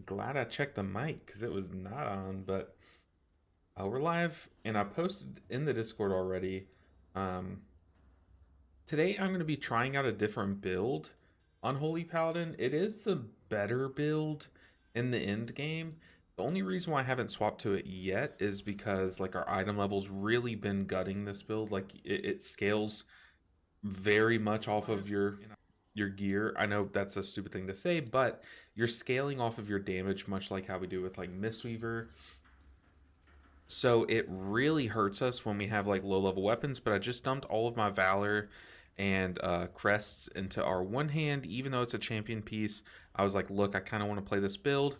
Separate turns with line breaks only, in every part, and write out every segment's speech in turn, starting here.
Glad I checked the mic because it was not on, but we're live and I posted in the Discord already. Um, Today I'm going to be trying out a different build on Holy Paladin. It is the better build in the end game. The only reason why I haven't swapped to it yet is because like our item level's really been gutting this build. Like it scales very much off of your gear. I know that's a stupid thing to say, but you're scaling off of your damage much like how we do with like Mistweaver. So it really hurts us when we have like low level weapons, but I just dumped all of my Valor and crests into our one hand, even though it's a champion piece. I was like, look, I kind of want to play this build.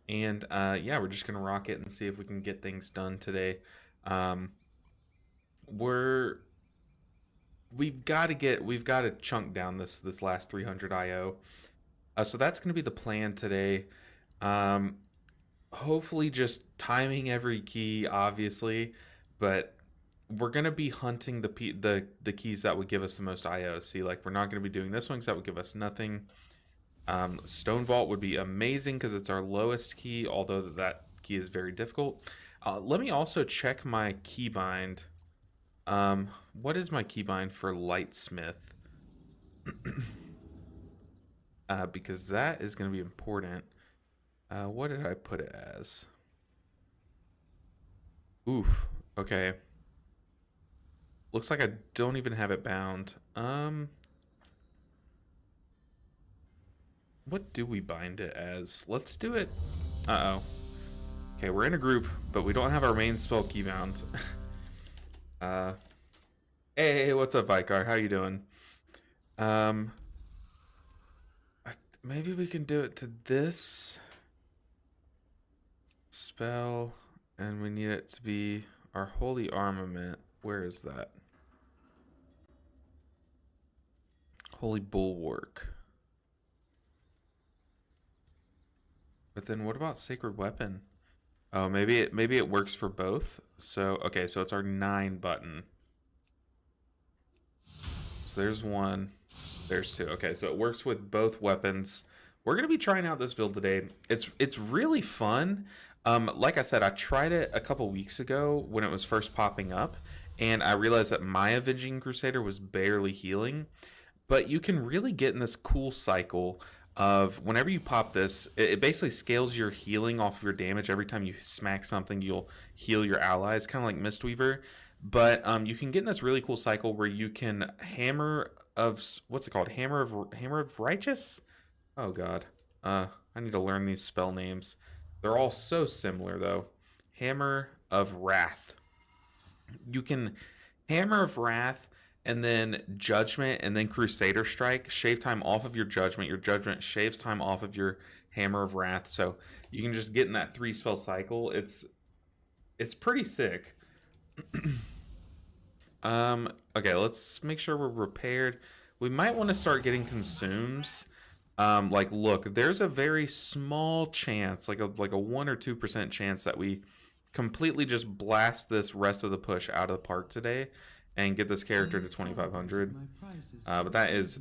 And yeah, we're just going to rock it and see if we can get things done today. Um, we're we've got to chunk down this last 300 IO. So that's going to be the plan today. Um, Hopefully, just timing every key, obviously, but we're going to be hunting the keys that would give us the most IO. See, like we're not going to be doing this one because that would give us nothing. Stone Vault would be amazing because it's our lowest key, although that key is very difficult. Let me also check my keybind. What is my keybind for Lightsmith? Because that is going to be important. What did I put it as? Oof. Okay. Looks like I don't even have it bound. What do we bind it as? Let's do it. Uh-oh. Okay, we're in a group, but we don't have our main spell key bound. uh, hey, what's up, Vicar? How you doing? Um, Maybe we can do it to this spell, and we need it to be our holy armament. Where is that? Holy bulwark. But then what about sacred weapon? Oh, maybe it works for both. So okay, so it's our 9 button. So there's one, there's 2. Okay, so it works with both weapons. We're gonna be trying out this build today. It's really fun. Like I said, I tried it a couple weeks ago when it was first popping up, and I realized that my Avenging Crusader was barely healing. But you can really get in this cool cycle of whenever you pop this, it basically scales your healing off of your damage. Every time you smack something, you'll heal your allies, kind of like Mistweaver. But you can get in this really cool cycle where you can hammer of what's it called? Hammer of righteous. Oh God, I need to learn these spell names. They're all so similar though. Hammer of wrath. You can hammer of wrath and then judgment and then crusader strike, shave time off of your judgment shaves time off of your hammer of wrath, so you can just get in that 3 spell cycle. It's pretty sick. Okay, let's make sure we're repaired. We might want to start getting consumes. Like look, there's a very small chance, like a 1 or 2% chance that we completely just blast this rest of the push out of the park today and get this character to 2500. But that is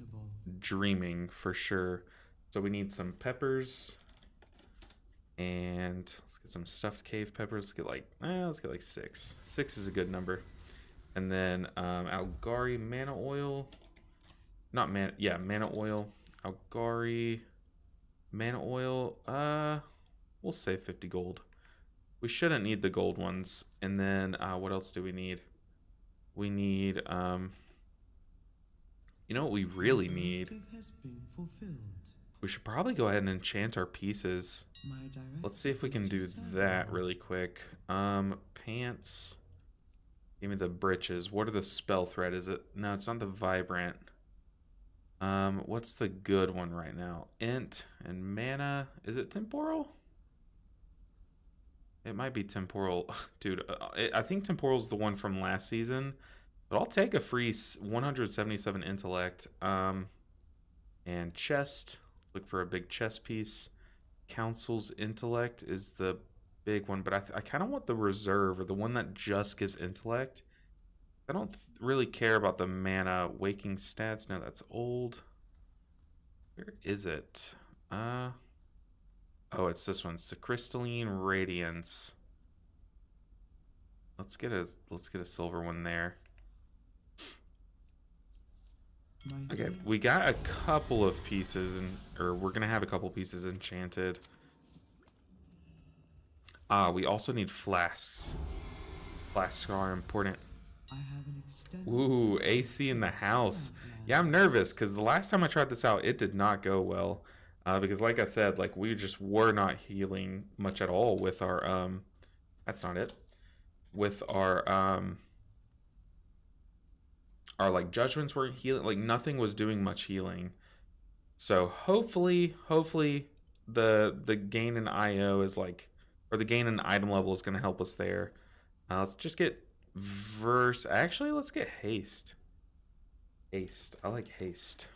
dreaming for sure. So we need some peppers, and let's get some stuffed cave peppers. Let's get like 6. 6 is a good number. And then Algari mana oil, not mana, yeah, mana oil. Algari mana oil. We'll say 50 gold. We shouldn't need the gold ones. And then what else do we need? We need you know what we really need? We should probably go ahead and enchant our pieces. Let's see if we can do that really quick. Pants. Give me the breeches. What are the spell thread? Is it? No, it's not the vibrant. What's the good one right now? Int and mana. Is it temporal? It might be temporal. Dude, I think temporal's the one from last season. But I'll take a free 177 intellect. And chest. Let's look for a big chest piece. Council's intellect is the big one, but I kind of want the reserve, or the one that just gives intellect. I don't really care about the mana waking stats. No, that's old. Where is it? Oh, it's this one. It's the Crystalline Radiance. Let's get a silver one there. Okay, we got a couple of pieces, or we're gonna have a couple pieces enchanted. We also need flasks. Flasks are important. Ooh, AC in the house. Yeah, I'm nervous because the last time I tried this out, it did not go well. Because like I said, like we just were not healing much at all with our that's not it. With our like judgments weren't healing, like nothing was doing much healing. So hopefully the gain in IO is like, or the gain in item level is going to help us there. Let's just get actually let's get haste. I like haste.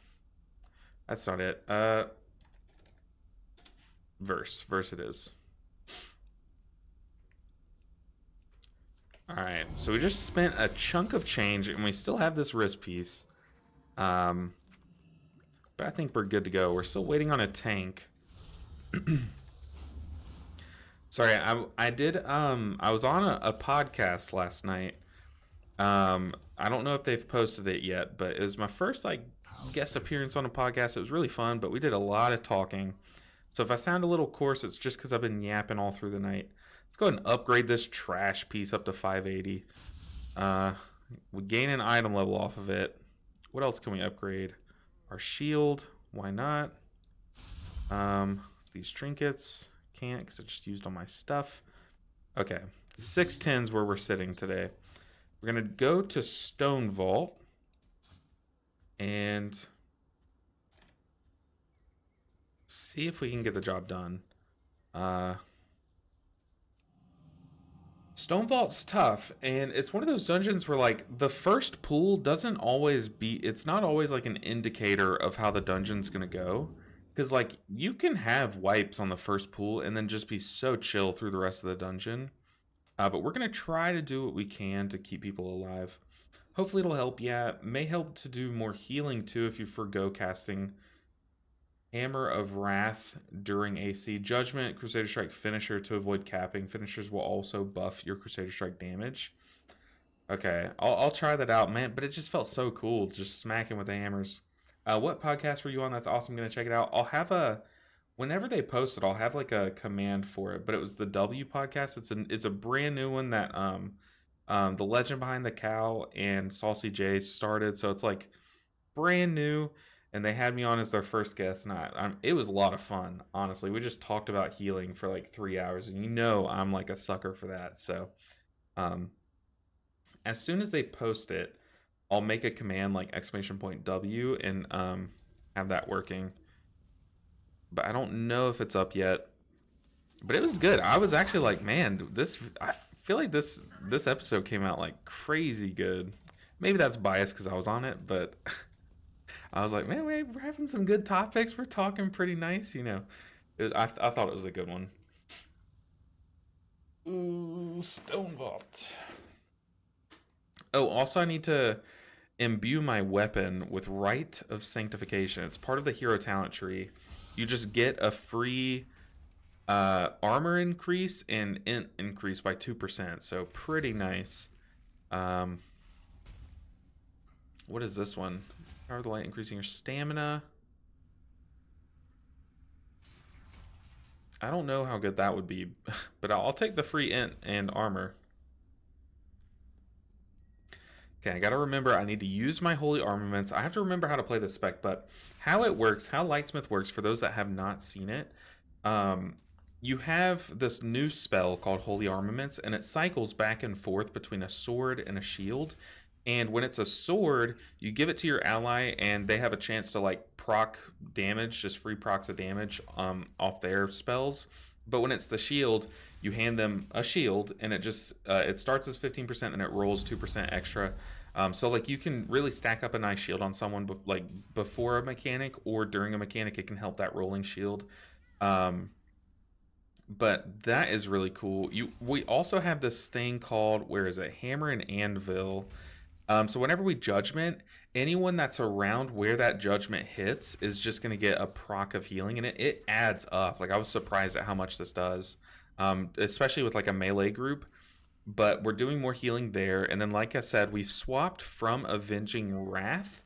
That's not it. Verse it is. All right, so we just spent a chunk of change and we still have this wrist piece. But I think we're good to go. We're still waiting on a tank. Sorry, I did I was on a podcast last night. I don't know if they've posted it yet, but it was my first like guest appearance on a podcast. It was really fun, but we did a lot of talking. So if I sound a little coarse, it's just because I've been yapping all through the night. Let's go ahead and upgrade this trash piece up to 580. We gain an item level off of it. What else can we upgrade? Our shield. Why not? These trinkets. Can't because I just used all my stuff. Okay. 610's where we're sitting today. We're going to go to Stone Vault. And see if we can get the job done. Stone Vault's tough, and it's one of those dungeons where like the first pool doesn't always be, it's not always like an indicator of how the dungeon's gonna go. Because like you can have wipes on the first pool and then just be so chill through the rest of the dungeon. But we're gonna try to do what we can to keep people alive. Hopefully it'll help. Yeah, may help to do more healing too if you forgo casting Hammer of Wrath during AC. Judgment, Crusader Strike finisher to avoid capping. Finishers will also buff your Crusader Strike damage. Okay, I'll try that out, man. But it just felt so cool, just smacking with the hammers. What podcast were you on? That's awesome. I'm gonna check it out. I'll have whenever they post it, I'll have like a command for it. But it was the W podcast. It's a brand new one that the Legend Behind the Cow and Saucy J started. So it's like brand new. And they had me on as their first guest, and it was a lot of fun, honestly. We just talked about healing for like 3 hours, and you know I'm like a sucker for that. So as soon as they post it, I'll make a command like !W and have that working. But I don't know if it's up yet. But it was good. I was actually like, man, I feel like this episode came out like crazy good. Maybe that's biased because I was on it, but I was like, man, we're having some good topics. We're talking pretty nice, you know. I thought it was a good one. Ooh, Stone Vault. Oh, also I need to imbue my weapon with Rite of Sanctification. It's part of the hero talent tree. You just get a free armor increase and int increase by 2%. So pretty nice. What is this one? Power of the Light, increasing your stamina. I don't know how good that would be, but I'll take the free int and armor. Okay, I gotta remember I need to use my holy armaments. I have to remember how to play this spec, but how it works, how Lightsmith works, for those that have not seen it, you have this new spell called Holy Armaments, and it cycles back and forth between a sword and a shield. And when it's a sword, you give it to your ally, and they have a chance to like proc damage, just free procs of damage off their spells. But when it's the shield, you hand them a shield, and it just it starts as 15%, and it rolls 2% extra. So like you can really stack up a nice shield on someone like before a mechanic or during a mechanic. It can help that rolling shield. But that is really cool. We also have this thing called, where is it? Hammer and Anvil. So whenever we judgment, anyone that's around where that judgment hits is just going to get a proc of healing, and it adds up. Like, I was surprised at how much this does, especially with like a melee group. But we're doing more healing there, and then like I said, we swapped from Avenging Wrath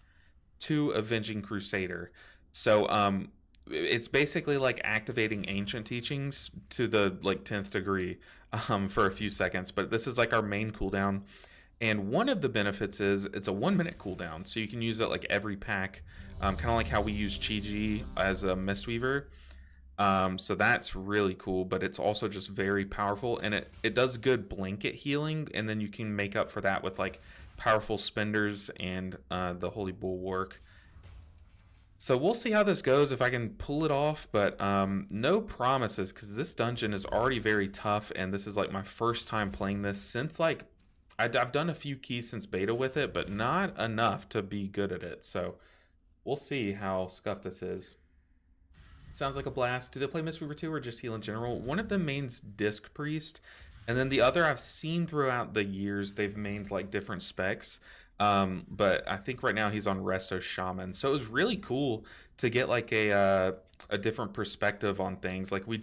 to Avenging Crusader. So it's basically like activating ancient teachings to the like 10th degree for a few seconds, but this is like our main cooldown. And one of the benefits is it's a 1 minute cooldown, so you can use it like every pack, kind of like how we use Chi-Ji as a Mistweaver. So that's really cool, but it's also just very powerful, and it does good blanket healing, and then you can make up for that with like powerful spenders and the Holy Bulwark. So we'll see how this goes, if I can pull it off, but no promises, because this dungeon is already very tough, and this is like my first time playing this since like, I've done a few keys since beta with it, but not enough to be good at it. So we'll see how scuffed this is. Sounds like a blast. Do they play Mistweaver 2 or just heal in general? One of them mains Disc Priest, and then the other I've seen throughout the years they've mained like different specs. But I think right now he's on Resto Shaman. So it was really cool to get like a different perspective on things. Like we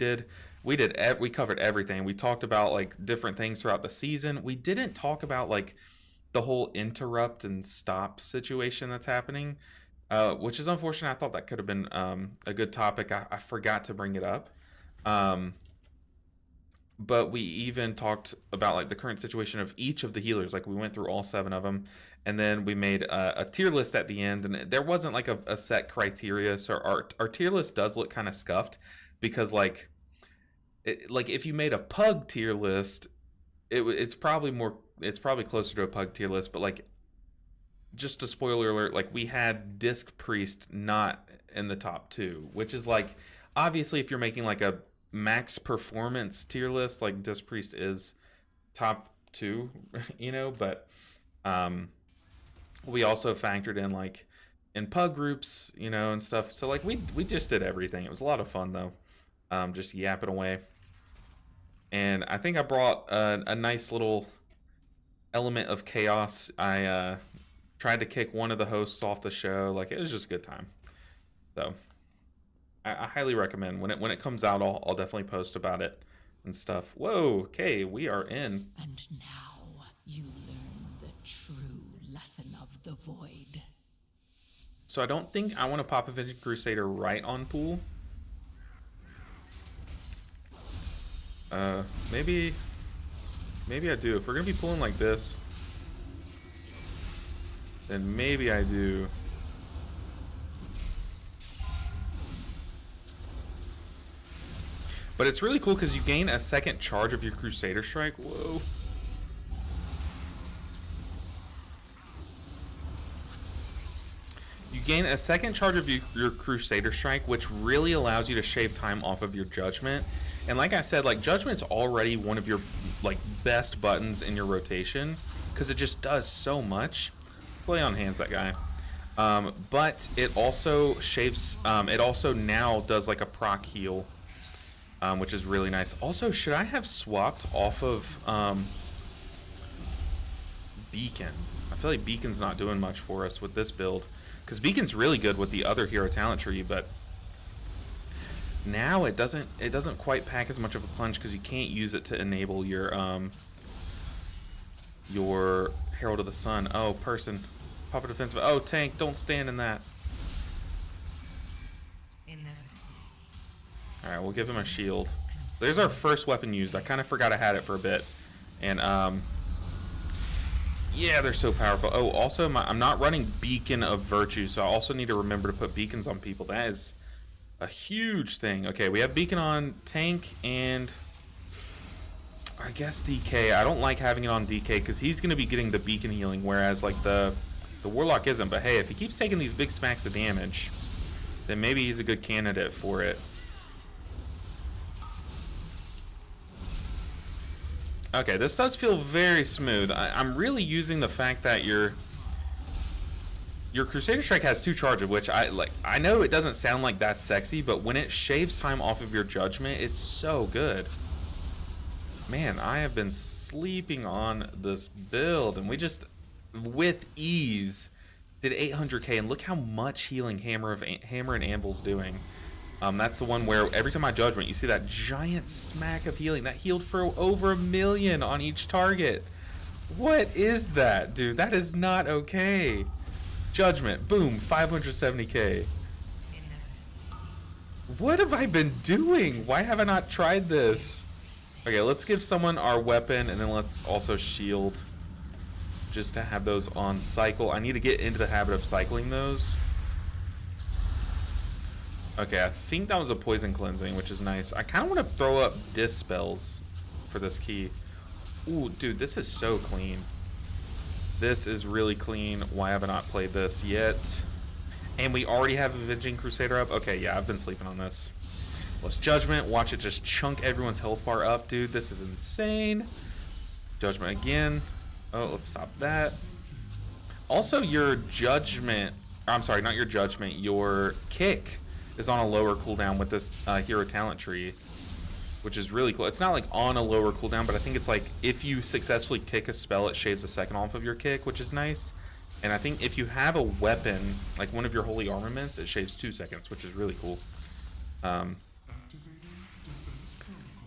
covered everything. We talked about like different things throughout the season. We didn't talk about like the whole interrupt and stop situation that's happening, which is unfortunate. I thought that could have been a good topic. I forgot to bring it up. But we even talked about like the current situation of each of the healers. Like we went through all 7 of them, and then we made a tier list at the end, and there wasn't like a set criteria. So our tier list does look kind of scuffed, because like if you made a pug tier list, it's probably closer to a pug tier list. But like, just a spoiler alert, like we had Disc Priest not in the top 2, which is like, obviously if you're making like a max performance tier list, like Disc Priest is top 2, you know, but we also factored in like in pug groups, you know, and stuff. So like we just did everything. It was a lot of fun though, just yapping away. And I think I brought a nice little element of chaos. I tried to kick one of the hosts off the show. Like, it was just a good time. So I highly recommend when it comes out. I'll definitely post about it and stuff. Whoa, okay, we are in.
And now you learn the true lesson of the void.
So I don't think I want to pop Avenging Crusader right on pool. Maybe I do. If we're gonna be pulling like this, then maybe I do. But it's really cool because you gain a second charge of your Crusader Strike. Whoa. You gain a second charge of your Crusader Strike, which really allows you to shave time off of your Judgment. And like I said, like, Judgment's already one of your like best buttons in your rotation, because it just does so much. Let's lay on hands that guy. But it also shaves, it also now does like a proc heal, which is really nice. Also, should I have swapped off of Beacon? I feel like Beacon's not doing much for us with this build, because Beacon's really good with the other hero talent tree, but now it doesn't quite pack as much of a punch, because you can't use it to enable your Herald of the Sun. Oh, person. Pop a defensive. Oh, tank, don't stand in that. Alright, we'll give him a shield. There's our first weapon used. I kind of forgot I had it for a bit. And, yeah, they're so powerful. Oh, also, I'm not running Beacon of Virtue, so I also need to remember to put beacons on people. That is a huge thing. Okay, we have Beacon on tank and I guess DK. I don't like having it on DK because he's going to be getting the beacon healing, whereas like the Warlock isn't. But hey, if he keeps taking these big smacks of damage, then maybe he's a good candidate for it. Okay, this does feel very smooth. I'm really using the fact that your Crusader Strike has 2 charges, which I know it doesn't sound like that's sexy, but when it shaves time off of your Judgment, it's so good. Man, I have been sleeping on this build, and we just, with ease, Did 800k, and look how much healing Hammer and Anvil's doing. That's the one where every time I Judgment, you see that giant smack of healing. That healed for over 1 million on each target. What is that, dude? That is not okay. Judgment, boom, 570k. What have I been doing? Why have I not tried this? Okay, let's give someone our weapon, and then let's also shield. Just to have those on cycle. I need to get into the habit of cycling those. Okay, I think that was a poison cleansing, which is nice. I kind of want to throw up dispels for this key. Ooh, dude, this is so clean. This is really clean. Why have I not played this yet? And we already have Avenging Crusader up. Okay, yeah, I've been sleeping on this. Let's Judgment. Watch it just chunk everyone's health bar up, dude. This is insane. Judgment again. Oh, let's stop that. Also, your Judgment... I'm sorry, not your Judgment. Your kick is on a lower cooldown with this hero talent tree, which is really cool. It's not like on a lower cooldown, but I think it's like if you successfully kick a spell, it shaves a second off of your kick, which is nice. And I think if you have a weapon, like one of your holy armaments, it shaves 2 seconds, which is really cool.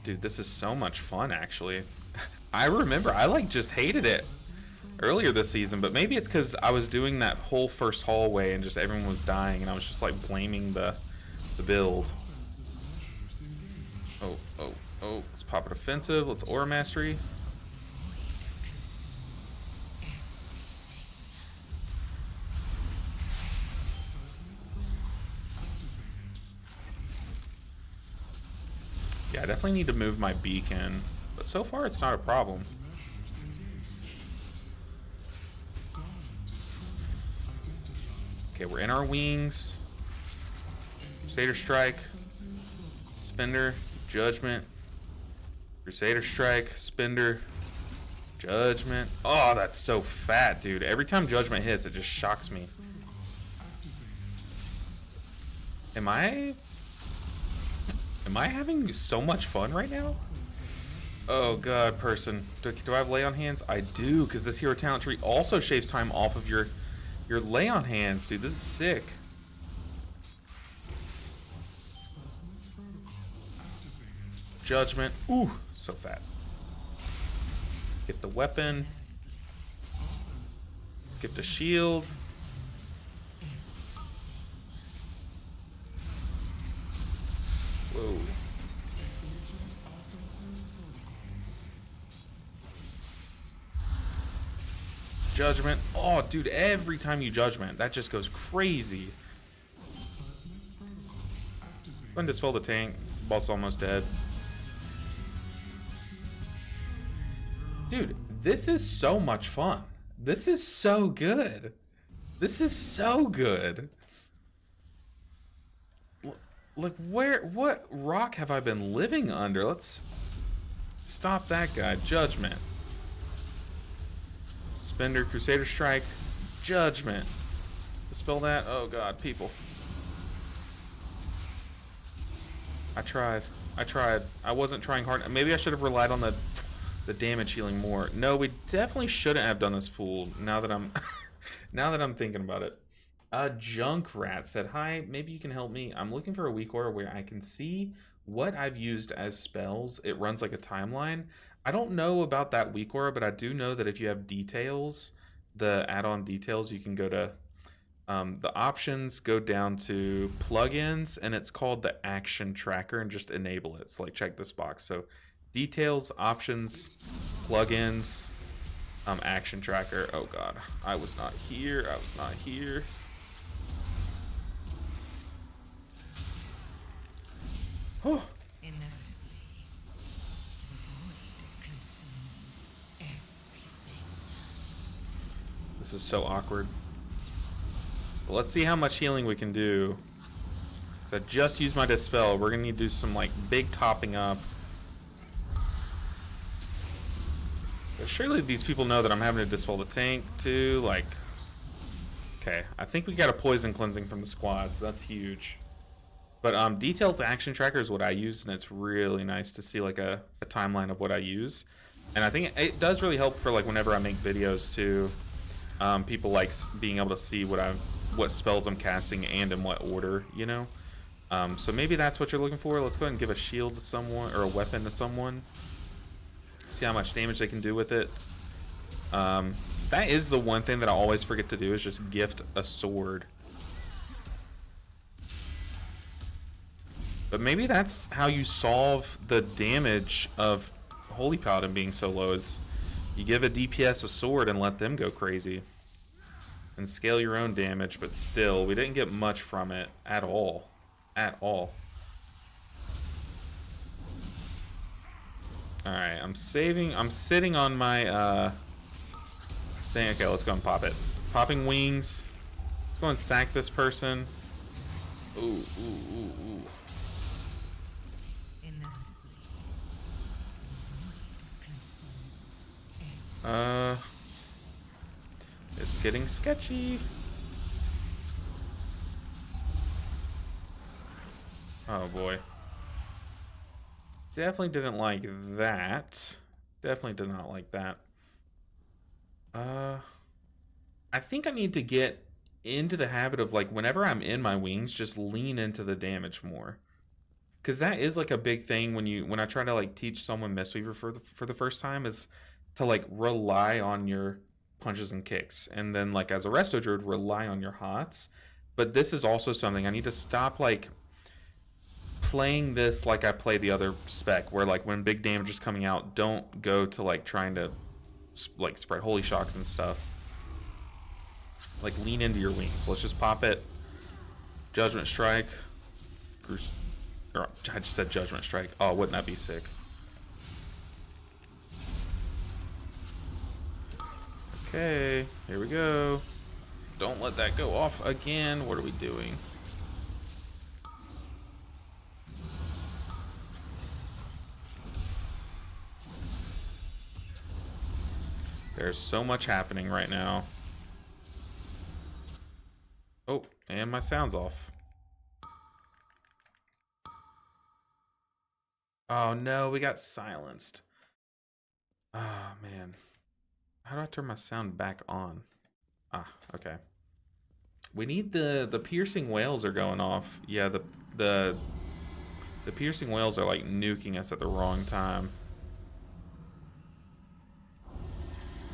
Dude, this is so much fun, actually. I remember I like just hated it earlier this season, but maybe it's because I was doing that whole first hallway and just everyone was dying, and I was just like blaming the build. Oh, let's pop it offensive. Let's aura mastery. Yeah, I definitely need to move my beacon, but so far it's not a problem. Okay, we're in our wings. Crusader Strike. Spender. Judgment. Crusader Strike. Spender. Judgment. Oh, that's so fat, dude. Every time Judgment hits, it just shocks me. Am I having so much fun right now? Oh god, person. Do I have lay on hands? I do, because this hero talent tree also shaves time off of your lay on hands, dude. This is sick. Judgment. Ooh, so fat. Get the weapon. Get the shield. Whoa. Judgment. Oh, dude, every time you Judgment, that just goes crazy. Go and dispel the tank. Boss almost dead. Dude, this is so much fun. This is so good. This is so good. Like, what rock have I been living under? Let's stop that guy. Judgment. Spender, Crusader Strike. Judgment. Dispel that. Oh god, people. I tried. I wasn't trying hard. Maybe I should have relied on the damage healing more. No, we definitely shouldn't have done this pool. Now that I'm now that I'm thinking about it. Junkrat said, "Hi, maybe you can help me. I'm looking for a weak aura where I can see what I've used as spells. It runs like a timeline. I don't know about that weak aura, but I do know that if you have details, the add-on details, you can go to the options, go down to plugins, and it's called the action tracker, and just enable it. So like check this box. So details, options, plugins, action tracker. Oh god, I was not here. Oh. This is so awkward. But let's see how much healing we can do. So I just used my dispel. We're gonna need to do some like big topping up. But surely these people know that I'm having to dispel the tank too. Like, okay, I think we got a poison cleansing from the squad, so that's huge. But details action tracker is what I use, and it's really nice to see like a timeline of what I use. And I think it does really help for like whenever I make videos too. People like being able to see what spells I'm casting and in what order, you know. So maybe that's what you're looking for. Let's go ahead and give a shield to someone or a weapon to someone. See how much damage they can do with it. That is the one thing that I always forget to do, is just gift a sword. But maybe that's how you solve the damage of Holy Paladin being so low, is you give a DPS a sword and let them go crazy. And scale your own damage, but still, we didn't get much from it at all. At all. Alright, I'm sitting on my thing. Okay, let's go and pop it. Popping wings. Let's go and sack this person. Ooh, ooh, ooh, ooh. It's getting sketchy. Oh boy. Definitely didn't like that. Definitely did not like that. I think I need to get into the habit of, like, whenever I'm in my wings, just lean into the damage more. Because that is like a big thing when I try to like teach someone Mistweaver for the first time, is to like rely on your punches and kicks, and then like as a resto druid rely on your hots. But this is also something I need to stop like playing this like I play the other spec, where like when big damage is coming out, don't go to like trying to like spread holy shocks and stuff. Like lean into your wings. Let's just pop it. Judgment Strike. Or, I just said Judgment Strike. Oh, wouldn't that be sick? Okay, here we go. Don't let that go off again. What are we doing? There's so much happening right now. Oh, and my sound's off. Oh no, we got silenced. Oh man. How do I turn my sound back on? Ah, okay. We need the piercing wails are going off. Yeah, the piercing wails are like nuking us at the wrong time.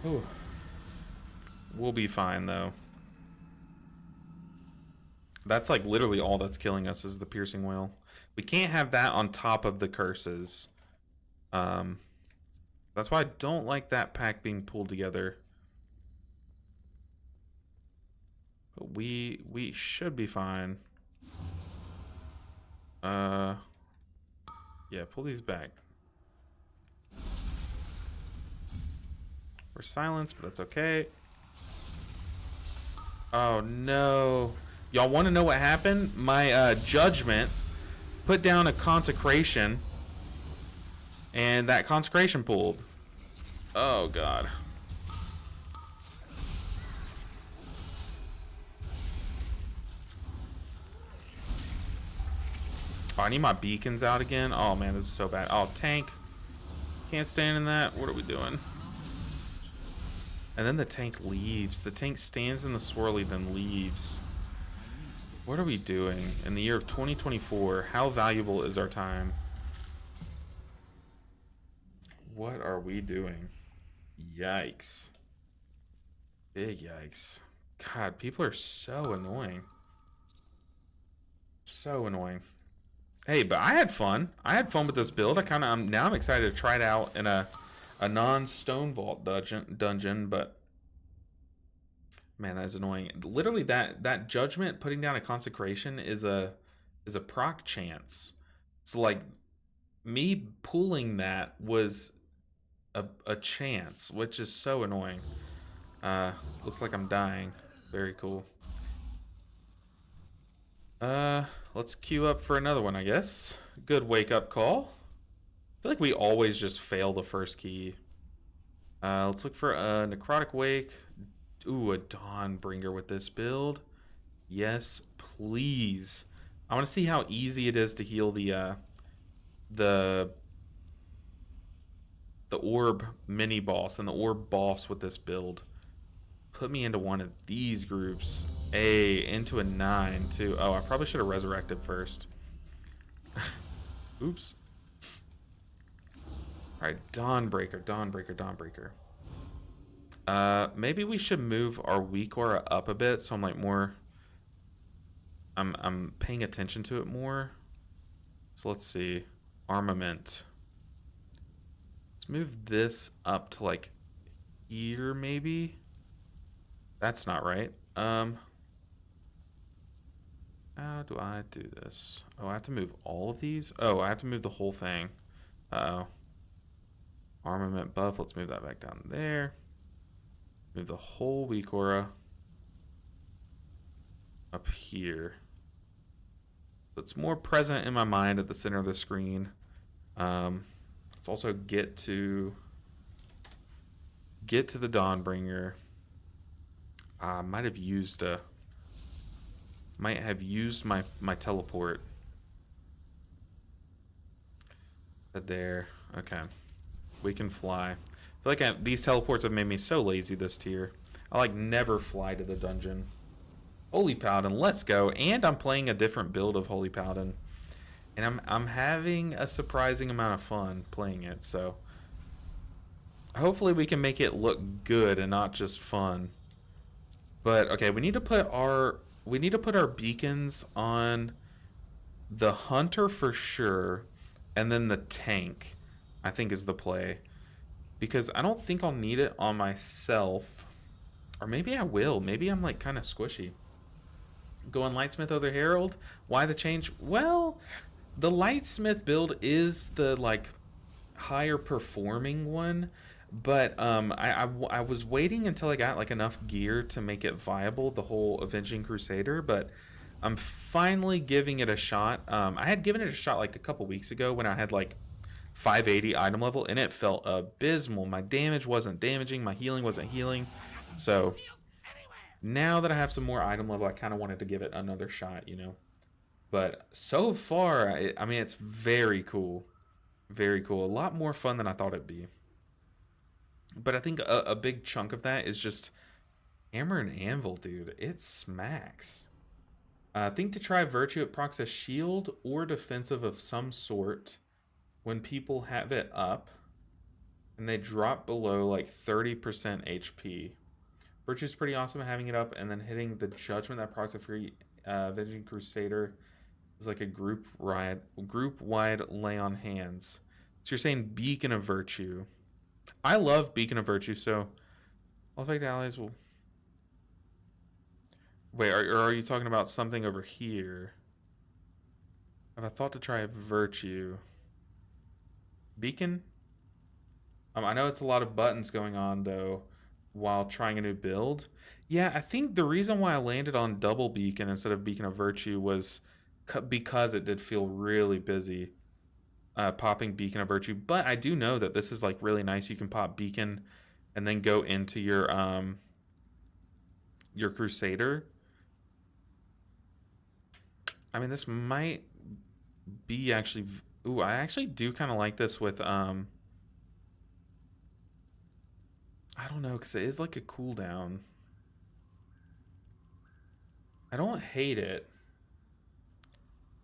Ooh. We'll be fine though. That's like literally all that's killing us is the piercing wail. We can't have that on top of the curses. That's why I don't like that pack being pulled together. But we should be fine. Yeah, pull these back. We're silenced, but that's okay. Oh no. Y'all want to know what happened? My judgment put down a consecration, and that consecration pulled. Oh god. Oh, I need my beacons out again. Oh man, this is so bad. Oh, tank. Can't stand in that. What are we doing? And then the tank leaves. The tank stands in the swirly, then leaves. What are we doing in the year of 2024? How valuable is our time? What are we doing? Yikes. Big yikes. God, people are so annoying. So annoying. Hey, but I had fun. I had fun with this build. Now I'm excited to try it out in a non-stone vault dungeon, but man, that is annoying. Literally that judgment putting down a consecration is a proc chance. So like me pulling that was a chance, which is so annoying. Looks like I'm dying. Very cool. Let's queue up for another one, I guess. Good wake up call. I feel like we always just fail the first key. Let's look for a necrotic wake. Ooh, a Dawnbreaker with this build. Yes, please. I want to see how easy it is to heal the orb mini boss and the orb boss with this build. put me into one of these groups. Into a 9 too. Oh, I probably should have resurrected first. Oops. Alright, Dawnbreaker, Dawnbreaker. Maybe we should move our weak aura up a bit so I'm like more... I'm paying attention to it more. So let's see. Armament. Let's move this up to like here maybe. That's not right. How do I do this? Oh, I have to move all of these? Oh, I have to move the whole thing. Uh-oh. Armament buff. Let's move that back down there. Move the whole weak aura up here. So it's more present in my mind at the center of the screen. Let's also get to the Dawnbringer. I might have used my teleport. There. Okay. We can fly. I feel like these teleports have made me so lazy this tier. I like never fly to the dungeon. Holy Paladin, let's go. And I'm playing a different build of Holy Paladin. And I'm having a surprising amount of fun playing it, so hopefully we can make it look good and not just fun. But okay, we need to put our beacons on the hunter for sure, and then the tank, I think, is the play. Because I don't think I'll need it on myself. Or maybe I will. Maybe I'm like kind of squishy. Going Lightsmith over Herald. Why the change? Well, the Lightsmith build is the like higher performing one. But I was waiting until I got like enough gear to make it viable, the whole Avenging Crusader. But I'm finally giving it a shot. I had given it a shot like a couple weeks ago when I had like 580 item level, and it felt abysmal. My damage wasn't damaging, my healing wasn't healing. So now that I have some more item level, I kind of wanted to give it another shot, you know. But so far, I mean, it's very cool. Very cool. A lot more fun than I thought it'd be. But I think a big chunk of that is just Hammer and Anvil, dude. It smacks. I think to try Virtue, it procs a shield or defensive of some sort when people have it up and they drop below like 30% HP. Virtue's pretty awesome at having it up, and then hitting the Judgment that procs a free Avenging Crusader is like a group-wide lay on hands. So you're saying Beacon of Virtue. I love Beacon of Virtue, so all affected allies will... Wait, are you talking about something over here? Have I thought to try Virtue? Beacon? I know it's a lot of buttons going on, though, while trying a new build. Yeah, I think the reason why I landed on double Beacon instead of Beacon of Virtue was because it did feel really busy popping Beacon of Virtue. But I do know that this is like really nice. You can pop Beacon and then go into your Crusader. I mean, this might be actually... Ooh, I actually do kind of like this with... I don't know, because it is like a cooldown. I don't hate it.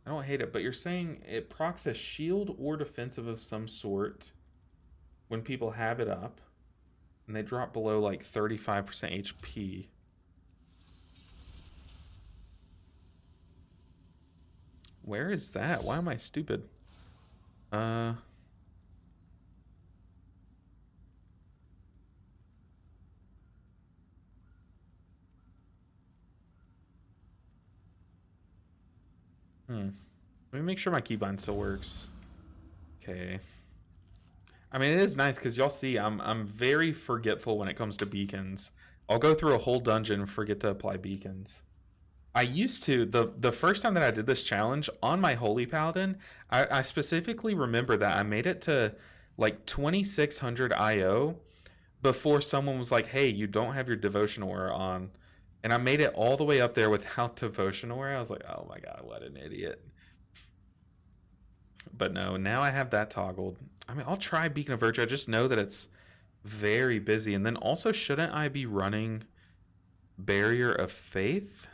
But you're saying it procs a shield or defensive of some sort when people have it up, and they drop below like 35% HP. Where is that? Why am I stupid? Let me make sure my keybind still works. Okay. I mean, it is nice because y'all see I'm very forgetful when it comes to beacons. I'll go through a whole dungeon and forget to apply beacons. I used to, the first time that I did this challenge on my Holy Paladin, I specifically remember that I made it to like 2600 IO before someone was like, hey, you don't have your Devotion Aura on. And I made it all the way up there without Devotion Aura. I was like, oh my god, what an idiot. But no, now I have that toggled. I mean, I'll try Beacon of Virtue. I just know that it's very busy. And then also, shouldn't I be running Barrier of Faith.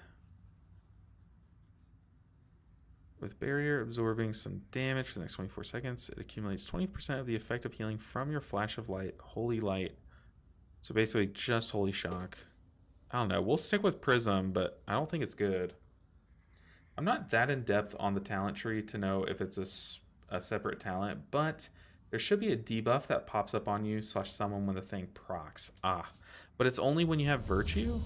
With barrier absorbing some damage for the next 24 seconds, it accumulates 20% of the effective healing from your flash of light, holy light. So basically just holy shock. I don't know. We'll stick with Prism, but I don't think it's good. I'm not that in depth on the talent tree to know if it's a separate talent, but there should be a debuff that pops up on you / someone when the thing procs. Ah, but it's only when you have Virtue?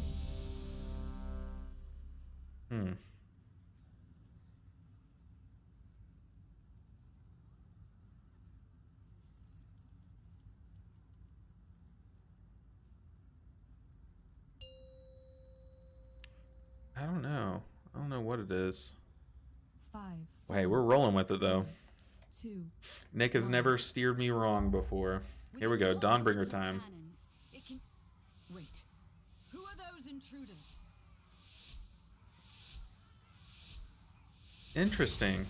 I don't know. I don't know what it is.
5.
Hey, we're rolling with it though.
2.
Nick has never steered me wrong before. Here we go, Dawnbreaker time.
Wait. Who are those intruders?
Interesting.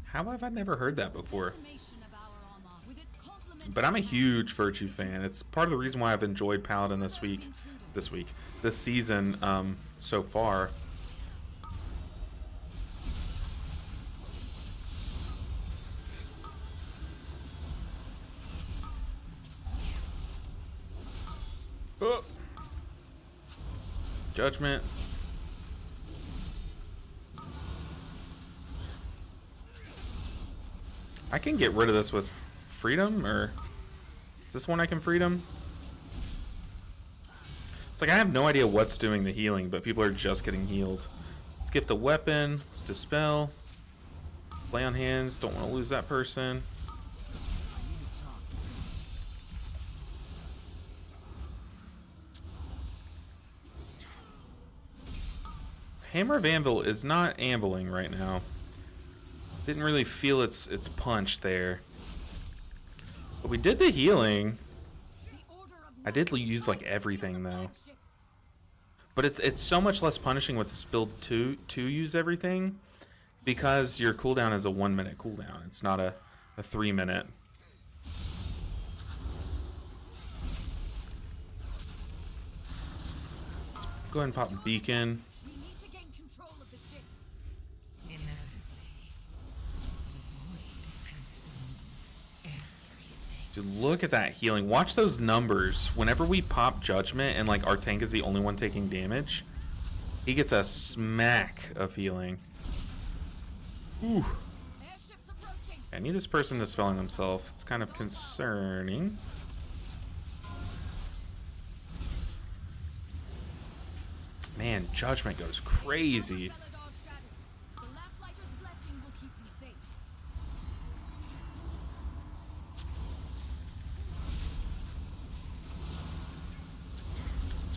How have I never heard that before? But I'm a huge Virtue fan. It's part of the reason why I've enjoyed Paladin this season so far. Oh. Judgment. I can get rid of this with freedom, or is this one I can freedom? It's like I have no idea what's doing the healing, but people are just getting healed. Let's gift a weapon. Let's dispel. Play on hands. Don't want to lose that person. Hammer of Anvil is not anviling right now. Didn't really feel its punch there. But we did the healing. I did use like everything though. But it's so much less punishing with this build to use everything, because your cooldown is a 1 minute cooldown. It's not a 3 minute. Let's go ahead and pop a beacon. Dude, look at that healing. Watch those numbers. Whenever we pop Judgment and like our tank is the only one taking damage, he gets a smack of healing. Ooh. I need this person dispelling themselves. It's kind of concerning. Man, Judgment goes crazy.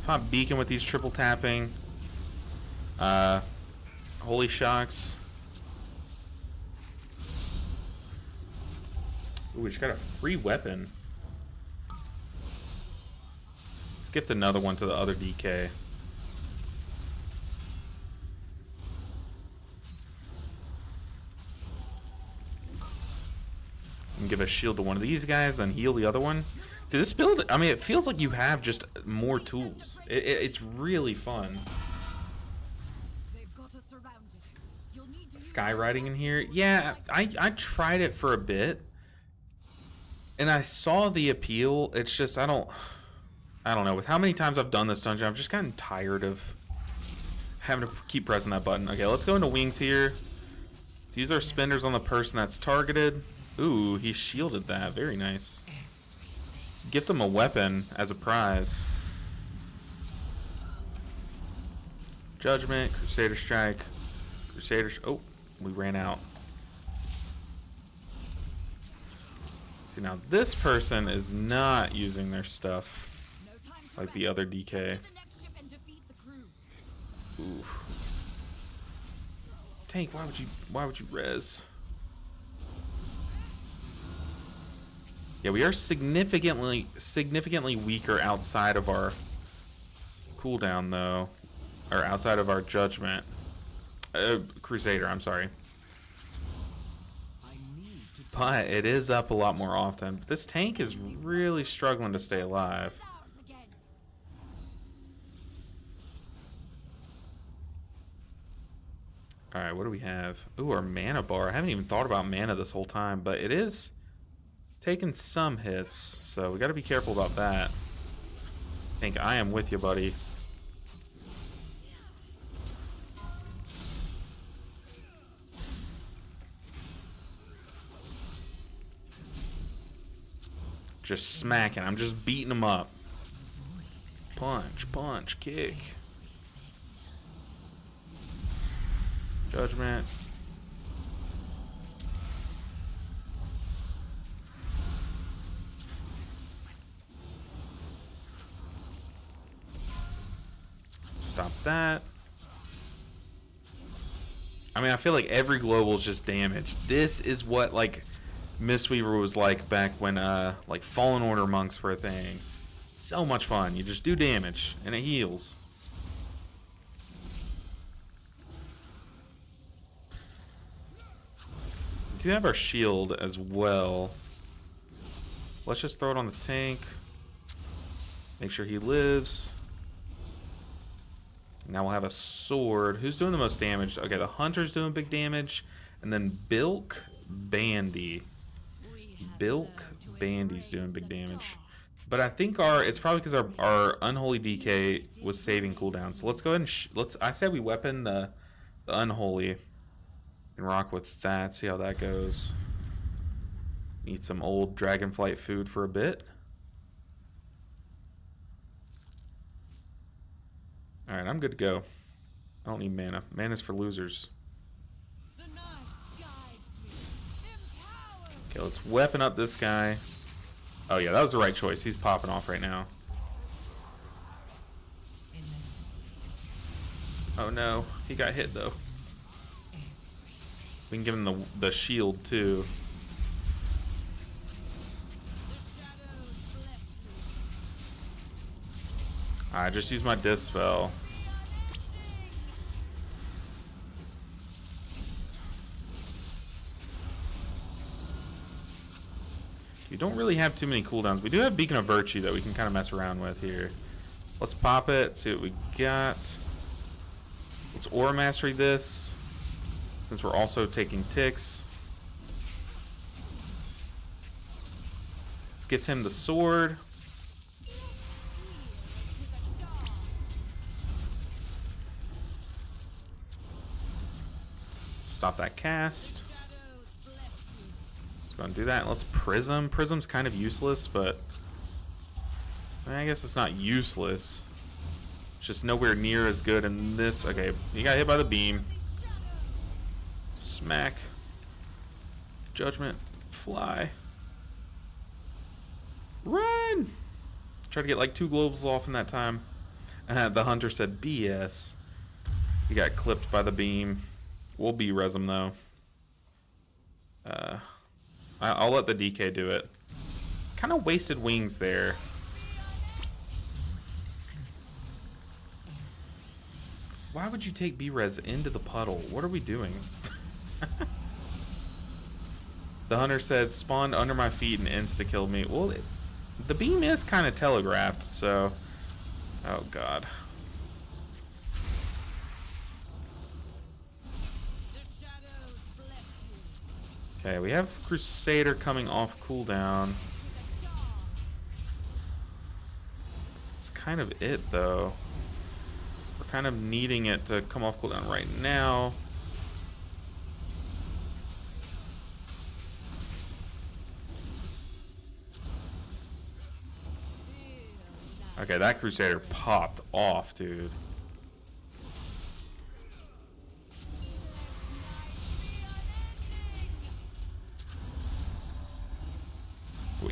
Pop beacon with these triple tapping. Holy shocks. Ooh, we just got a free weapon. Let's gift another one to the other DK. And give a shield to one of these guys, then heal the other one. Dude, this build, I mean, it feels like you have just more tools. It's really fun. Skyriding in here. Yeah, I tried it for a bit. And I saw the appeal. It's just, I don't know. With how many times I've done this dungeon, I've just gotten tired of having to keep pressing that button. Okay, let's go into wings here. Let's use our spinders on the person that's targeted. Ooh, he shielded that. Very nice. Let's gift him a weapon as a prize. Judgment, Crusader Strike, oh, we ran out. See, now this person is not using their stuff like the other DK. Ooh. Tank, why would you res? Yeah, we are significantly weaker outside of our cooldown though, or outside of our Judgment. Crusader, I'm sorry. But it is up a lot more often. This tank is really struggling to stay alive. Alright, what do we have? Ooh, our mana bar. I haven't even thought about mana this whole time, but it is taking some hits, so we gotta be careful about that. Pink, I am with you, buddy. Just smacking. I'm just beating him up. Punch, punch, kick. Judgment. Stop that. I mean, I feel like every global is just damage. This is what, like, Mistweaver was like back when, like, Fallen Order monks were a thing. So much fun. You just do damage, and it heals. We do have our shield as well. Let's just throw it on the tank. Make sure he lives. Now we'll have a sword. Who's doing the most damage? Okay, the hunter's doing big damage. And then Bilk Bandy. Bilk Bandy's doing big damage. But I think it's probably because our Unholy DK was saving cooldown. So let's go ahead and I said we weapon the Unholy and rock with that. See how that goes. Eat some old Dragonflight food for a bit. Alright, I'm good to go. I don't need mana. Mana's for losers. Okay, let's weapon up this guy. Oh yeah, that was the right choice. He's popping off right now. Oh no, he got hit though. We can give him the shield too. I just used my Dispel. We don't really have too many cooldowns. We do have Beacon of Virtue that we can kind of mess around with here. Let's pop it, see what we got. Let's Aura Mastery this, since we're also taking ticks. Let's gift him the sword. Stop that cast. Let's go and do that. Let's Prism. Prism's kind of useless, but I mean, I guess it's not useless. It's just nowhere near as good in this. Okay, he got hit by the beam. Smack. Judgment. Fly. Run! Try to get like 2 globals off in that time. The hunter said BS. He got clipped by the beam. We'll B-res him though. I'll let the DK do it. Kind of wasted wings there. Why would you take B-res into the puddle? What are we doing? The hunter said, spawned under my feet and insta-killed me. Well, the beam is kind of telegraphed, so... Oh, God. Okay, we have Crusader coming off cooldown. It's kind of it, though. We're kind of needing it to come off cooldown right now. Okay, that Crusader popped off, dude.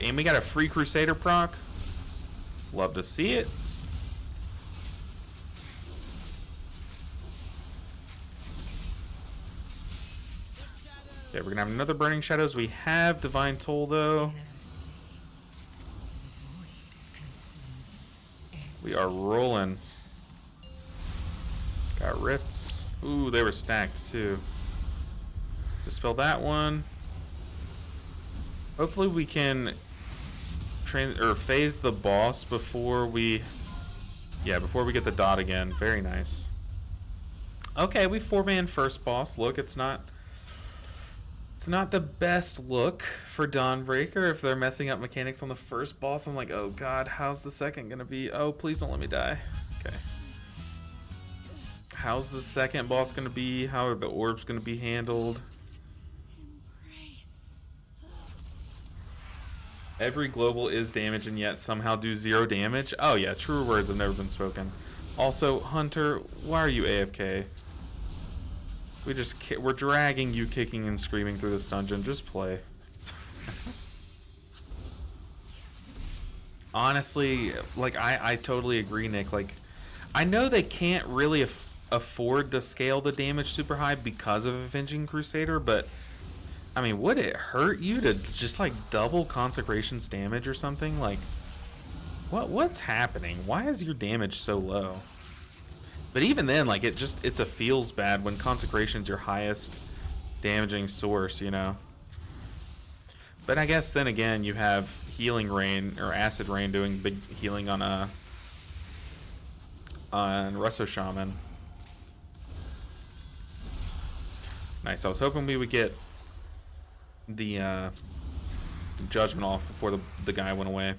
And we got a free Crusader proc. Love to see it. Okay, we're gonna have another Burning Shadows. We have Divine Toll though. We are rolling. Got Rifts. Ooh, they were stacked too. Dispel that one. Hopefully we can phase the boss before we get the dot again. Very nice. Okay, we 4-man first boss. Look, it's not the best look for Dawnbreaker if they're messing up mechanics on the first boss. I'm like, oh god, how's the second gonna be? Oh, please don't let me die. Okay. How's the second boss gonna be? How are the orbs gonna be handled? Every global is damage and yet somehow do 0 damage. Oh yeah, truer words have never been spoken. Also, Hunter, why are you AFK? We're dragging you kicking and screaming through this dungeon. Just play. Honestly, like I totally agree, Nick. Like, I know they can't really afford to scale the damage super high because of Avenging Crusader, but I mean, would it hurt you to just like double Consecration's damage or something? Like, what's happening? Why is your damage so low? But even then, like, it's a feels bad when Consecration's your highest damaging source, you know. But I guess then again, you have Healing Rain or Acid Rain doing big healing on Russo Shaman. Nice. I was hoping we would get the judgment off before the guy went away.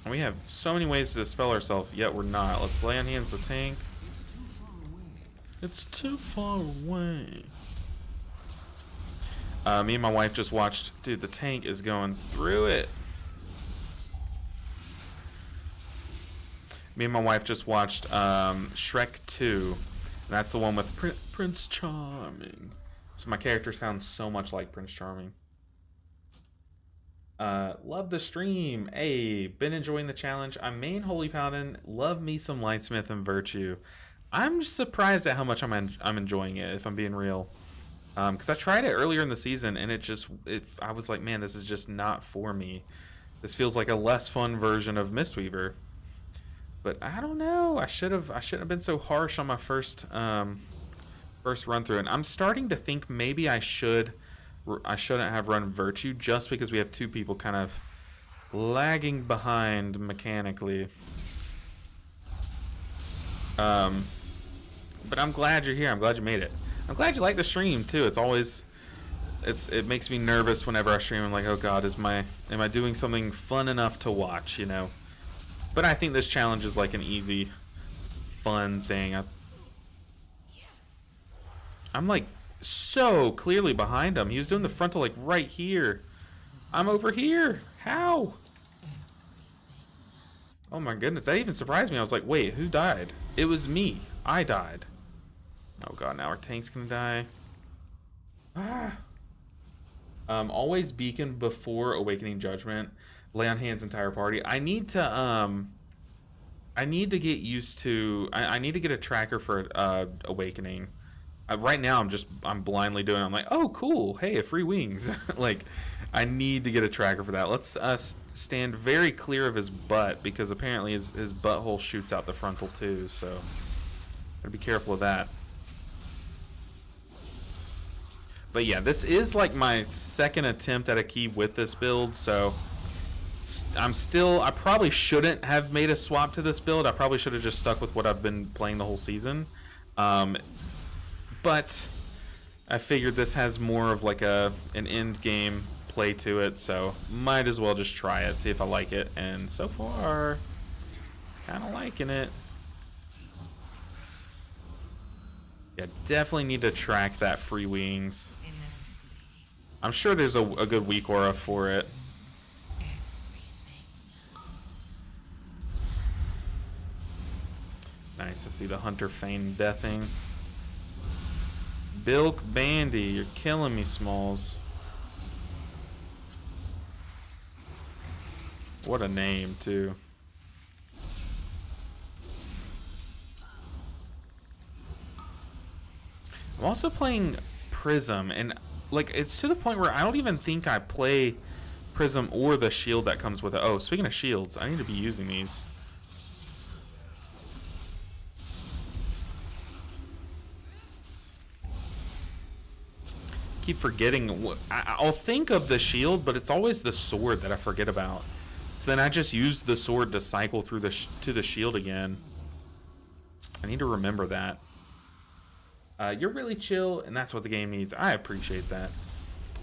We have so many ways to dispel ourselves, yet we're not. Let's lay on hands the tank. It's too far away. Me and my wife just watched... Dude, the tank is going through it. Me and my wife just watched Shrek 2. And that's the one with Prince Charming. So my character sounds so much like Prince Charming. Love the stream. Hey, been enjoying the challenge. I'm main Holy Paladin. Love me some Lightsmith and Virtue. I'm just surprised at how much I'm enjoying it, if I'm being real. Because I tried it earlier in the season, and I was like, man, this is just not for me. This feels like a less fun version of Mistweaver. But I don't know. I shouldn't have been so harsh on my first run through. And I'm starting to think maybe I shouldn't have run Virtue just because we have two people kind of lagging behind mechanically. But I'm glad you're here. I'm glad you made it. I'm glad you like the stream too. It makes me nervous whenever I stream. I'm like, oh god, am I doing something fun enough to watch, you know? But I think this challenge is like an easy, fun thing. I'm like so clearly behind him. He was doing the frontal like right here. I'm over here. How? Oh my goodness, that even surprised me. I was like, wait, who died? It was me. I died. Oh god, now our tank's gonna die. Always beacon before Awakening Judgment. Lay on hands entire party. I need to get used to. I need to get a tracker for Awakening. Right now, I'm blindly doing it. I'm like, oh cool, hey, a free wings. Like, I need to get a tracker for that. Let's stand very clear of his butt because apparently his butthole shoots out the frontal too. So, gotta be careful of that. But yeah, this is like my second attempt at a key with this build, so I probably shouldn't have made a swap to this build. I probably should have just stuck with what I've been playing the whole season. But I figured this has more of like an end game play to it, so might as well just try it, see if I like it. And so far, kind of liking it. Yeah, definitely need to track that free wings. I'm sure there's a good weak aura for it. Nice to see the Hunter feign deathing. Bilk Bandy, you're killing me, Smalls. What a name, too. I'm also playing Prism, and like it's to the point where I don't even think I play Prism or the shield that comes with it. Oh, speaking of shields, I need to be using these. keep forgetting. I'll think of the shield, but it's always the sword that I forget about. So then I just use the sword to cycle through to the shield again. I need to remember that. You're really chill, and that's what the game needs. I appreciate that.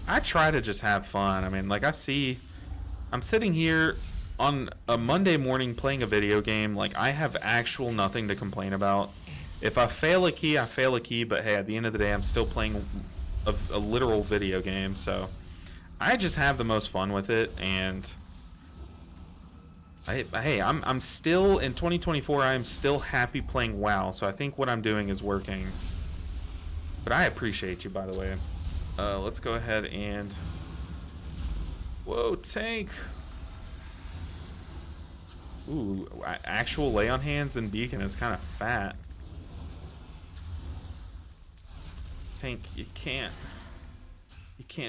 I try to just have fun. I mean, like, I'm sitting here on a Monday morning playing a video game. Like, I have actual nothing to complain about. If I fail a key, I fail a key, but hey, at the end of the day, I'm still playing a literal video game, so I just have the most fun with it. And hey, I'm still in 2024. I'm still happy playing WoW, so I think what I'm doing is working. But I appreciate you, by the way. Let's go ahead and... Whoa, tank! Ooh, actual lay on hands and beacon is kind of fat. Tank, you can't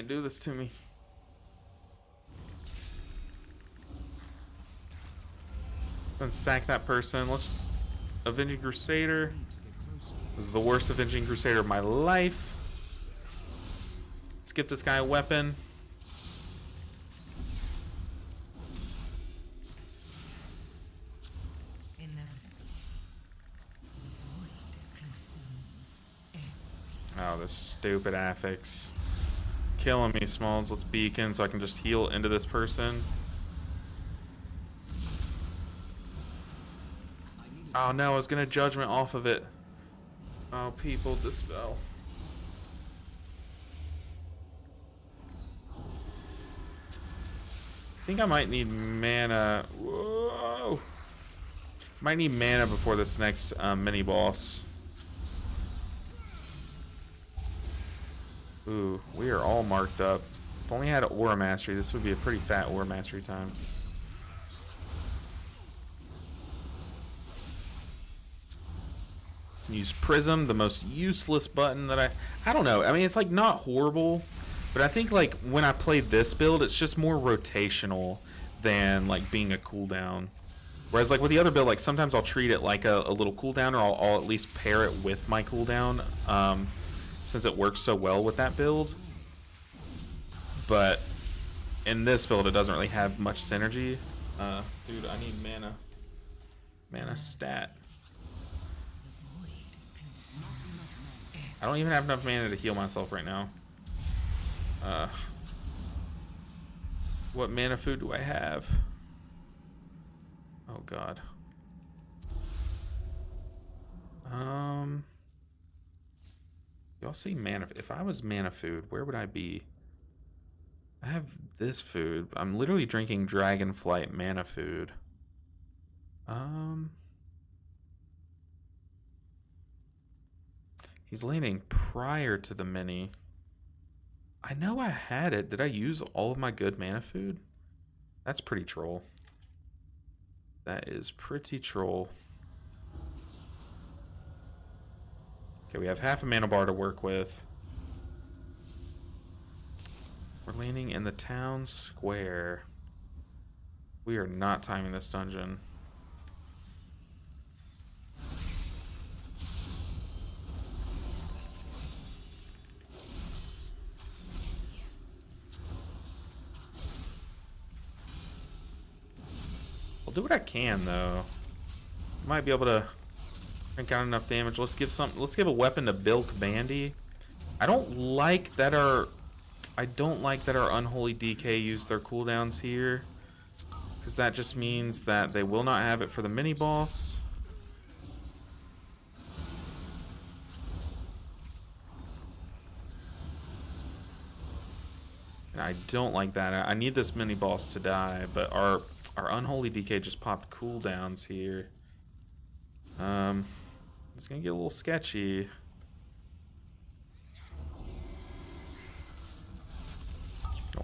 do this to me. Let's sack that person. Let's Avenging Crusader. This is the worst Avenging Crusader of my life. Let's get this guy a weapon. Oh, this stupid affix. Killing me, Smalls. Let's beacon so I can just heal into this person. Oh no, I was gonna judgment off of it. Oh, people, dispel. I think I might need mana. Whoa! Might need mana before this next mini boss. Ooh, we are all marked up. If only I had Aura Mastery, this would be a pretty fat Aura Mastery time. Use Prism, the most useless button that I don't know. I mean, it's like not horrible, but I think like when I played this build, it's just more rotational than like being a cooldown. Whereas like with the other build, like sometimes I'll treat it like a little cooldown, or I'll at least pair it with my cooldown. Since it works so well with that build. But in this build, it doesn't really have much synergy. Dude, I need mana. Mana stat. I don't even have enough mana to heal myself right now. What mana food do I have? Oh god. Y'all see mana? If I was mana food, where would I be? I have this food. I'm literally drinking Dragonflight mana food. He's landing prior to the mini. I know I had it. Did I use all of my good mana food? That's pretty troll. That is pretty troll. Okay, we have half a mana bar to work with. We're landing in the town square. We are not timing this dungeon. I'll do what I can though. Might be able to crank out enough damage. Let's give a weapon to Bilk Bandy. I don't like that our Unholy DK use their cooldowns here, because that just means that they will not have it for the mini boss. And I don't like that. I need this mini boss to die, but our Unholy DK just popped cooldowns here. It's gonna get a little sketchy.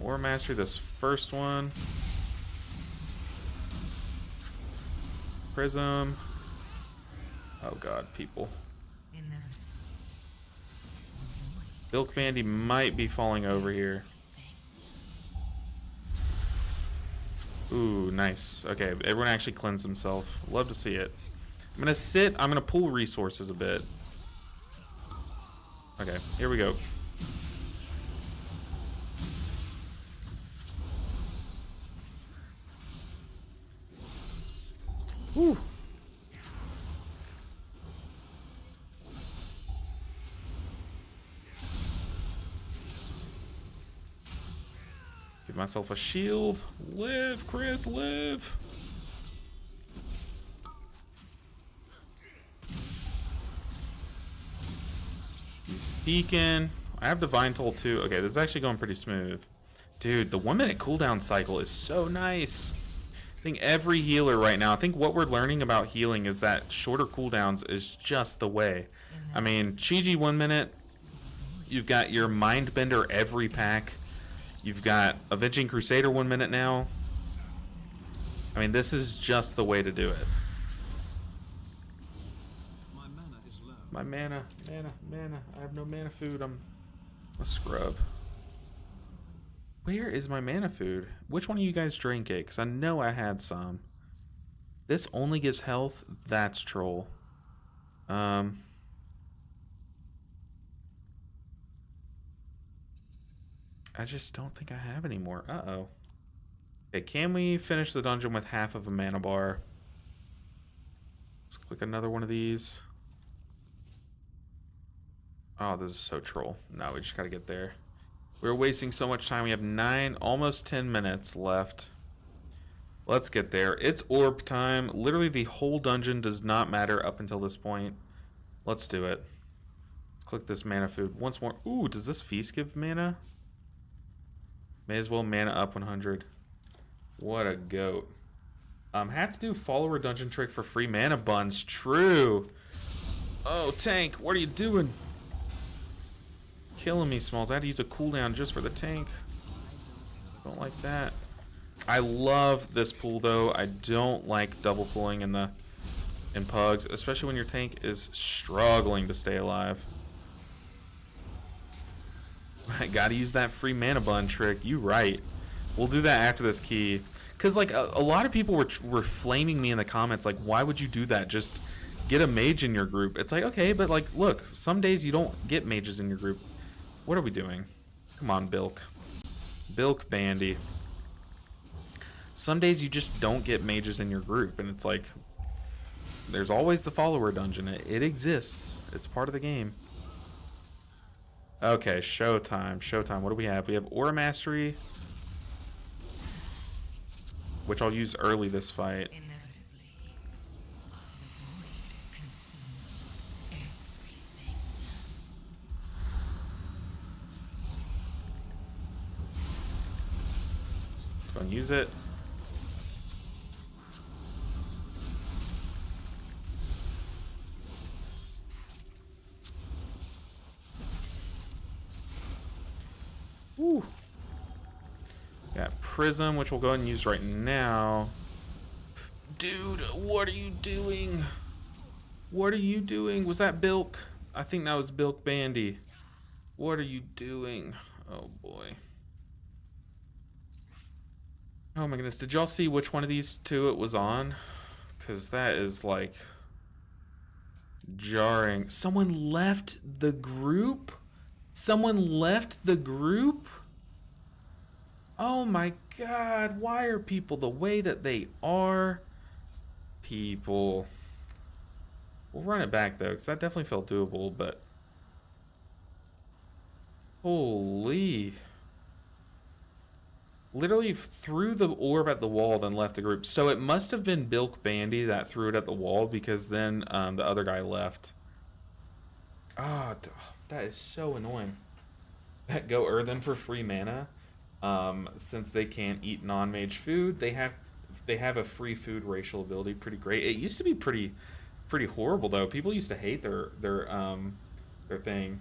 Aura Mastery this first one. Prism. Oh god, people. Bilk Bandy might be falling over here. Ooh, nice. Okay, everyone actually cleansed himself. Love to see it. I'm gonna sit. I'm gonna pull resources a bit. Okay, here we go. Whew. Give myself a shield. Live, Chris, live. He's peeking. I have Divine Toll too. Okay, this is actually going pretty smooth. Dude, the 1 minute cooldown cycle is so nice. I think every healer right now, I think what we're learning about healing is that shorter cooldowns is just the way. I mean, Chi-Ji 1 minute. You've got your Mindbender every pack. You've got Avenging Crusader 1 minute now. I mean, this is just the way to do it.
My mana is low.
My mana. I have no mana food. I'm a scrub. Where is my mana food? Which one of you guys drank it? Because I know I had some. This only gives health. That's troll. I just don't think I have any more. Uh-oh. Okay, can we finish the dungeon with half of a mana bar? Let's click another one of these. Oh, this is so troll. No, we just gotta get there. We're wasting so much time. We have almost 10 minutes left. Let's get there. It's orb time. Literally the whole dungeon does not matter up until this point. Let's do it. Let's click this mana food once more. Ooh, does this feast give mana? May as well mana up 100. What a goat. Have to do follower dungeon trick for free mana buns. True. Oh, tank, what are you doing? Killing me, Smalls. I had to use a cooldown just for the tank. Don't like that. I love this pool though. I don't like double pulling in pugs, especially when your tank is struggling to stay alive. I gotta use that free mana bun trick. You right. We'll do that after this key. Cause like a lot of people were flaming me in the comments like, why would you do that? Just get a mage in your group. It's like, okay, but like, look, some days you don't get mages in your group. What are we doing? Come on, Bilk. Bilk Bandy. Some days you just don't get mages in your group, and it's like, there's always the follower dungeon. It exists. It's part of the game. Okay, showtime. Showtime. What do we have? We have Aura Mastery, which I'll use early this fight.
Inevitably, the void consumes everything.
Go and use it. Woo. Got Prism, which we'll go ahead and use right now. Dude, what are you doing? What are you doing? Was that Bilk? I think that was Bilk Bandy. What are you doing? Oh boy. Oh my goodness. Did y'all see which one of these two it was on? Because that is like jarring. Someone left the group? Someone left the group? Oh my god, why are people the way that they are? People. We'll run it back though, because that definitely felt doable, but holy. Literally threw the orb at the wall, then left the group. So it must have been Bilk Bandy that threw it at the wall, because then the other guy left. Ah, oh, that is so annoying. That go Earthen for free mana. Since they can't eat non-mage food, they have a free food racial ability. Pretty great. It used to be pretty horrible though. People used to hate their thing.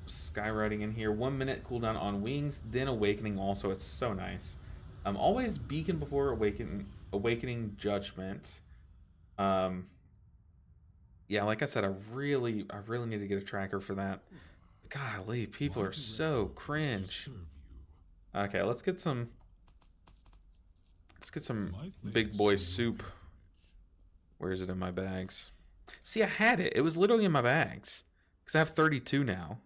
Skywriting in here. 1 minute cooldown on wings, then awakening also. It's so nice. Always beacon before awakening judgment. Yeah, like I said, I really need to get a tracker for that. Golly, people are so cringe. Okay, let's get some big boy soup. Where is it in my bags? See, I had it. It was literally in my bags. Because I have 32 now.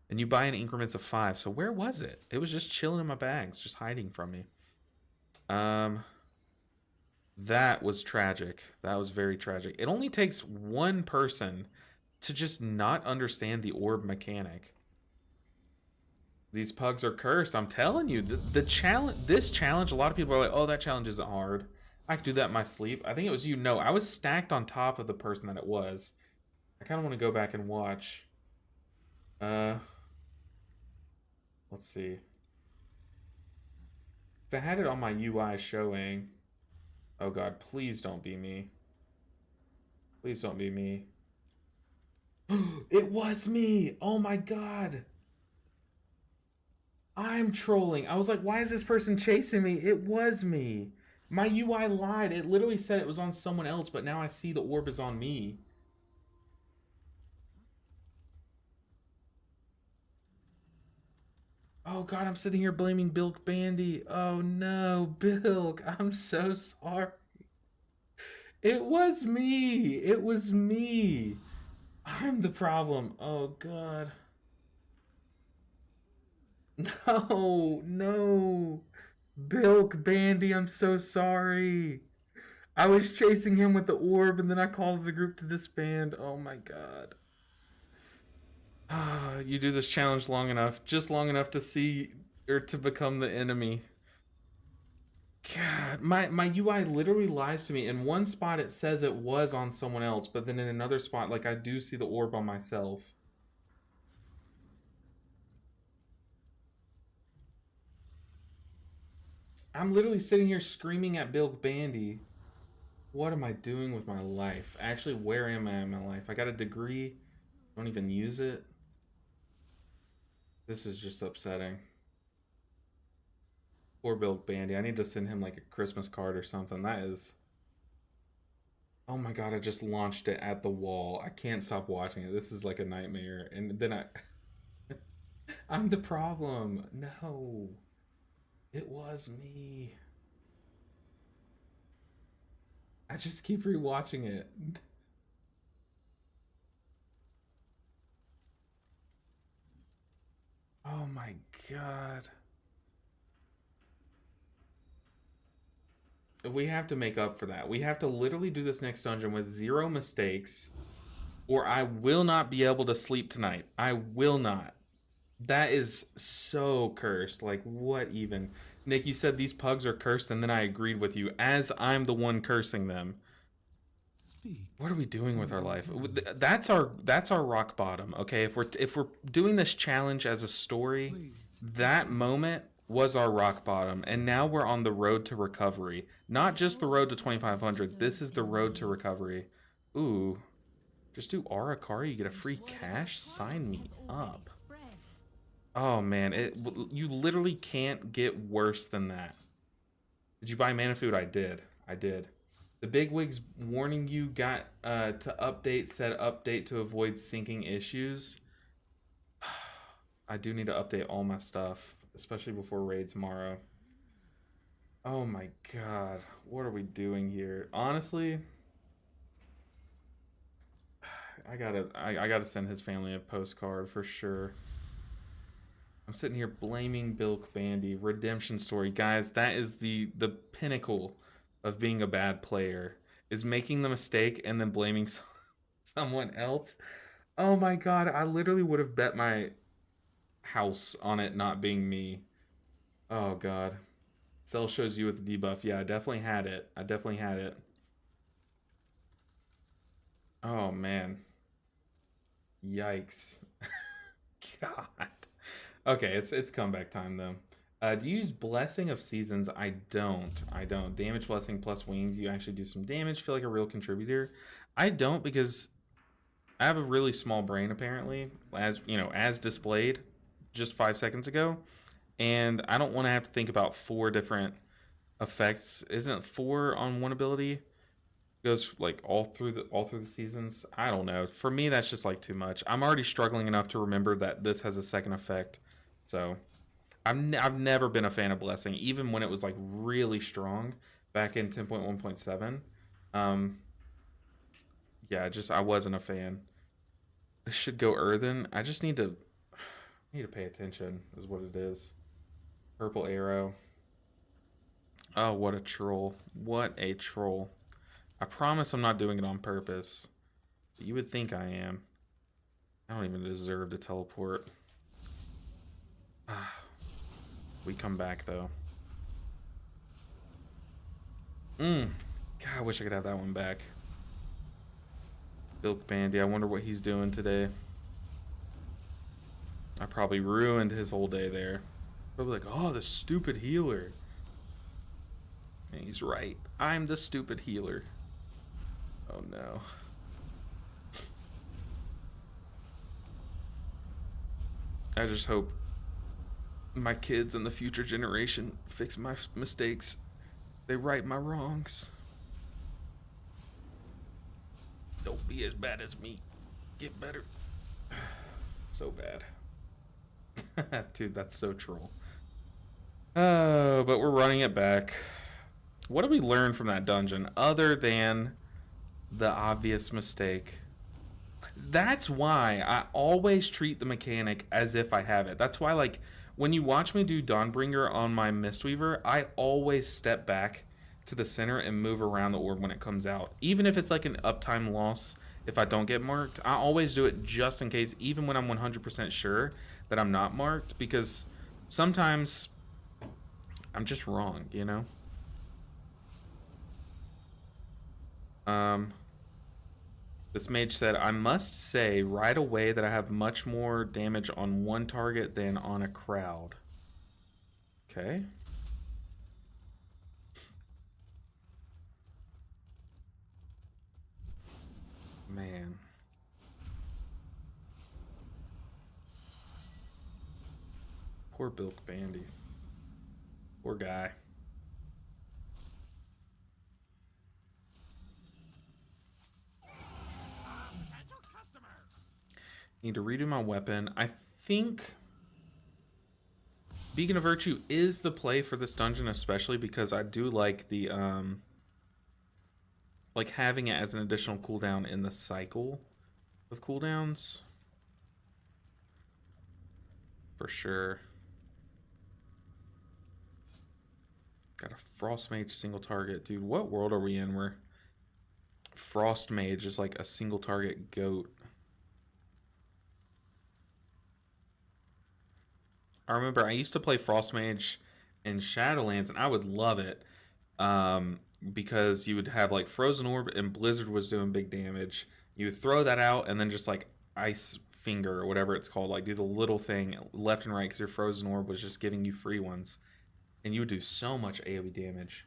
And you buy in increments of 5. So where was it? It was just chilling in my bags, just hiding from me. That was tragic. That was very tragic. It only takes one person to just not understand the orb mechanic. These pugs are cursed. I'm telling you, the challenge, this challenge, a lot of people are like, "Oh, that challenge isn't hard. I could do that in my sleep." I think it was you. No, I was stacked on top of the person that it was. I kind of want to go back and watch. Uh, let's see. I had it on my UI showing. Oh God, please don't be me. Please don't be me. It was me. Oh my God. I'm trolling. I was like, why is this person chasing me? It was me. My UI lied. It literally said it was on someone else, but now I see the orb is on me. Oh God, I'm sitting here blaming Bilk Bandy. Oh no, Bilk, I'm so sorry. It was me. It was me. I'm the problem. Oh God. No, no. Bilk Bandy, I'm so sorry. I was chasing him with the orb and then I caused the group to disband. Oh my God. Ah, you do this challenge long enough, just long enough to see or to become the enemy. God, my UI literally lies to me. In one spot it says it was on someone else, but then in another spot, like I do see the orb on myself. I'm literally sitting here screaming at Bilk Bandy. What am I doing with my life? Actually, where am I in my life? I got a degree. Don't even use it. This is just upsetting. Poor Bilk Bandy. I need to send him like a Christmas card or something. That is. Oh my God, I just launched it at the wall. I can't stop watching it. This is like a nightmare. And then I'm the problem. No. It was me. I just keep rewatching it. Oh my God. We have to make up for that. We have to literally do this next dungeon with 0 mistakes, or I will not be able to sleep tonight. I will not. That is so cursed. Like, what even? Nick, you said these pugs are cursed, and then I agreed with you, as I'm the one cursing them. What are we doing with our life? That's our rock bottom. Okay, if we're doing this challenge as a story, that moment was our rock bottom, and now we're on the road to recovery. Not just the road to 2500. This is the road to recovery. Ooh, just do Arakari, you get a free cash. Sign me up. Oh man, you literally can't get worse than that. Did you buy mana food? I did. I did. The bigwigs warning you got to update said update to avoid syncing issues. I do need to update all my stuff, especially before raid tomorrow. Oh my God, what are we doing here? Honestly, I gotta send his family a postcard for sure. I'm sitting here blaming Bilk Bandy. Redemption story. Guys, that is the pinnacle of being a bad player, is making the mistake and then blaming someone else. Oh my God, I literally would have bet my house on it not being me. Oh God. Cell shows you with the debuff. Yeah, I definitely had it. I definitely had it. Oh man. Yikes. God. Okay, it's comeback time though. Do you use Blessing of Seasons? I don't. I don't. Damage Blessing plus Wings. You actually do some damage. Feel like a real contributor. I don't, because I have a really small brain apparently, as you know, as displayed just 5 seconds ago, and I don't want to have to think about 4 different effects. Isn't it 4 on one ability? Goes like all through the seasons. I don't know. For me, that's just like too much. I'm already struggling enough to remember that this has a second effect. So I've never been a fan of Blessing, even when it was like really strong back in 10.1.7. Um, yeah, just I wasn't a fan. This should go Earthen. I just need to pay attention, is what it is. Purple arrow. Oh, what a troll. What a troll. I promise I'm not doing it on purpose. But you would think I am. I don't even deserve to teleport. We come back, though. God, I wish I could have that one back. Bilk Bandy, I wonder what he's doing today. I probably ruined his whole day there. Probably like, oh, the stupid healer. And he's right. I'm the stupid healer. Oh no. I just hope my kids and the future generation fix my mistakes. They right my wrongs. Don't be as bad as me. Get better. So bad. Dude, that's so troll. Oh, but we're running it back. What did we learn from that dungeon other than the obvious mistake? That's why I always treat the mechanic as if I have it. That's why, like, when you watch me do Dawnbreaker on my Mistweaver, I always step back to the center and move around the orb when it comes out. Even if it's like an uptime loss, if I don't get marked, I always do it just in case, even when I'm 100% sure that I'm not marked, because sometimes I'm just wrong, you know? This mage said, I must say right away that I have much more damage on one target than on a crowd. Okay. Man. Poor Bilk Bandy. Poor guy. Need to redo my weapon. I think Beacon of Virtue is the play for this dungeon, especially because I do like the like having it as an additional cooldown in the cycle of cooldowns. For sure. Got a Frost Mage single target. Dude, what world are we in where Frost Mage is like a single target goat? I remember I used to play Frost Mage in Shadowlands, and I would love it because you would have like Frozen Orb and Blizzard was doing big damage. You would throw that out, and then just like Ice Finger or whatever it's called, like do the little thing left and right because your Frozen Orb was just giving you free ones, and you would do so much AoE damage.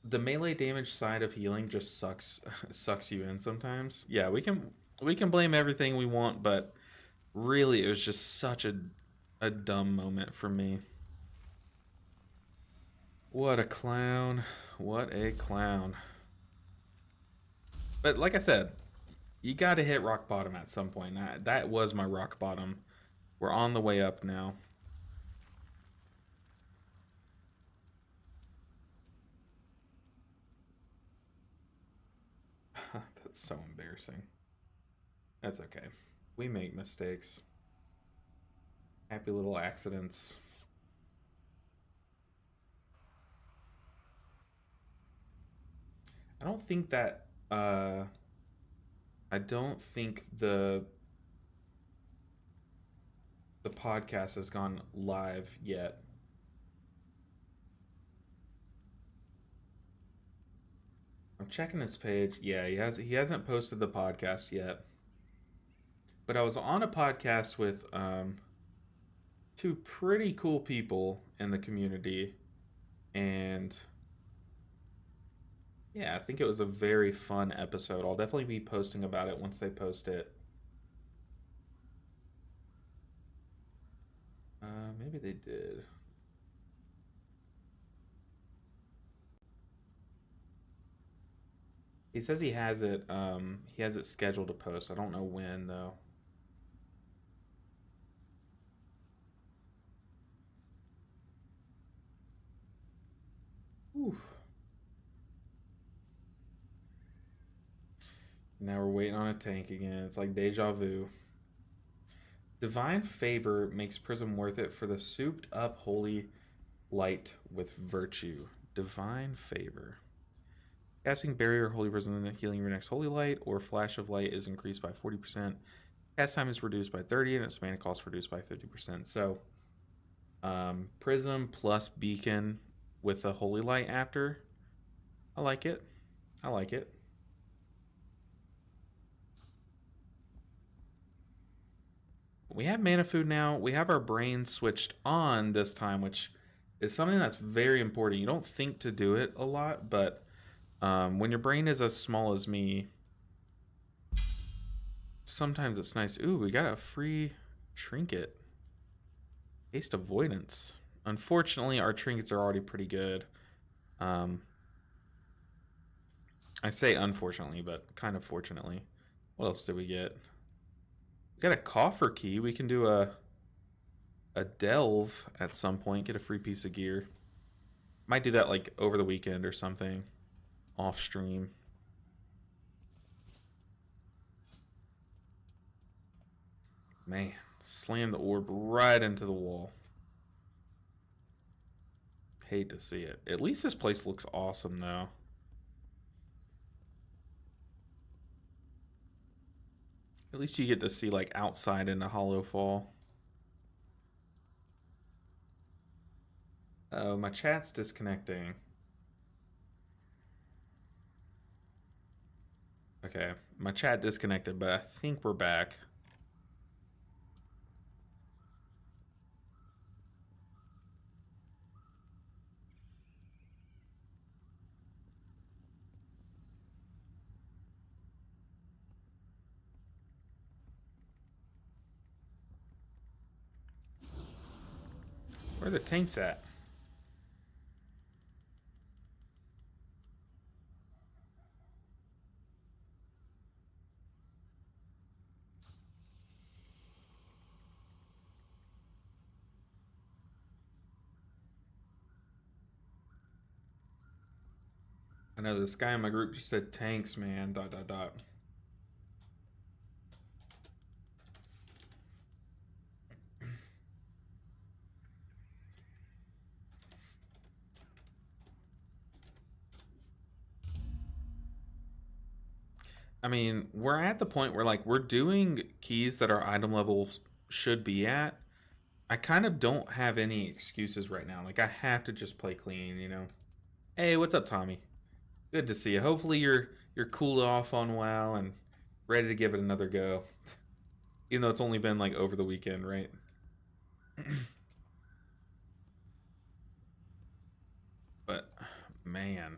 The melee damage side of healing just sucks you in sometimes. Yeah, we can blame everything we want, but really, it was just such a dumb moment for me. What a clown. What a clown. But like I said, you got to hit rock bottom at some point. That was my rock bottom. We're on the way up now. That's so embarrassing. That's okay. We make mistakes. Happy little accidents. I don't think that I don't think the podcast has gone live yet. I'm checking his page. Yeah, he hasn't posted the podcast yet. But I was on a podcast with two pretty cool people in the community, and yeah, I think it was a very fun episode. I'll definitely be posting about it once they post it. Maybe they did. He says he has it scheduled to post. I don't know when though. Whew. Now we're waiting on a tank again. It's like deja vu. Divine Favor makes Prism worth it for the souped up holy light with virtue. Divine favor. Casting barrier, holy prism, and healing your next holy light or flash of light is increased by 40%. Cast time is reduced by 30, and its mana cost reduced by 50%. So, prism plus beacon with a holy light after. I like it. I like it. We have mana food now. We have our brain switched on this time, which is something that's very important. You don't think to do it a lot, but when your brain is as small as me, sometimes it's nice. Ooh, we got a free trinket. Haste avoidance. Unfortunately, our trinkets are already pretty good. I say unfortunately, but kind of fortunately. What else did we get? We got a coffer key. We can do a delve at some point. Get a free piece of gear. Might do that like over the weekend or something. Off stream. Man, slam the orb right into the wall. Hate to see it. At least this place looks awesome though. At least you get to see like outside in the Hollow Fall. Oh, my chat's disconnecting. Okay, my chat disconnected, but I think we're back. Where are the tanks at? I know this guy in my group just said tanks, man. ... I mean, we're at the point where like we're doing keys that our item levels should be at. I kind of don't have any excuses right now. Like I have to just play clean, you know. Hey, what's up, Tommy? Good to see you. Hopefully you're cooled off on WoW and ready to give it another go. Even though it's only been like over the weekend, right? But man,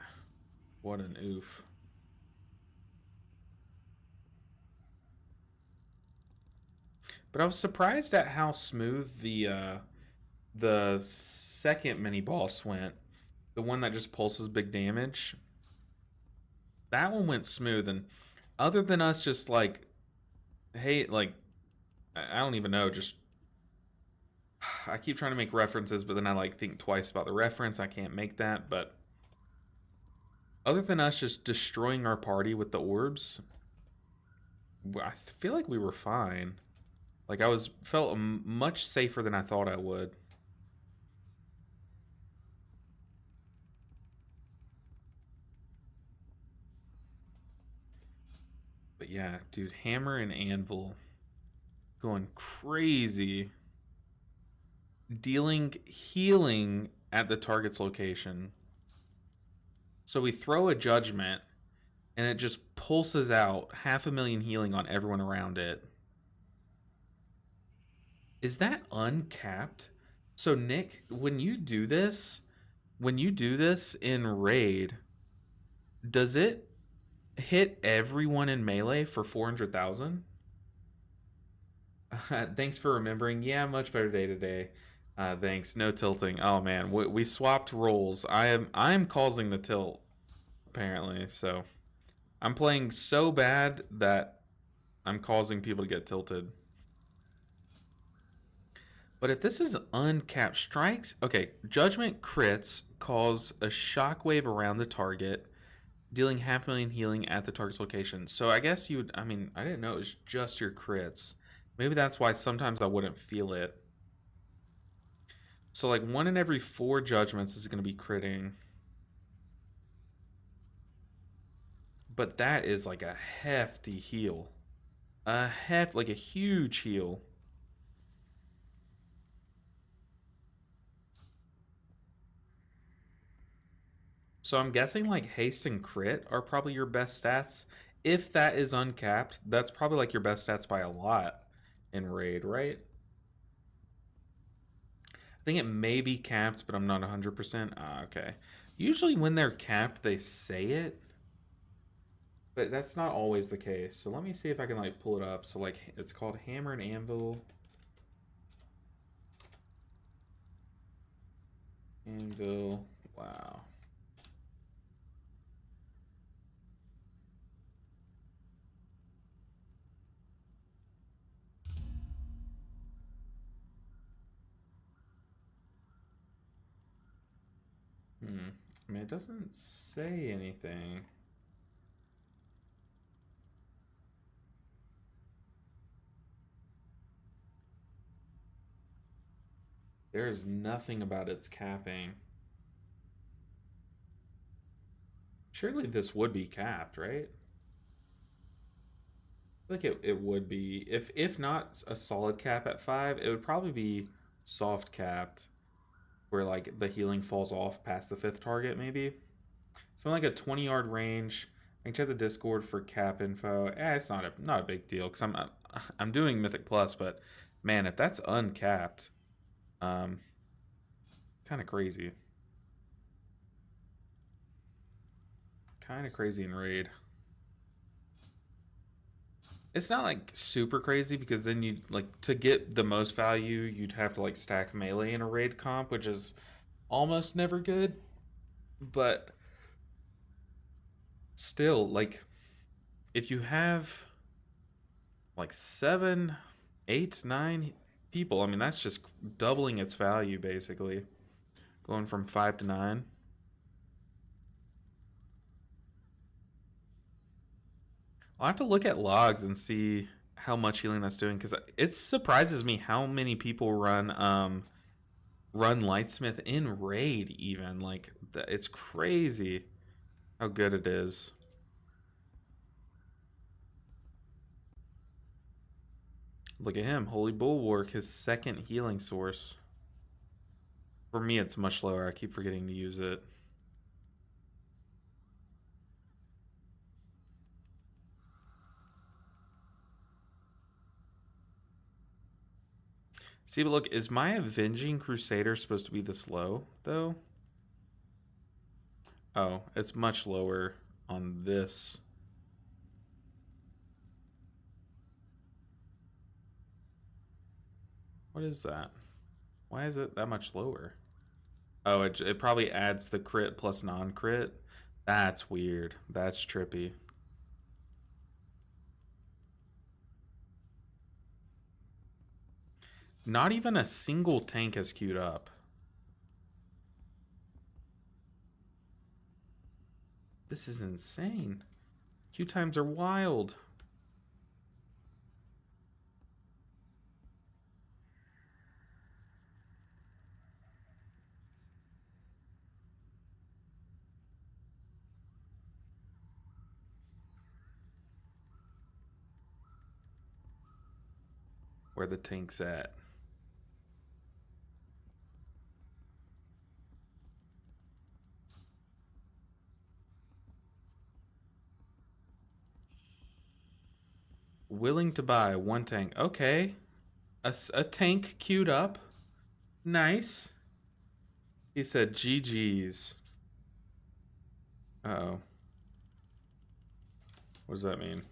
what an oof. But I was surprised at how smooth the second mini boss went. The one that just pulses big damage. That one went smooth, and other than us just like, hey, like, I don't even know, just I keep trying to make references, but then I like think twice about the reference. I can't make that, but other than us just destroying our party with the orbs, I feel like we were fine. Like I felt much safer than I thought I would. But yeah, dude, hammer and anvil going crazy. Dealing healing at the target's location. So we throw a judgment and it just pulses out 500,000 healing on everyone around it. Is that uncapped? So Nick, when you do this in raid, does it hit everyone in melee for 400,000? Thanks for remembering. Yeah, much better day today. Thanks. No tilting. Oh man, we swapped roles. I'm causing the tilt apparently. So I'm playing so bad that I'm causing people to get tilted. But if this is uncapped strikes, okay, judgment crits cause a shockwave around the target, dealing 500,000 healing at the target's location. So I guess you would, I mean, I didn't know it was just your crits. Maybe that's why sometimes I wouldn't feel it. So like 1 in every 4 judgments is going to be critting. But that is like a hefty heal. Like a huge heal. So I'm guessing like haste and crit are probably your best stats. If that is uncapped, that's probably like your best stats by a lot in raid, right? I think it may be capped, but I'm not 100%. Ah, okay. Usually when they're capped, they say it, but that's not always the case. So let me see if I can like pull it up. So like it's called Hammer and Anvil. Anvil. Wow. I mean, it doesn't say anything. There is nothing about its capping. Surely this would be capped, right? I feel like it would be. If not a solid cap at 5, it would probably be soft capped, where like the healing falls off past the 5th target, maybe. So like a 20-yard range. I can check the Discord for cap info. It's not a big deal because I'm doing Mythic Plus, but man, if that's uncapped, um, kind of crazy. Kind of crazy in raid. It's not like super crazy because then you like to get the most value, you'd have to like stack melee in a raid comp, which is almost never good. But still, like if you have like 7, 8, 9 people, I mean that's just doubling its value basically, going from 5 to 9. I'll have to look at logs and see how much healing that's doing because it surprises me how many people run Lightsmith in raid even. Like it's crazy how good it is. Look at him, Holy Bulwark, his 2nd healing source. For me, it's much lower. I keep forgetting to use it. See, but look, is my Avenging Crusader supposed to be this low, though? Oh, it's much lower on this. What is that? Why is it that much lower? Oh, it probably adds the crit plus non-crit. That's weird. That's trippy. Not even a single tank has queued up. This is insane. Queue times are wild. Where the tank's at. Willing to buy 1 tank. Okay. A tank queued up. Nice. He said GG's. Uh-oh. What does that mean?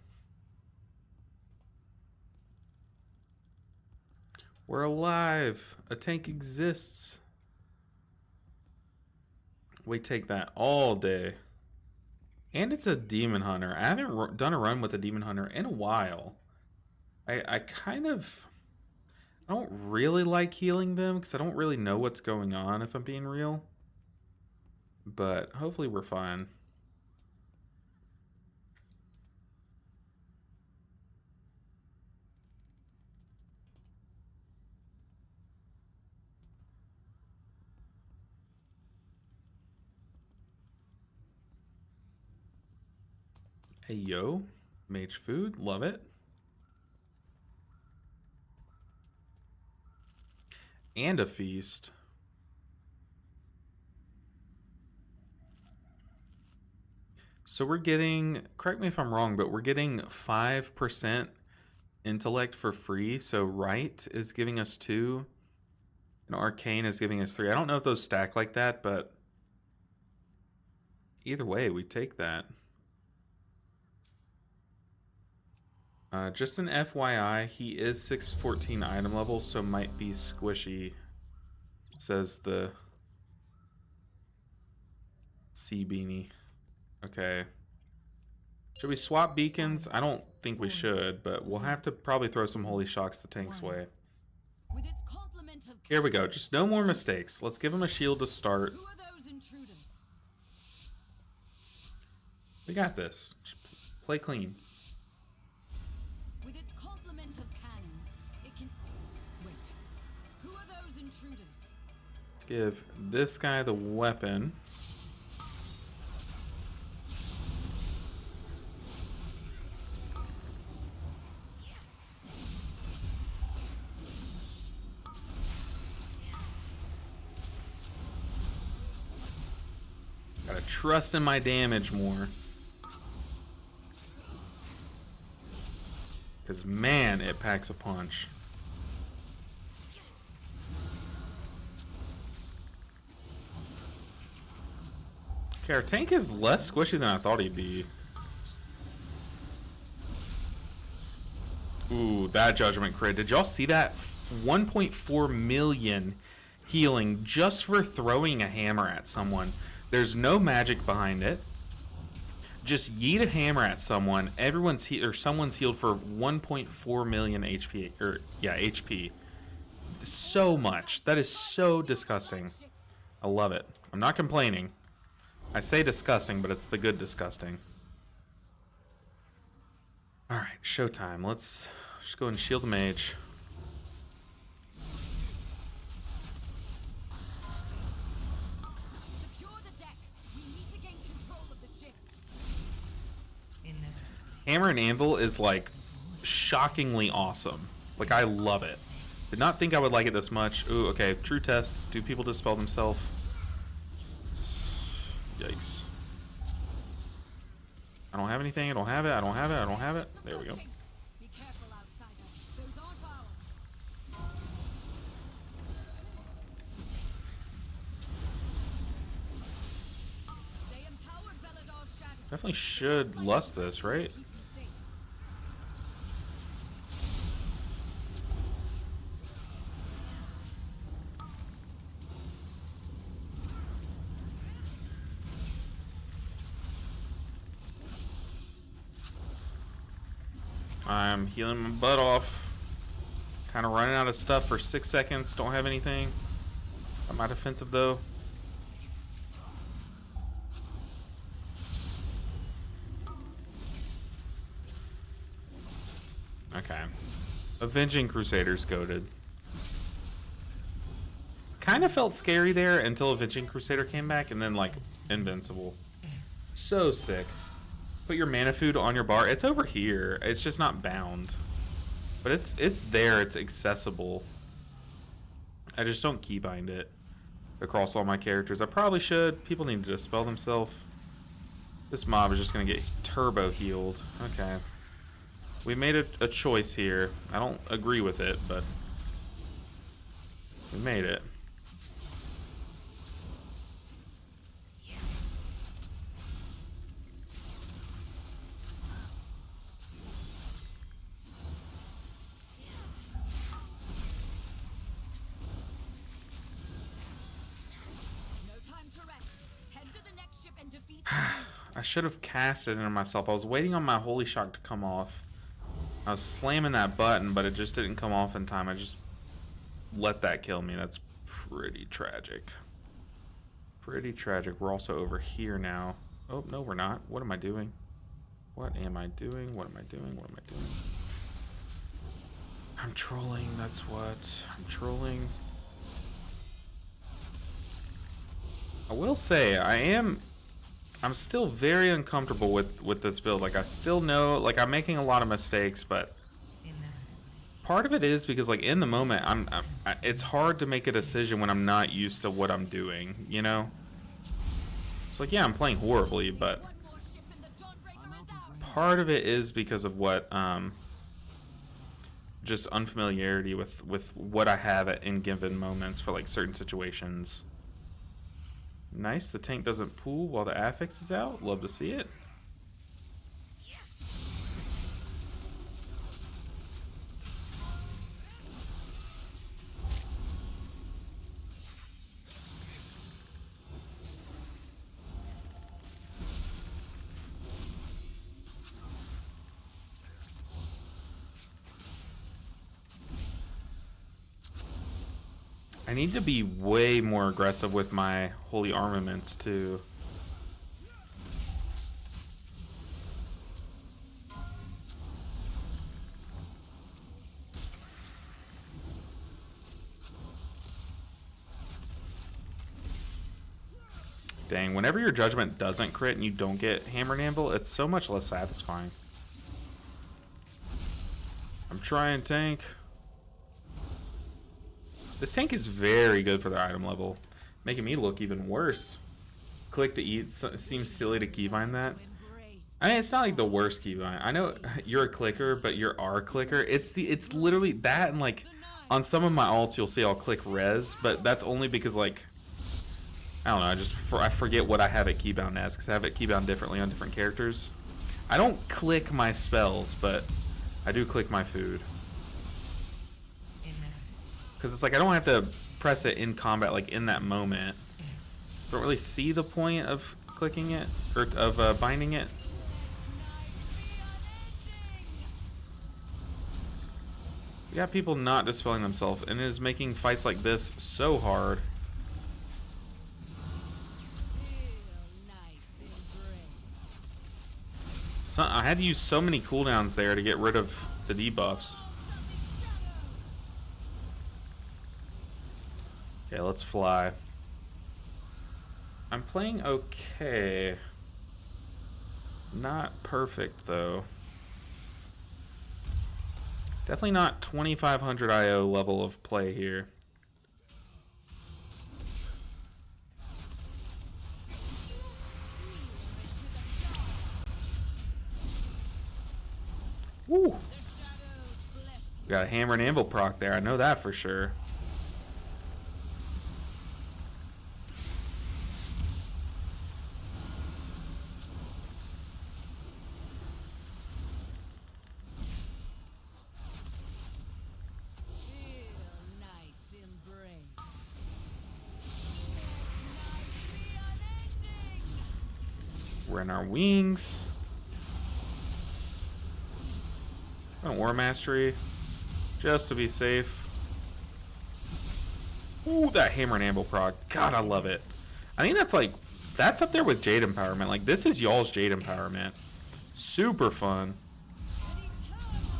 We're alive. A tank exists. We take that all day. And it's a demon hunter. I haven't done a run with a demon hunter in a while. I kind of... I don't really like healing them because I don't really know what's going on, if I'm being real. But hopefully we're fine. Hey, yo. Mage food. Love it. And a feast. So we're getting, correct me if I'm wrong, but we're getting 5% intellect for free. So right is giving us 2. And arcane is giving us 3. I don't know if those stack like that, but either way, we take that. Just an FYI, he is 614 item level, so might be squishy, says the sea beanie. Okay. Should we swap beacons? I don't think we should, but we'll have to probably throw some holy shocks the tank's way. Here we go. Just no more mistakes. Let's give him a shield to start.
Who are those intruders?
We got this. Just play clean.
With its complement of cannons, it can... Wait. Who are those intruders?
Let's give this guy the weapon. Gotta trust in my damage more. Because, man, it packs a punch. Okay, our tank is less squishy than I thought he'd be. Ooh, that judgment crit. Did y'all see that? 1.4 million healing just for throwing a hammer at someone. There's no magic behind it. Just yeet a hammer at someone. Everyone's someone's healed for 1.4 million HP. HP. So much. That is so disgusting. I love it. I'm not complaining. I say disgusting, but it's the good disgusting. All right, showtime. Let's just go and shield the mage. Hammer and Anvil is like shockingly awesome. Like, I love it. Did not think I would like it this much. Ooh, okay. True test. Do people dispel themselves? Yikes. I don't have anything. I don't have it. I don't have it. I don't have it. There we go. Definitely should lust this, right? I'm healing my butt off. Kind of running out of stuff for 6 seconds. Don't have anything. Got my defensive though. Okay. Avenging Crusaders goated. Kind of felt scary there until Avenging Crusader came back, and then like Invincible. So sick. Put your mana food on your bar. It's over here. It's just not bound. But it's there. It's accessible. I just don't keybind it across all my characters. I probably should. People need to dispel themselves. This mob is just going to get turbo healed. Okay. We made a choice here. I don't agree with it, but we made it. I should have cast it into myself. I was waiting on my holy shock to come off. I was slamming that button, but it just didn't come off in time. I just let that kill me. That's pretty tragic. Pretty tragic. We're also over here now. Oh, no, we're not. What am I doing? What am I doing? What am I doing? What am I doing? I'm trolling. That's what. I'm trolling. I will say, I am I'm still very uncomfortable with this build. Like I still know, like I'm making a lot of mistakes, but part of it is because like in the moment, it's hard to make a decision when I'm not used to what I'm doing. You know, it's like yeah, I'm playing horribly, but
One more ship and the Dawnbreaker is out.
part of it is because of what just unfamiliarity with what I have in given moments for like certain situations. Nice, the tank doesn't pool while the affix is out. Love to see it. I need to be way more aggressive with my holy armaments too. Dang, whenever your judgment doesn't crit and you don't get hammer and anvil, it's so much less satisfying. I'm trying tank. This tank is very good for their item level, making me look even worse. Click to eat. Seems silly to keybind that. I mean, it's not like the worst keybind. I know you're a clicker, but you're our clicker. It's literally that, and like on some of my ults, you'll see I'll click res, but that's only because like I don't know. I forget what I have it keybound as because I have it keybound differently on different characters. I don't click my spells, but I do click my food. Because it's like I don't have to press it in combat like in that moment. Don't really see the point of clicking it or of binding it. We got people not dispelling themselves, and it is making fights like this so hard. I had to use so many cooldowns there to get rid of the debuffs. Okay, let's fly. I'm playing okay. Not perfect, though. Definitely not 2500 IO level of play here. Woo! We got a hammer and anvil proc there. I know that for sure. We're in our wings. War mastery, just to be safe. Ooh, that hammer and anvil proc. God, I love it. I think that's up there with Jade Empowerment. Like, this is y'all's Jade Empowerment. Super fun.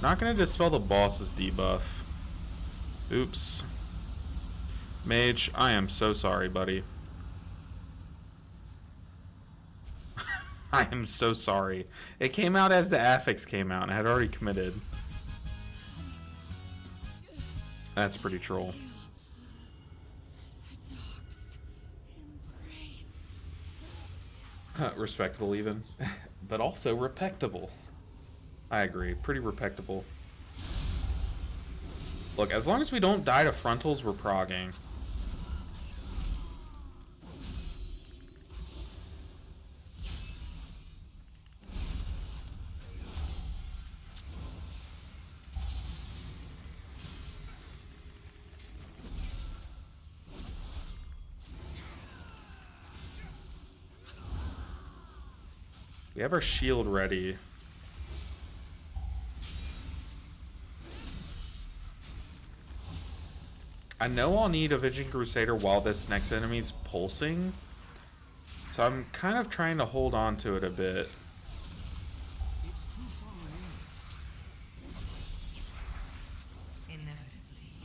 Not gonna dispel the boss's debuff. Oops. Mage, I am so sorry, buddy. I am so sorry. It came out as the affix came out, and I had already committed. That's pretty troll. Respectable even. But also repectable. I agree. Pretty repectable. Look, as long as we don't die to frontals, we're progging. We have our shield ready. I know I'll need Avenging Crusader while this next enemy's pulsing, so I'm kind of trying to hold on to it a bit.
It's too far in. Inevitably,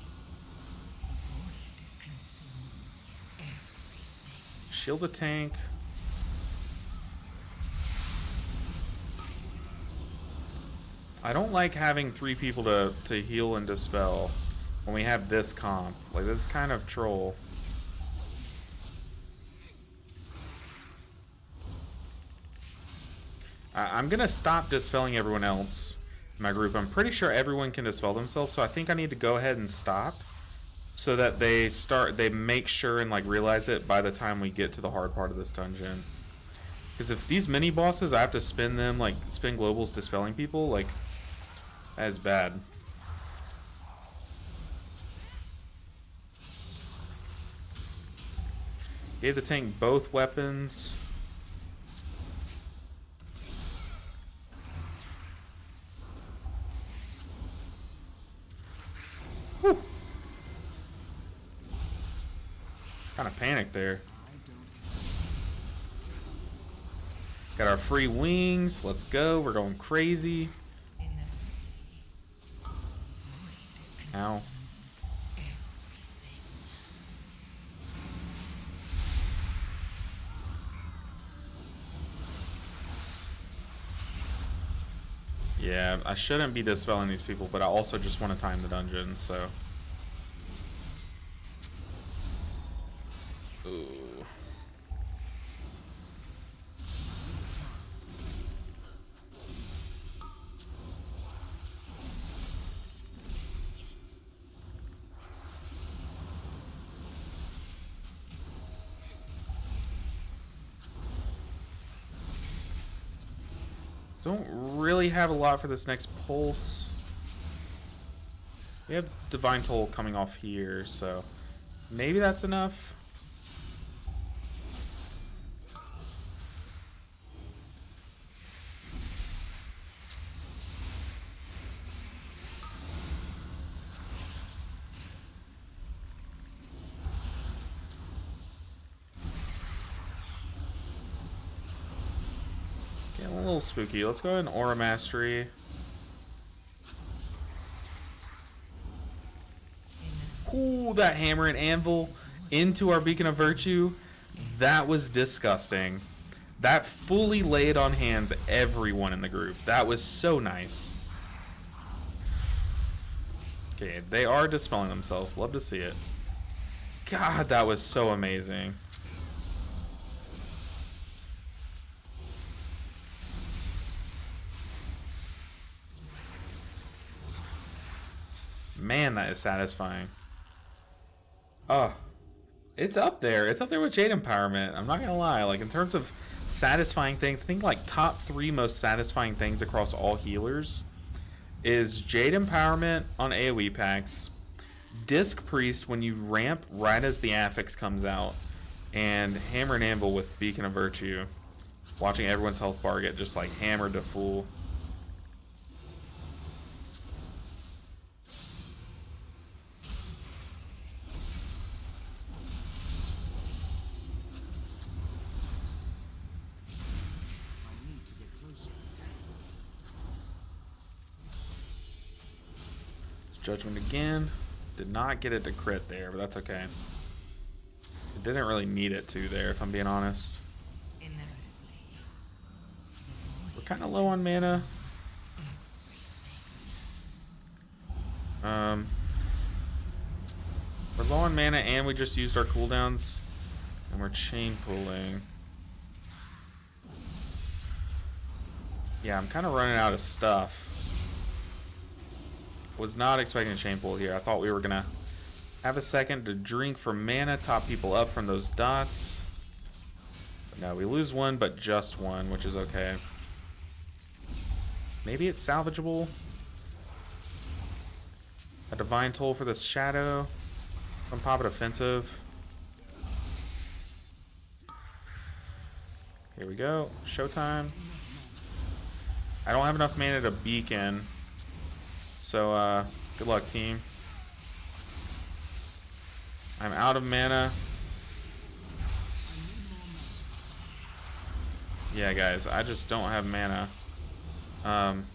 the void consumes everything.
Shield the tank. I don't like having 3 people to heal and dispel when we have this comp. Like, this is kind of troll. I'm gonna stop dispelling everyone else in my group. I'm pretty sure everyone can dispel themselves, so I think I need to go ahead and stop so that they make sure and like realize it by the time we get to the hard part of this dungeon. Because if these mini bosses, I have to spin them, like spin globals dispelling people, like, that is bad. Gave the tank both weapons. Whew. Kind of panicked there. Got our free wings. Let's go. We're going crazy. Ow. Yeah, I shouldn't be dispelling these people, but I also just want to time the dungeon, so. Ooh. Don't really have a lot for this next pulse. We have Divine Toll coming off here, so maybe that's enough. Getting a little spooky. Let's go ahead and Aura Mastery. Ooh, that hammer and anvil into our Beacon of Virtue. That was disgusting. That fully laid on hands everyone in the group. That was so nice. Okay, they are dispelling themselves. Love to see it. God, that was so amazing. Man, that is satisfying. Oh, it's up there. It's up there with Jade Empowerment. I'm not gonna lie. Like, in terms of satisfying things, I think like top 3 most satisfying things across all healers is Jade Empowerment on AoE packs, Disc Priest when you ramp right as the affix comes out, and Hammer and Anvil with Beacon of Virtue. Watching everyone's health bar get just like hammered to full. Judgment again. Did not get it to crit there, but that's okay. It didn't really need it to there, if I'm being honest. We're kind of low on mana. We're low on mana and we just used our cooldowns. And we're chain pulling. Yeah, I'm kind of running out of stuff. Was not expecting a chain pull here. I thought we were gonna have a second to drink for mana, top people up from those dots. But no, we lose one, but just one, which is okay. Maybe it's salvageable. A Divine Toll for this Shadow. From Pop It Offensive. Here we go. Showtime. I don't have enough mana to beacon. So, good luck, team. I'm out of mana. Yeah, guys, I just don't have mana. I'm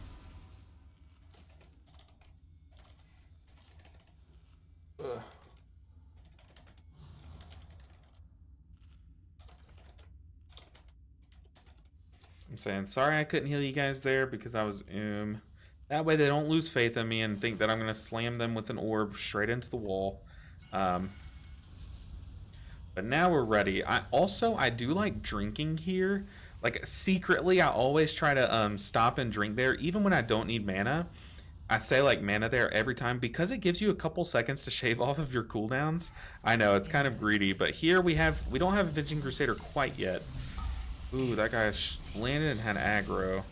saying sorry I couldn't heal you guys there because I was That way they don't lose faith in me and think that I'm going to slam them with an orb straight into the wall. But now we're ready. I do like drinking here. Like secretly, I always try to stop and drink there, even when I don't need mana. I say like mana there every time because it gives you a couple seconds to shave off of your cooldowns. I know it's kind of greedy, but here we don't have Avenging Crusader quite yet. Ooh, that guy landed and had aggro.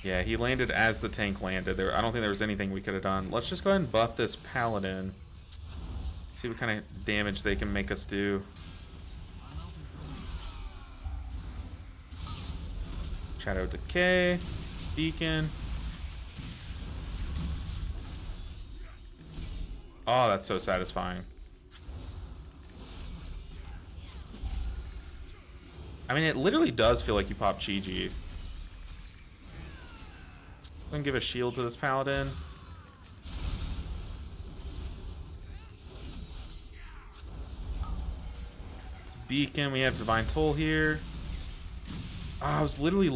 Yeah, he landed as the tank landed. I don't think there was anything we could have done. Let's just go ahead and buff this paladin. See what kind of damage they can make us do. Shadow Decay. Beacon. Oh, that's so satisfying. I mean, it literally does feel like you pop Chi-Ji. I'm gonna give a shield to this paladin. It's Beacon. We have Divine Toll here. Oh, I was literally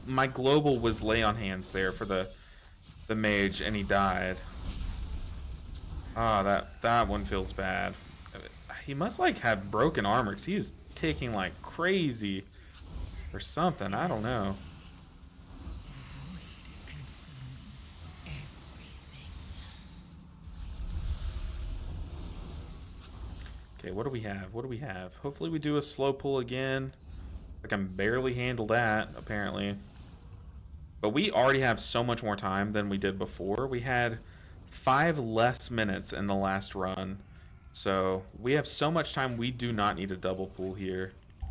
my global was lay on hands there for the mage, and he died. Ah, oh, that one feels bad. He must like have broken armor because he is ticking like crazy or something. I don't know. Okay, what do we have? What do we have? Hopefully we do a slow pull again. I can barely handle that, apparently. But we already have so much more time than we did before. We had 5 less minutes in the last run. So we have so much time, we do not need a double pull here. I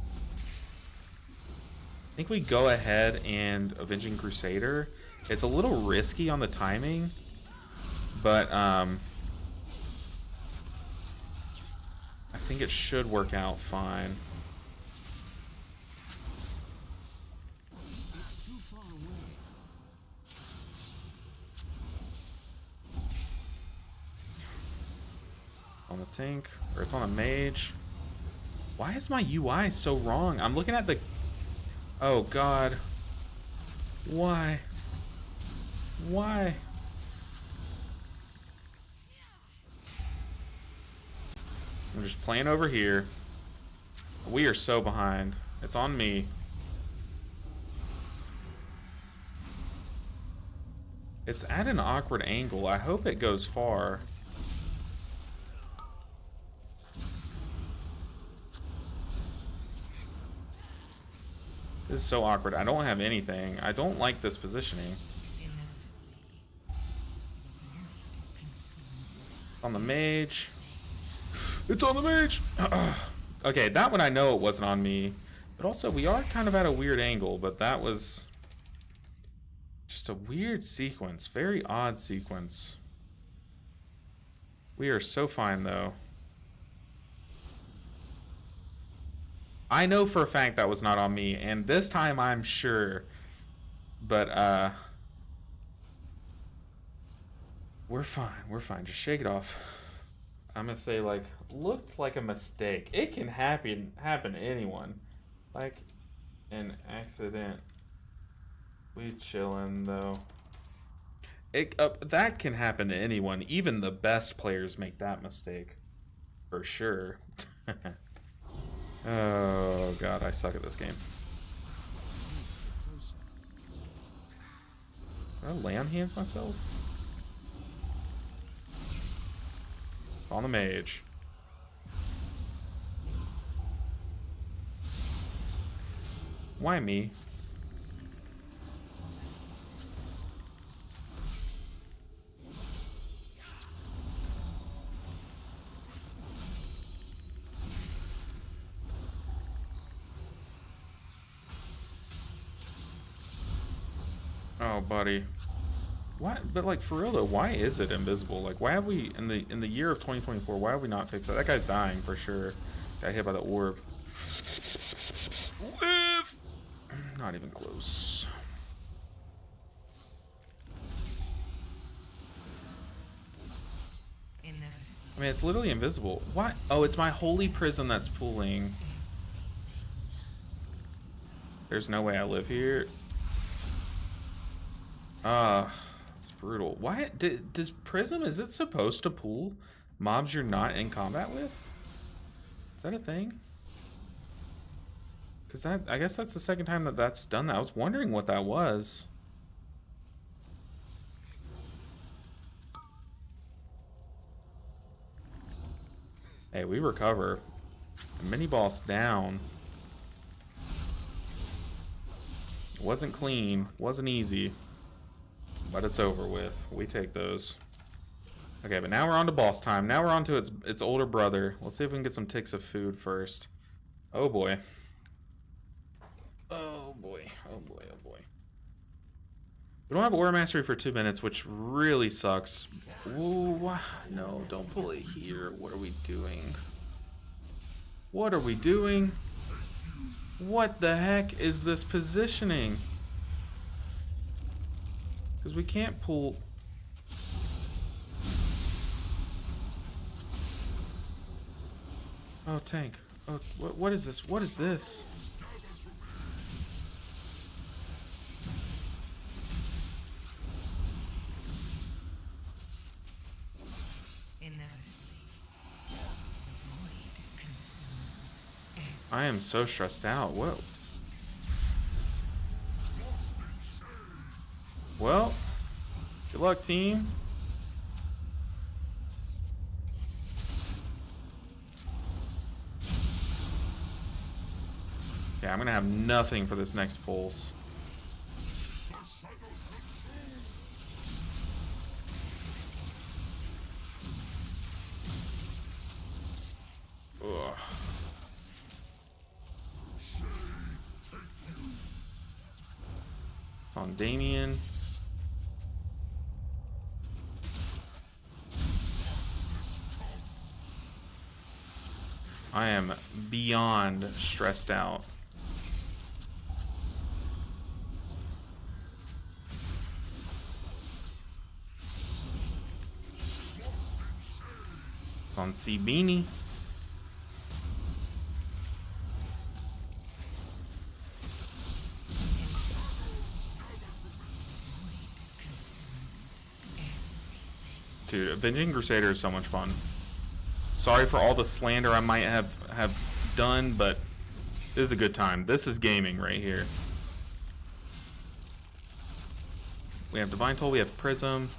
think we go ahead and Avenging Crusader. It's a little risky on the timing, but I think it should work out fine.
It's too far away.
On the tank, or it's on a mage. Why is my UI so wrong? I'm looking at the... Oh god. Why? Why? I'm just playing over here. We are so behind. It's on me. It's at an awkward angle. I hope it goes far. This is so awkward. I don't have anything. I don't like this positioning. On the mage. It's on the mage! Okay, that one I know it wasn't on me. But also, we are kind of at a weird angle, but that was just a weird sequence. Very odd sequence. We are so fine, though. I know for a fact that was not on me, and this time I'm sure. But, we're fine. We're fine. Just shake it off. I'm gonna say, like, looked like a mistake. It can happen to anyone. Like, an accident. We chillin', though. That can happen to anyone. Even the best players make that mistake. For sure. Oh, God, I suck at this game. Did I lay on hands myself? On the mage. Why me? Oh, buddy. What? But like for real though, why is it invisible? Like, why have we in the year of 2024? Why have we not fixed that? That guy's dying for sure. Got hit by the orb. Live. Not even close.
Inevitably,
I mean, it's literally invisible. What? Oh, it's my holy prism that's pulling. There's no way I live here. It's brutal. Why? Does prism, is it supposed to pull mobs you're not in combat with? Is that a thing? Because I guess that's the second time that that's done that. I was wondering what that was. Hey, we recover. Mini boss down. Wasn't clean, wasn't easy, but it's over with. We take those. Okay, but now we're on to boss time. Now we're on to its older brother. Let's see if we can get some ticks of food first. Oh boy. Oh boy. Oh boy. Oh boy. We don't have Aura Mastery for 2 minutes, which really sucks. Ooh, no, don't pull it here. What are we doing? What are we doing? What the heck is this positioning? Because we can't pull... Oh, tank. Oh, what is this? What is this? I am so stressed out. Whoa. Well, good luck, team. Okay, I'm gonna have nothing for this next pulse. Ugh. On Damien. I am beyond stressed out. It's on C Beanie. Dude, Avenging Crusader is so much fun. Sorry for all the slander I might have done, but this is a good time. This is gaming right here. We have Divine Toll, we have Prism.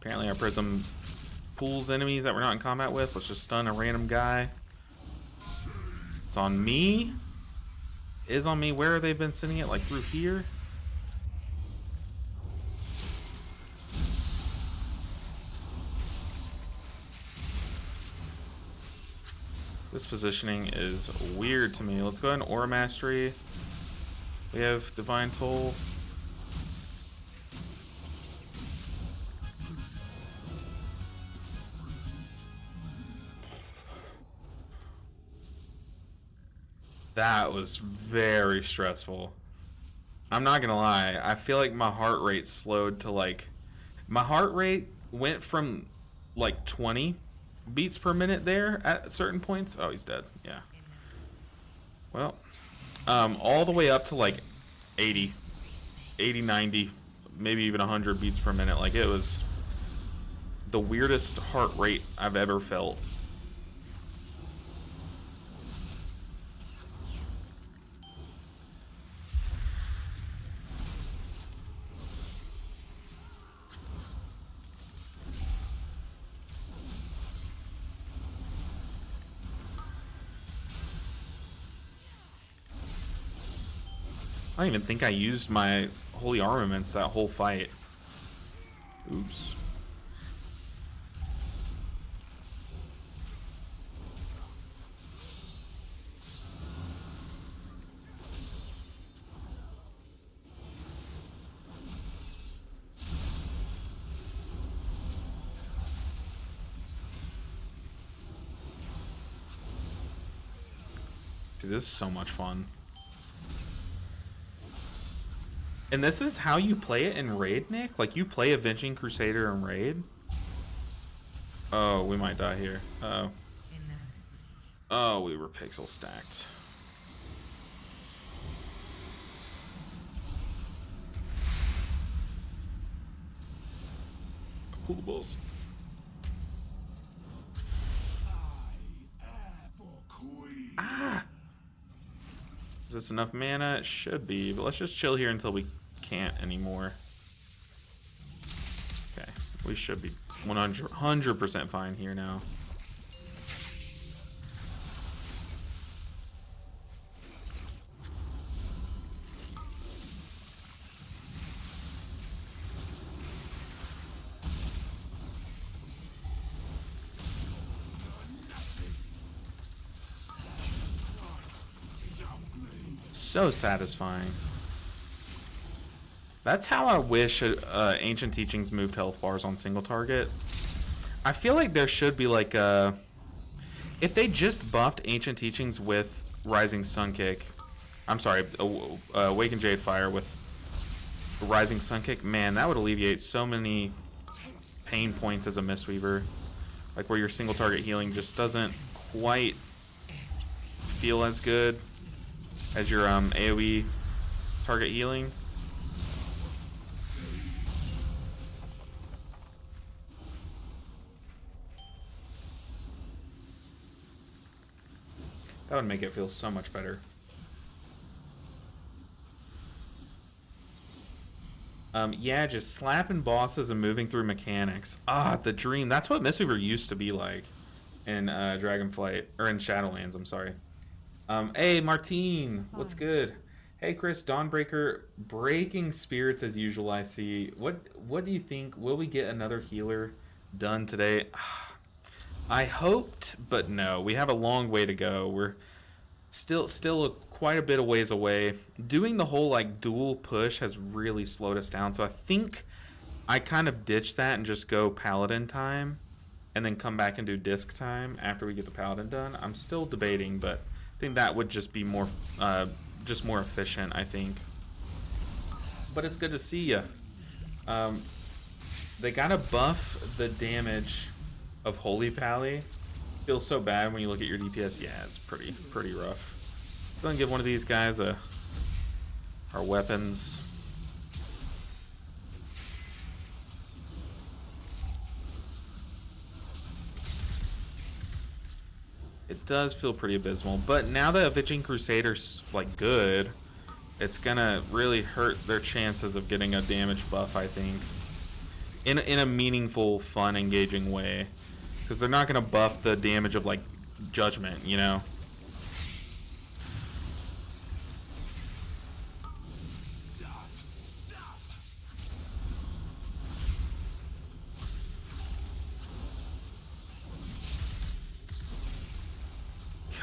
Apparently our Prism pulls enemies that we're not in combat with. Let's just stun a random guy. It's on me. It is on me. Where have they been sending it? Like through here? This positioning is weird to me. Let's go ahead and Aura Mastery. We have Divine Toll. That was very stressful. I'm not gonna lie. I feel like my heart rate slowed to like... My heart rate went from like 20 beats per minute there at certain points. Oh, he's dead. Yeah. Well, all the way up to like 80, 90, maybe even 100 beats per minute. Like, it was the weirdest heart rate I've ever felt. I don't even think I used my holy armaments that whole fight. Oops. Dude, this is so much fun. And this is how you play it in Raid, Nick? Like, you play Avenging Crusader in Raid? Oh, we might die here. Oh.
Inevitably.
Oh, we were pixel stacked. Consumables. Ah! Is this enough mana? It should be, but let's just chill here until we can't anymore. Okay, we should be 100% fine here now. So satisfying. That's how I wish Ancient Teachings moved health bars on single target. I feel like there should be like a... If they just buffed Ancient Teachings with Rising Sun Kick... I'm sorry, Awakened Jade Fire with Rising Sun Kick, man, that would alleviate so many pain points as a Mistweaver. Like where your single target healing just doesn't quite feel as good as your AoE target healing. That would make it feel so much better. Yeah, just slapping bosses and moving through mechanics. Ah, the dream. That's what Mistweaver used to be like in Dragonflight, or in Shadowlands, I'm sorry. Hey, Martine, what's good? Hey, Chris, Dawnbreaker, breaking spirits as usual, I see. What do you think? Will we get another healer done today? I hoped, but no. We have a long way to go. We're still quite a bit of ways away. Doing the whole like dual push has really slowed us down. So I think I kind of ditch that and just go paladin time, and then come back and do disc time after we get the paladin done. I'm still debating, but I think that would just be more efficient, I think. But it's good to see you. They gotta buff the damage of Holy Pally. Feels so bad when you look at your DPS. Yeah, it's pretty rough. Go and give one of these guys our weapons. It does feel pretty abysmal, but now that Avenging Crusader's like good, it's gonna really hurt their chances of getting a damage buff, I think, in a meaningful, fun, engaging way, because they're not gonna buff the damage of like Judgment, you know.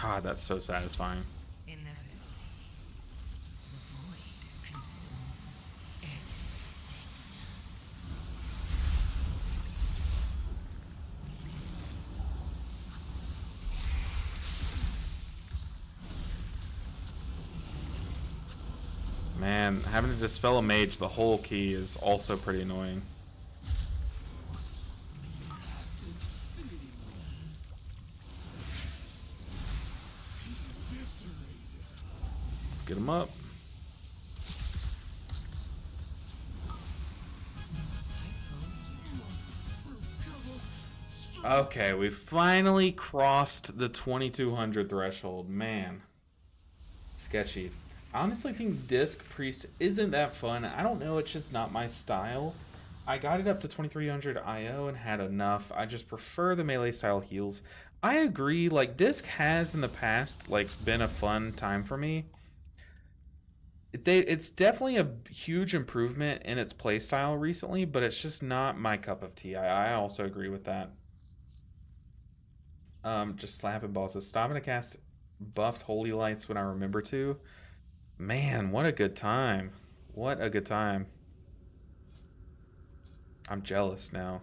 God, that's so satisfying.
Inevitably, the void consumes everything.
Man, having to dispel a mage the whole key is also pretty annoying. Let's get him up. Okay, we finally crossed the 2200 threshold. Man, sketchy. I honestly think Disc Priest isn't that fun. I don't know, it's just not my style. I got it up to 2300 IO and had enough. I just prefer the melee style heals. I agree, like Disc has in the past like been a fun time for me. It's definitely a huge improvement in its playstyle recently, but it's just not my cup of tea. I also agree with that. Just slapping bosses. Stopping to cast buffed holy lights when I remember to. Man, what a good time. What a good time. I'm jealous now.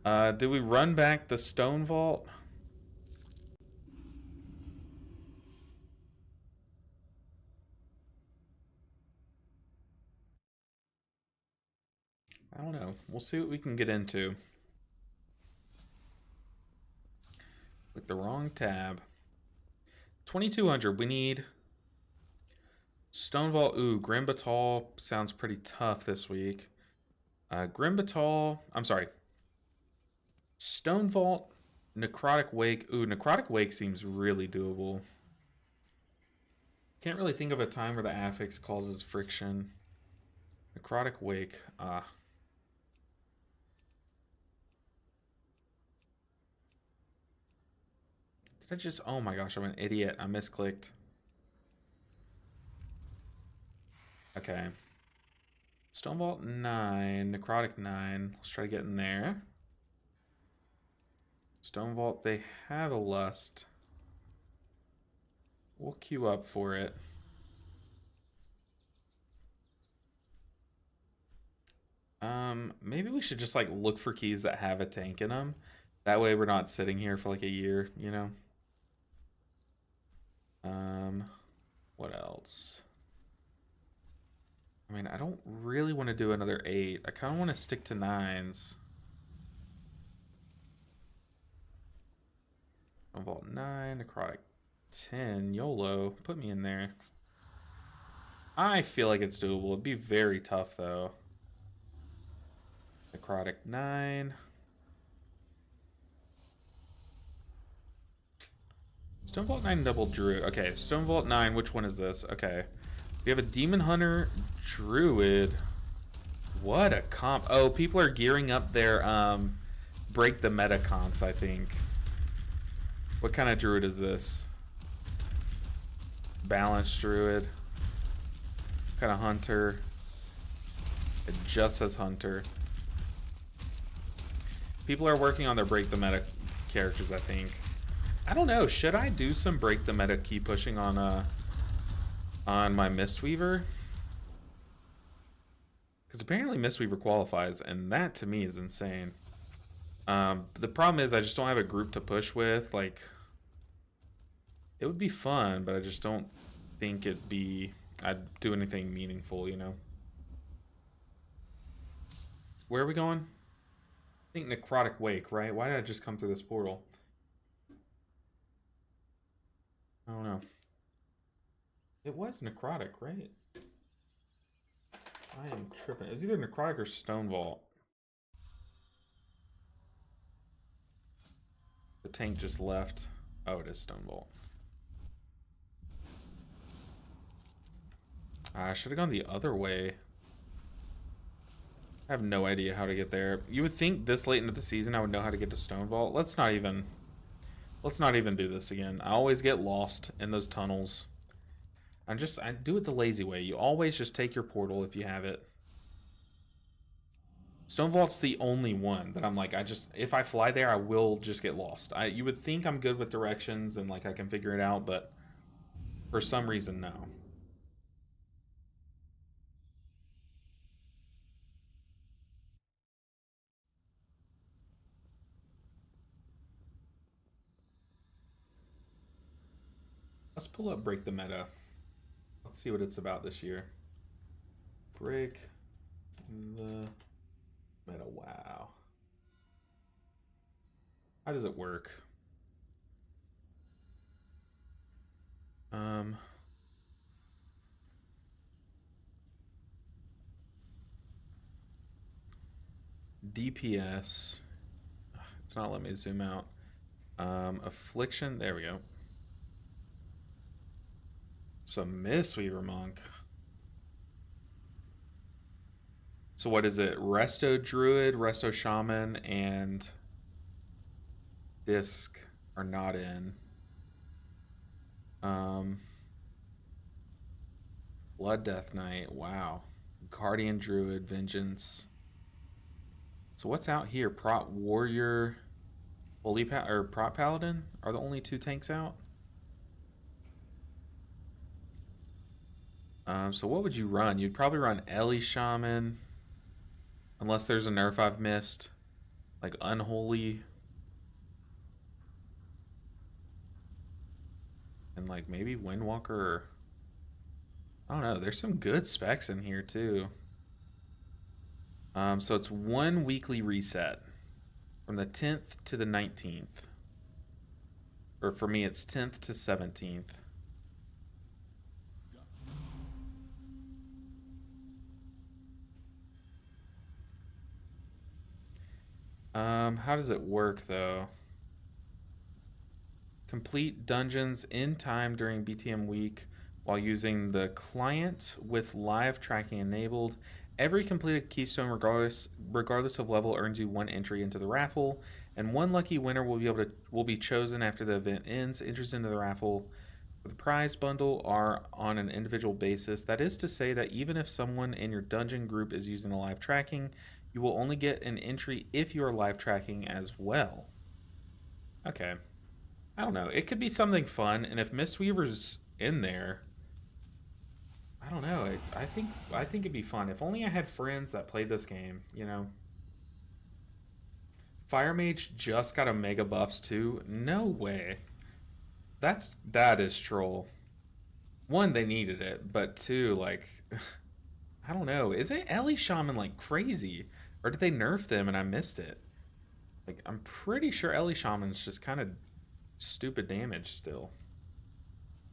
Did we run back the stone vault? I don't know. We'll see what we can get into. the wrong tab. 2200. We need Stone Vault. Ooh, Grim Batal sounds pretty tough this week. Grim Batal. I'm sorry. Stone Vault, Necrotic Wake. Ooh, Necrotic Wake seems really doable. Can't really think of a time where the affix causes friction. Necrotic Wake. Did I just... Oh my gosh, I'm an idiot. I misclicked. Okay. Stone Vault 9. Necrotic 9. Let's try to get in there. Stone Vault, they have a Lust. We'll queue up for it. Maybe we should just like look for keys that have a tank in them. That way we're not sitting here for like a year, you know? What else? I mean, I don't really want to do another 8. I kind of want to stick to 9s. Vault 9, Necrotic 10, YOLO. Put me in there. I feel like it's doable. It'd be very tough, though. Necrotic 9. Stone Vault 9 double Druid. Okay, Stone Vault 9. Which one is this? Okay. We have a Demon Hunter Druid. What a comp. Oh, people are gearing up their break the meta comps, I think. What kind of Druid is this? Balanced Druid. What kind of Hunter? It just says Hunter. People are working on their break the meta characters, I think. I don't know. Should I do some break the meta key pushing on my Mistweaver? Because apparently Mistweaver qualifies, and that to me is insane. The problem is I just don't have a group to push with. Like, it would be fun, but I just don't think I'd do anything meaningful, you know? Where are we going? I think Necrotic Wake, right? Why did I just come through this portal? I don't know. It was Necrotic, right? I am tripping. It was either Necrotic or Stone Vault. The tank just left. Oh, it is Stone Vault. I should have gone the other way. I have no idea how to get there. You would think this late into the season I would know how to get to Stone Vault. Let's not even do this again. I always get lost in those tunnels. I do it the lazy way. You always just take your portal if you have it. Stone Vault's the only one that I'm like, if I fly there, I will just get lost. You would think I'm good with directions and like I can figure it out, but for some reason, no. Let's pull up Break the Meta. Let's see what it's about this year. Break the Meta. Wow. How does it work? DPS. It's not letting me zoom out. Affliction. There we go. So Mistweaver Monk. So what is it? Resto Druid, Resto Shaman, and Disc are not in. Blood Death Knight. Wow. Guardian Druid, Vengeance. So what's out here? Prot Warrior, Holy or Prot Paladin are the only 2 tanks out. So what would you run? You'd probably run Ellie Shaman, unless there's a nerf I've missed, like Unholy, and like maybe Windwalker. Or, I don't know. There's some good specs in here too. So it's 1 weekly reset from the 10th to the 19th. Or for me, it's 10th to 17th. How does it work though? Complete dungeons in time during BTM week while using the client with live tracking enabled. Every completed keystone, regardless of level, earns you 1 entry into the raffle, and 1 lucky winner will be chosen after the event ends. Entries into the raffle for the prize bundle are on an individual basis. That is to say that even if someone in your dungeon group is using the live tracking, you will only get an entry if you are live tracking as well. Okay. I don't know. It could be something fun, and if Mistweaver's in there, I don't know. I think it'd be fun. If only I had friends that played this game, you know. Fire Mage just got a mega buffs too. No way. That is troll. 1, they needed it, but 2, like, I don't know. Isn't Ellie Shaman like crazy, or did they nerf them and I missed it? Like, I'm pretty sure Ellie Shaman's just kind of stupid damage still.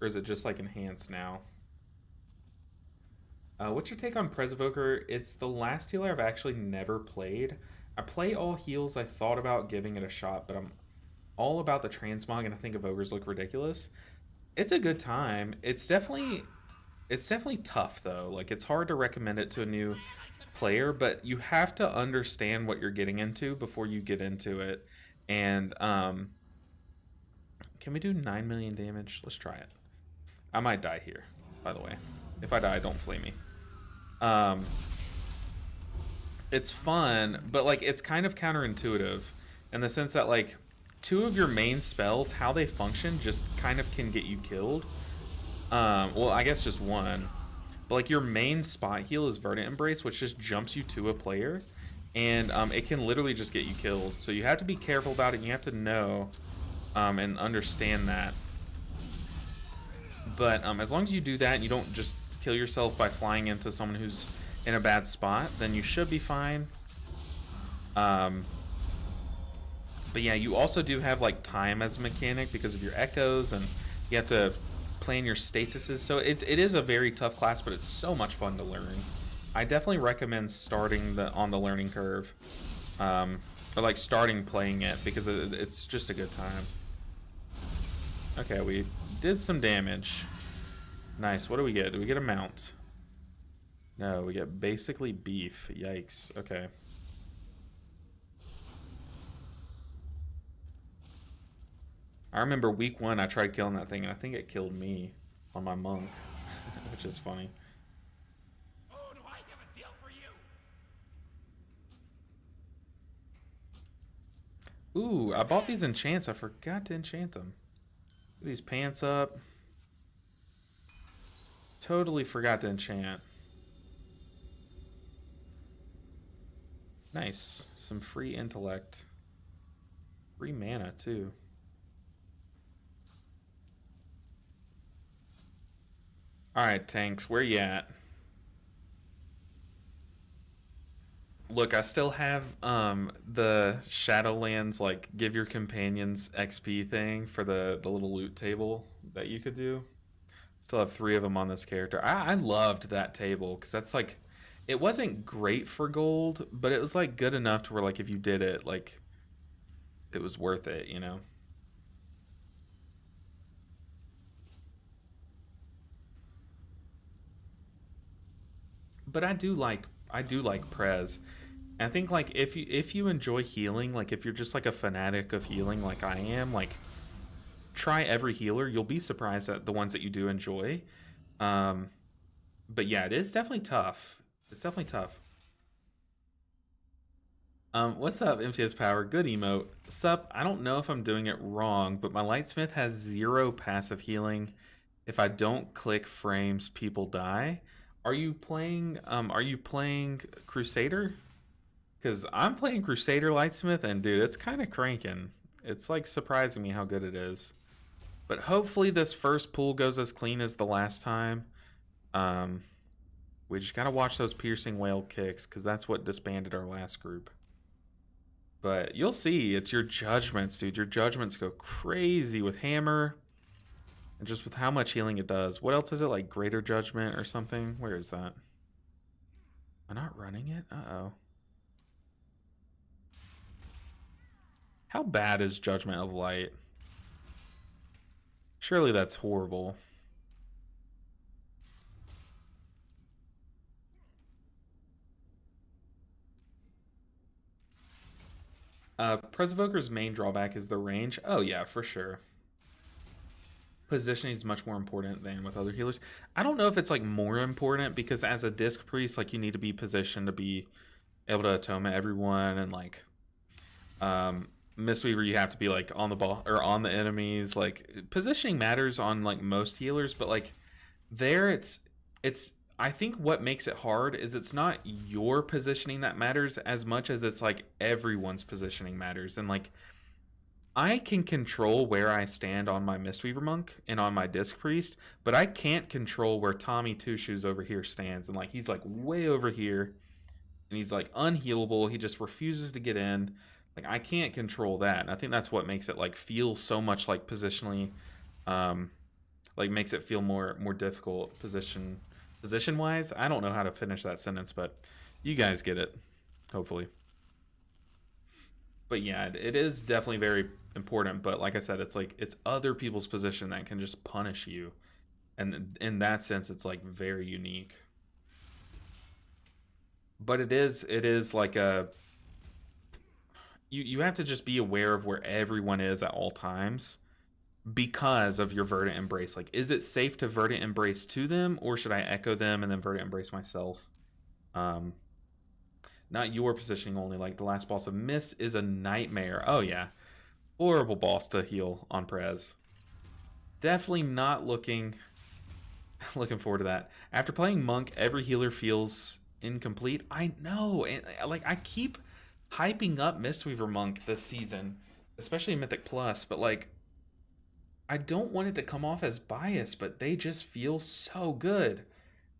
Or is it just like enhanced now? What's your take on Presevoker? It's the last healer I've actually never played. I play all heals. I thought about giving it a shot, but I'm all about the transmog, and I think evokers look ridiculous. It's a good time. It's definitely tough though. Like, it's hard to recommend it to a new player, but you have to understand what you're getting into before you get into it. And can we do 9 million damage? Let's try it. I might die here, by the way. If I die, don't flame me. It's fun, but like, it's kind of counterintuitive in the sense that like 2 of your main spells, how they function, just kind of can get you killed. Well, I guess just 1. But like, your main spot heal is Verdant Embrace, which just jumps you to a player, and it can literally just get you killed. So you have to be careful about it, and you have to know and understand that. But as long as you do that and you don't just kill yourself by flying into someone who's in a bad spot, then you should be fine. But yeah, you also do have like time as a mechanic because of your echoes, and you have to plan your stasises. So it is a very tough class, but it's so much fun to learn. I definitely recommend starting on the learning curve, or like starting playing it, because it's just a good time. Okay, we did some damage. Nice. What do we get? Do we get a mount? No, we get basically beef. Yikes. Okay. I remember week 1 I tried killing that thing, and I think it killed me on my monk, which is funny.
Oh, do I have a deal for you?
Ooh, I bought these enchants. I forgot to enchant them. Put these pants up. Totally forgot to enchant. Nice. Some free intellect. Free mana, too. Alright, tanks, where you at? Look, I still have the Shadowlands, like, give your companions XP thing for the little loot table that you could do. Still have 3 of them on this character. I loved that table, because that's like, it wasn't great for gold, but it was like good enough to where, like, if you did it, like, it was worth it, you know? But I do like Prez. And I think like if you enjoy healing, like if you're just like a fanatic of healing like I am, like try every healer. You'll be surprised at the ones that you do enjoy. But yeah, it is definitely tough. It's definitely tough. What's up, MCS Power? Good emote. Sup, I don't know if I'm doing it wrong, but my Lightsmith has 0 passive healing. If I don't click frames, people die. Are you playing Crusader? Because I'm playing Crusader Lightsmith, and dude, it's kind of cranking. It's like surprising me how good it is. But hopefully this first pool goes as clean as the last time. We just gotta watch those piercing whale kicks, because that's what disbanded our last group. But you'll see, it's your judgments, dude. Your judgments go crazy with hammer. And just with how much healing it does. What else is it? Like greater judgment or something? Where is that? Am I not running it? Uh-oh. How bad is Judgment of Light? Surely that's horrible. Presovoker's main drawback is the range. Oh yeah, for sure. Positioning is much more important than with other healers. I don't know if it's like more important because as a disc priest, like you need to be positioned to be able to atonement everyone, and like Mistweaver, you have to be like on the ball or on the enemies. Like positioning matters on like most healers, but like there it's I think what makes it hard is it's not your positioning that matters as much as it's like everyone's positioning matters. And like I can control where I stand on my Mistweaver monk and on my disc priest, but I can't control where Tommy Two Shoes over here stands. And like he's like way over here and he's like unhealable. He just refuses to get in. Like I can't control that. And I think that's what makes it like feel so much like positionally like makes it feel more difficult position wise. I don't know how to finish that sentence, but you guys get it, hopefully. But yeah, it is definitely very important. But like I said, it's like it's other people's position that can just punish you, and in that sense, it's like very unique. But it is like a you have to just be aware of where everyone is at all times because of your Verdant Embrace. Like, is it safe to Verdant Embrace to them, or should I echo them and then Verdant Embrace myself? Not your positioning only. Like the last boss of Mist is a nightmare. Oh yeah, horrible boss to heal on Prez. Definitely not looking forward to that. After playing Monk, every healer feels incomplete. I know, and like I keep hyping up Mistweaver Monk this season, especially in Mythic Plus, but like I don't want it to come off as biased, but they just feel so good.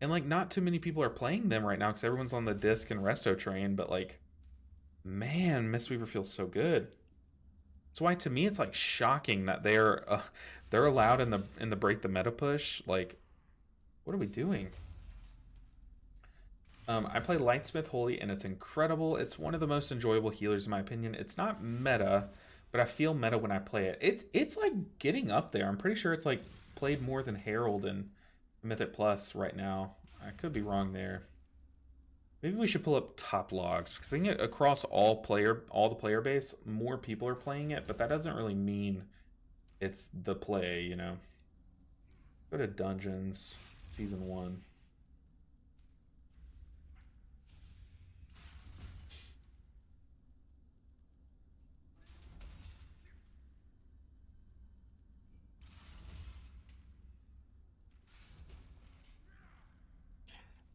And like not too many people are playing them right now because everyone's on the disc and resto train, but like man, Mistweaver feels so good. That's why to me it's like shocking that they're allowed in the break the meta push. Like what are we doing? I play Lightsmith Holy and it's incredible. It's one of the most enjoyable healers in my opinion. It's not meta, but I feel meta when I play it. It's like getting up there. I'm pretty sure it's like played more than Herald and Mythic Plus right now. I could be wrong there. Maybe we should pull up top logs because I think across all the player base, more people are playing it, but that doesn't really mean it's the play, you know. Go to Dungeons, Season 1.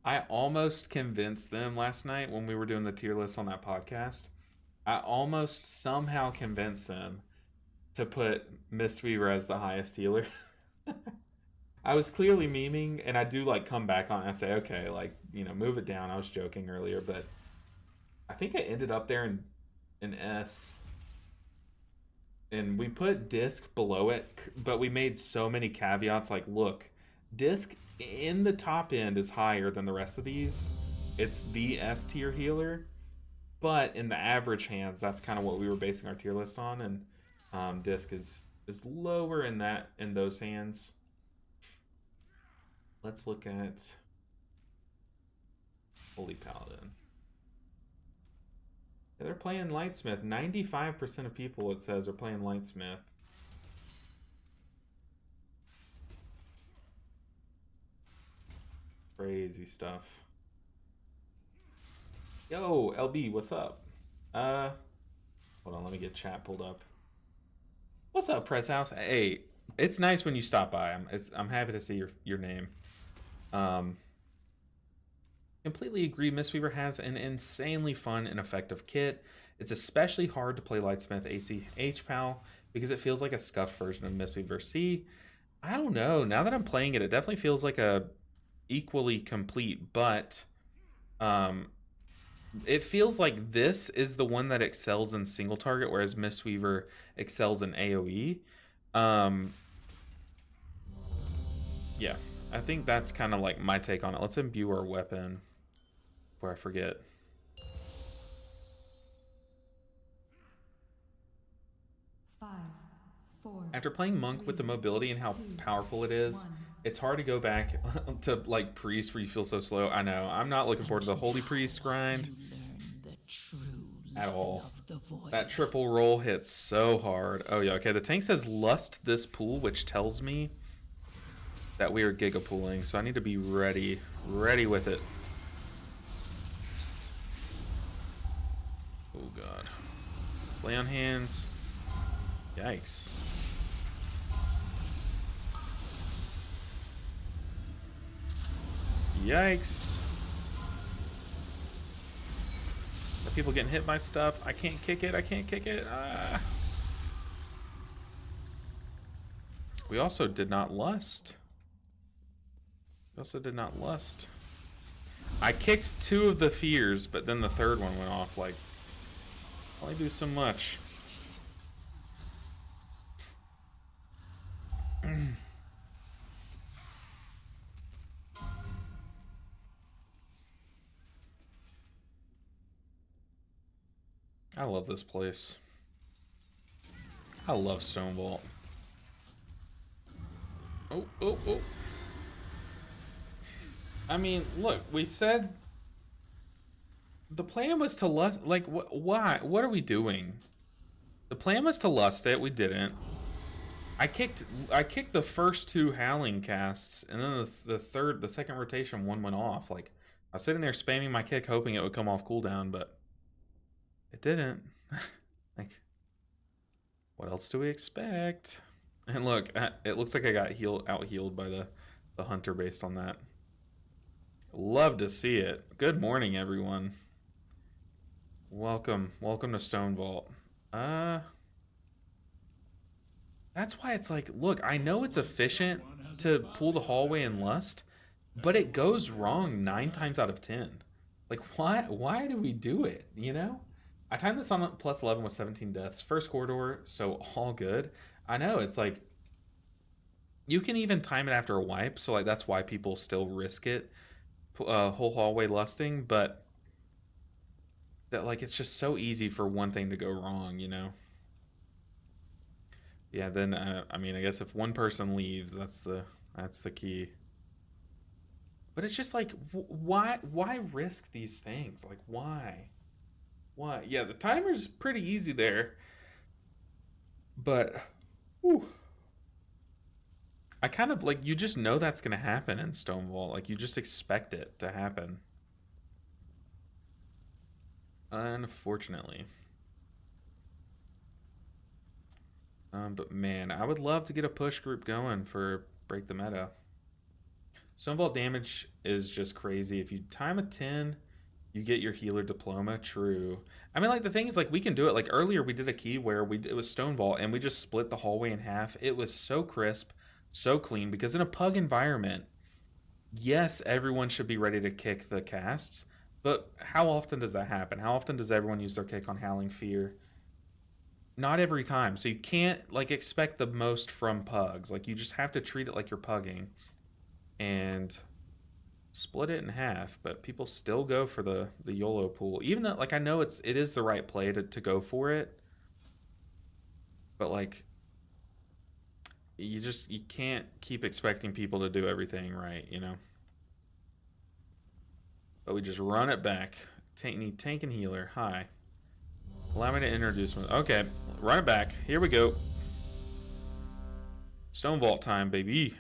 I almost convinced them last night when we were doing the tier list on that podcast. I almost somehow convinced them to put Mistweaver as the highest healer. I was clearly memeing, and I do like come back on and I say, okay, like, you know, move it down. I was joking earlier, but I think it ended up there in S. And we put disc below it, but we made so many caveats like, look, disc in the top end is higher than the rest of these. It's the S tier healer, but in the average hands, that's kind of what we were basing our tier list on, and disc is lower in those hands. Let's look at Holy Paladin. Yeah, they're playing Lightsmith. 95% of people, it says, are playing Lightsmith. Crazy stuff. Yo, LB, what's up? Hold on, let me get chat pulled up. What's up, Press House? Hey, it's nice when you stop by. I'm happy to see your name. Completely agree. Mistweaver has an insanely fun and effective kit. It's especially hard to play Lightsmith ACH PAL because it feels like a scuffed version of Mistweaver C. I don't know. Now that I'm playing it, it definitely feels like a equally complete, but it feels like this is the one that excels in single target, whereas Mistweaver excels in AoE. Yeah, I think that's kind of like my take on it. Let's imbue our weapon before I forget.
Five, four.
After playing Monk with the mobility and how powerful it is, it's hard to go back to like Priest where you feel so slow. I know. I'm not looking forward to the Holy Priest grind at all. That triple roll hits so hard. Oh yeah, okay. The tank says lust this pool, which tells me that we are giga pooling, so I need to be ready with it. Oh god. Slay on hands. Yikes. Yikes. Are people getting hit by stuff? I can't kick it. I can't kick it. Ah. We also did not lust. We also did not lust. I kicked 2 of the fears, but then the third one went off. Like, only do so much. I love this place. I love Stone Vault. Oh, oh, oh. I mean, look, we said the plan was to lust. Like, why? What are we doing? The plan was to lust it. We didn't. I kicked the first 2 howling casts, and then the second rotation one went off. Like, I was sitting there spamming my kick, hoping it would come off cooldown, but it didn't. Like, what else do we expect? And look, it looks like I got out healed by the hunter based on that. Love to see it. Good morning, everyone. Welcome to Stone Vault. That's why it's like, look, I know it's efficient to pull the hallway and lust, but it goes wrong 9 times out of 10. Like, why do we do it, you know? I timed this on plus 11 with 17 deaths. First corridor, so all good. I know, it's like, you can even time it after a wipe, so like that's why people still risk it. Whole hallway lusting, but that like it's just so easy for one thing to go wrong, you know? Yeah, then I mean, I guess if one person leaves, that's the key. But it's just like, why risk these things? Like, why? Yeah, the timer's pretty easy there, but whew, I kind of like, you just know that's gonna happen in Stone Vault. Like, you just expect it to happen. Unfortunately. But man, I would love to get a push group going for Break the Meta. Stone Vault damage is just crazy. If you time a 10, you get your healer diploma. True. I mean, like, the thing is, like, we can do it. Like, earlier we did a key where it was Stone Vault, and we just split the hallway in half. It was so crisp, so clean, because in a pug environment, yes, everyone should be ready to kick the casts, but how often does that happen? How often does everyone use their kick on Howling Fear? Not every time. So you can't, like, expect the most from pugs. Like, you just have to treat it like you're pugging and split it in half. But people still go for the YOLO pool, even though, like, I know it is the right play to go for it, but like, you can't keep expecting people to do everything right, you know? But we just run it back. Need tank and healer. Hi. Allow me to introduce me. Okay, run it back. Here we go. Stone Vault time, baby.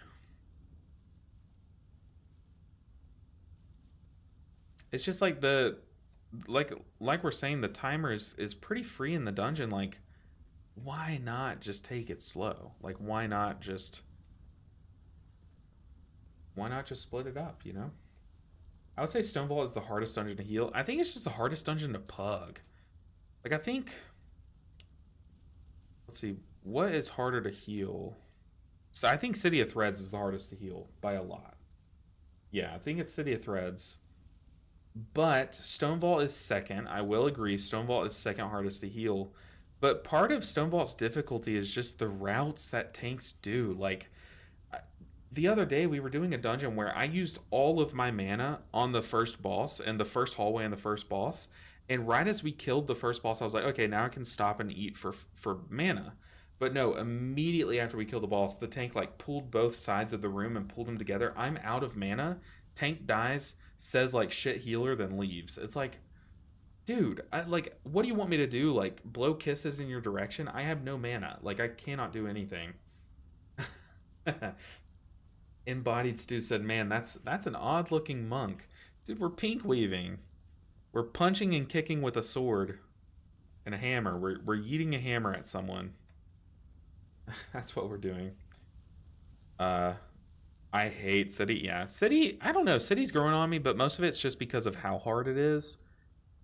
It's just like like we're saying, the timer is pretty free in the dungeon. Like, why not just take it slow? Like, why not just split it up, you know? I would say Stone Vault is the hardest dungeon to heal. I think it's just the hardest dungeon to pug. Like, I think, let's see, what is harder to heal? So I think City of Threads is the hardest to heal by a lot. Yeah, I think it's City of Threads. But Stone Vault is second. I will agree. Stone Vault is second hardest to heal. But part of Stone Vault's difficulty is just the routes that tanks do. Like, the other day we were doing a dungeon where I used all of my mana on the first boss and the first hallway and the first boss. And right as we killed the first boss, I was like, okay, now I can stop and eat for mana. But no, immediately after we killed the boss, the tank like pulled both sides of the room and pulled them together. I'm out of mana. Tank dies, says like shit healer, then leaves. It's like, dude, what do you want me to do? Like blow kisses in your direction? I have no mana. Like I cannot do anything. Embodied Stew said, "Man, that's an odd looking monk, dude. We're pink weaving. We're punching and kicking with a sword and a hammer. We're yeeting a hammer at someone. That's what we're doing. I hate City. Yeah, City. I don't know. City's growing on me, but most of it's just because of how hard it is.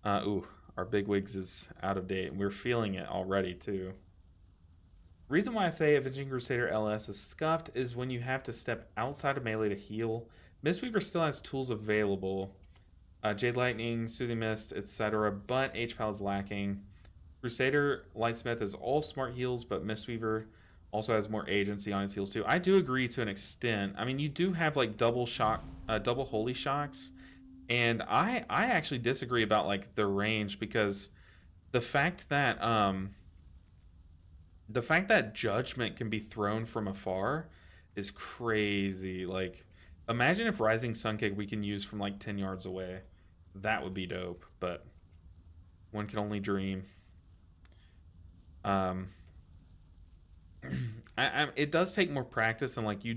Ooh, our bigwigs is out of date. We're feeling it already too. Reason why I say Avenging Crusader LS is scuffed is when you have to step outside of melee to heal. Mistweaver still has tools available. Jade Lightning, Soothing Mist, etc. But HPAL is lacking. Crusader Lightsmith is all smart heals, but Mistweaver also has more agency on its heals too. I do agree to an extent. I mean, you do have like double holy shocks, and I actually disagree about like the range, because the fact that judgment can be thrown from afar is crazy. Like, imagine if Rising Sun Kick we can use from like 10 yards away. That would be dope, but one can only dream. It does take more practice, and like you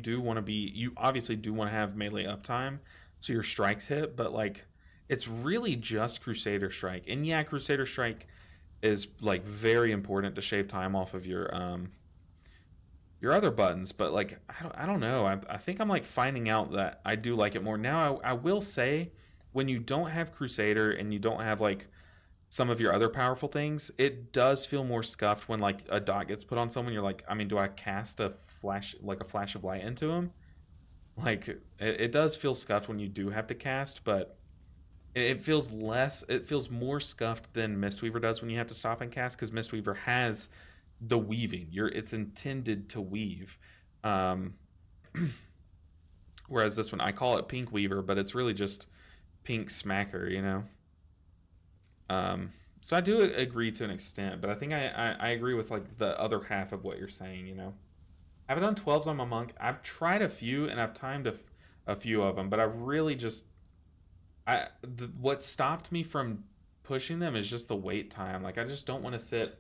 obviously do want to have melee uptime so your strikes hit, but like it's really just Crusader Strike. And yeah, Crusader Strike is like very important to shave time off of your other buttons, but like I don't know. I think I'm like finding out that I do like it more now. I will say, when you don't have Crusader and you don't have like some of your other powerful things, it does feel more scuffed when like a dot gets put on someone. You're like, I mean, do I cast a flash of light into him? Like it does feel scuffed when you do have to cast, but it feels more scuffed than Mistweaver does when you have to stop and cast, because Mistweaver has the weaving. It's intended to weave. Whereas this one, I call it Pinkweaver, but it's really just Pink Smacker, you know? So I do agree to an extent, but I think I agree with like the other half of what you're saying, you know? I've done 12s on my monk. I've tried a few, and I've timed a few of them, but I really just... what stopped me from pushing them is just the wait time. Like, I just don't want to sit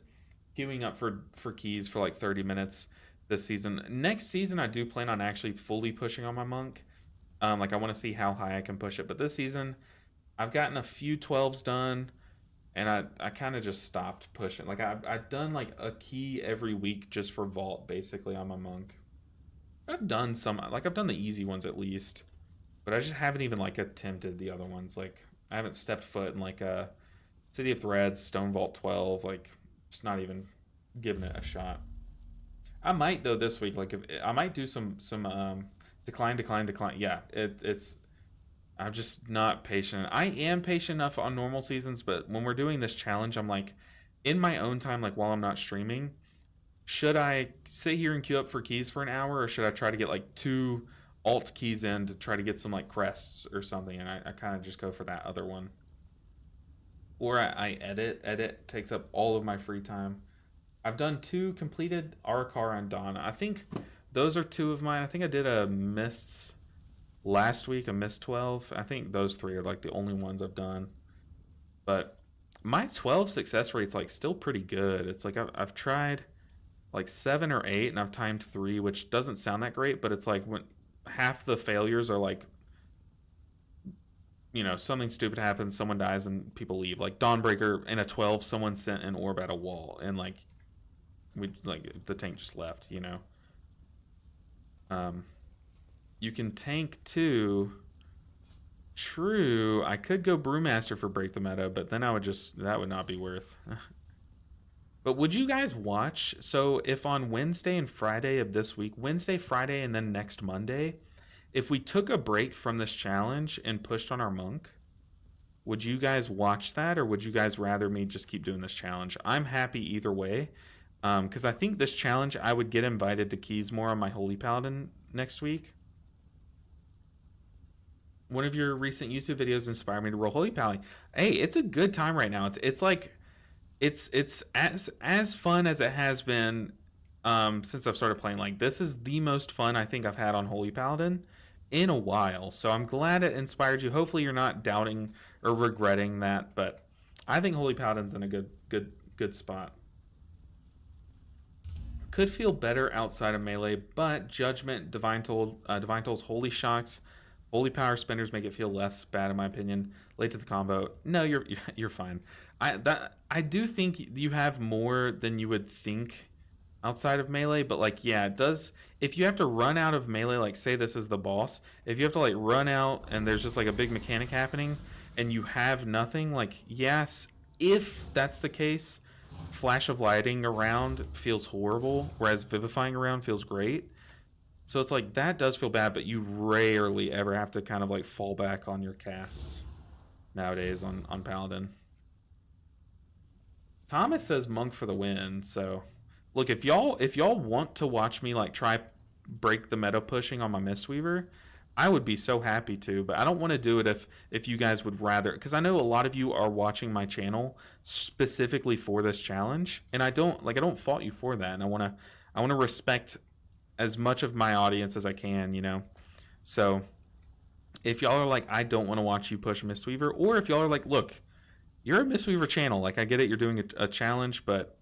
queuing up for keys for like 30 minutes this season. Next season, I do plan on actually fully pushing on my monk. Like, I want to see how high I can push it. But this season, I've gotten a few 12s done, and I kind of just stopped pushing. Like, I've done like a key every week just for vault, basically, on my monk. I've done the easy ones at least, but I just haven't even like attempted the other ones. Like, I haven't stepped foot in like a City of Threads, Stone Vault 12, like just not even giving it a shot. I might though this week. Like, if I might do some decline. Yeah, it's I'm just not patient. I am patient enough on normal seasons, but when we're doing this challenge, I'm like, in my own time, like while I'm not streaming, should I sit here and queue up for keys for an hour, or should I try to get like 2 alt keys in to try to get some like crests or something? And I kind of just go for that other one. Or I edit takes up all of my free time. I've done 2 completed Arakar and Dawn. I think those are 2 of mine. I think I did a Mists last week, a Mist 12. I think those 3 are like the only ones I've done. But my 12 success rate's like still pretty good. It's like I've tried like 7 or 8, and I've timed 3, which doesn't sound that great, but it's like when half the failures are like, you know, something stupid happens, someone dies, and people leave. Like Dawnbreaker in a 12, someone sent an orb at a wall, and like the tank just left, you know. You can tank too. True, I could go Brewmaster for Break the Meta, but then that would not be worth. But would you guys watch? So if on Wednesday and Friday of this week, Wednesday, Friday, and then next Monday, if we took a break from this challenge and pushed on our monk, Would you guys watch that, or would you guys rather me just keep doing this challenge? I'm happy either way, because I think this challenge, I would get invited to keys more on my Holy Paladin next week. One of your recent YouTube videos inspired me to roll Holy Paladin. Hey, it's a good time right now. It's like it's as fun as it has been since I've started playing. Like, this is the most fun I think I've had on Holy Paladin in a while. So I'm glad it inspired you. Hopefully you're not doubting or regretting that, but I think Holy Paladin's in a good spot. Could feel better outside of melee, but Judgment, Divine Toll's Holy Shocks, Holy Power Spenders make it feel less bad in my opinion. Late to the combo. No, you're fine. I do think you have more than you would think outside of melee, but like, yeah, it does. If you have to run out of melee, like say this is the boss, if you have to like run out and there's just like a big mechanic happening and you have nothing, like, yes, if that's the case, Flash of Lighting around feels horrible, whereas Vivifying around feels great. So it's like, that does feel bad, but you rarely ever have to kind of like fall back on your casts nowadays on Paladin. Thomas says Monk for the win, so look, if y'all want to watch me like try break the meta pushing on my Mistweaver, I would be so happy to, but I don't want to do it if you guys would rather, because I know a lot of you are watching my channel specifically for this challenge, and I don't fault you for that, and I want to respect as much of my audience as I can, you know. So if y'all are like, I don't want to watch you push Mistweaver, or if y'all are like, look, you're a Mistweaver channel, like I get it, you're doing a challenge, but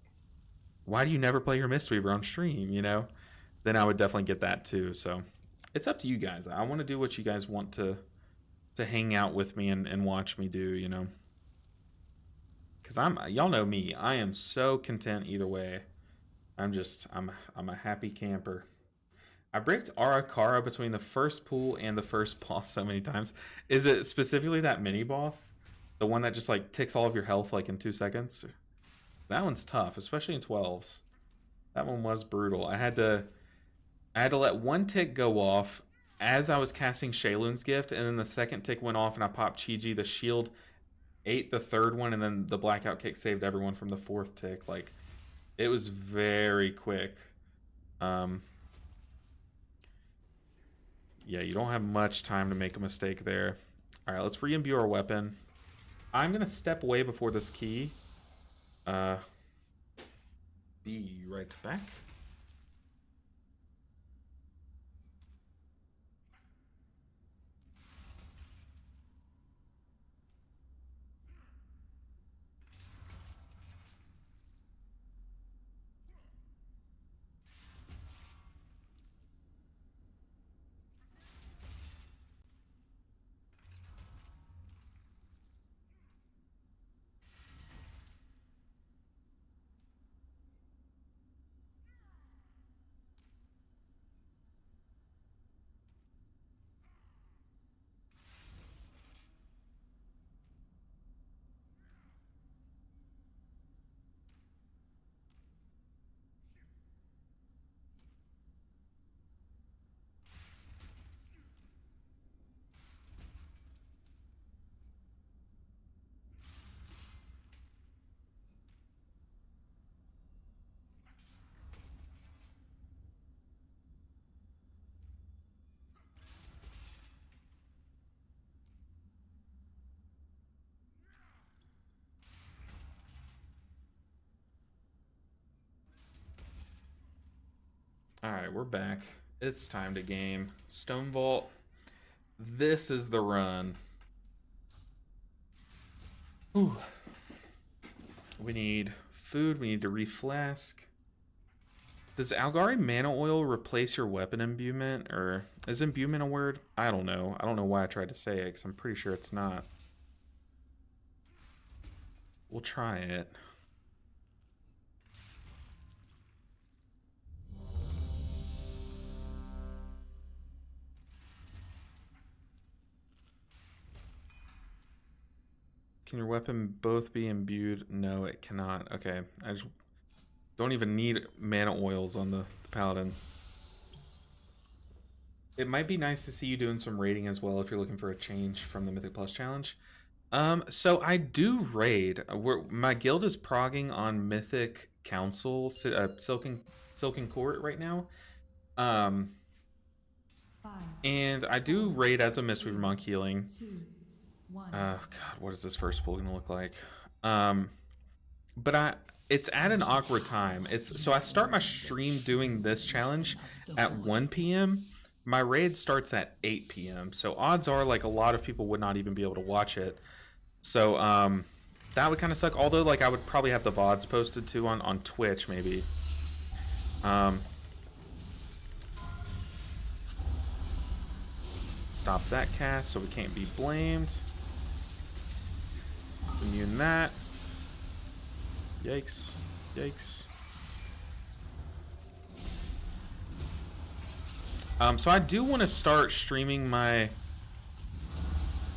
why do you never play your Mistweaver on stream, you know? Then I would definitely get that too. So it's up to you guys. I want to do what you guys want to hang out with me and watch me do, you know? Because y'all know me, I am so content either way. I'm a happy camper. I bricked Arakara between the first pool and the first boss so many times. Is it specifically that mini boss? The one that just like ticks all of your health like in 2 seconds? That one's tough, especially in 12s. That one was brutal. I had to let one tick go off as I was casting Shaylun's Gift, and then the second tick went off and I popped Chi-Ji. The shield ate the third one, and then the blackout kick saved everyone from the fourth tick. Like, it was very quick. Yeah, you don't have much time to make a mistake there. All right, let's re-imbue our weapon. I'm going to step away before this key. Be right back. Alright, we're back. It's time to game. Stone Vault. This is the run. Ooh. We need food. We need to reflask. Does Algari Mana Oil replace your weapon imbuement? Or is imbuement a word? I don't know. I don't know why I tried to say it, because I'm pretty sure it's not. We'll try it. Can your weapon both be imbued? No, it cannot. Okay, I just don't even need mana oils on the paladin. It might be nice to see you doing some raiding as well if you're looking for a change from the Mythic Plus challenge. So I do raid. My guild is progging on Mythic Council, Silken Court right now. Um,
5,
and I do raid as a Mistweaver Monk healing.
2, 1.
God, what is this first pool gonna look like? But it's at an awkward time. So I start my stream doing this challenge at 1 p.m. My raid starts at 8 p.m. So odds are like a lot of people would not even be able to watch it. So that would kind of suck. Although like I would probably have the VODs posted too on Twitch maybe. Stop that cast so we can't be blamed. Immune that. Yikes. Yikes. So I do want to start streaming my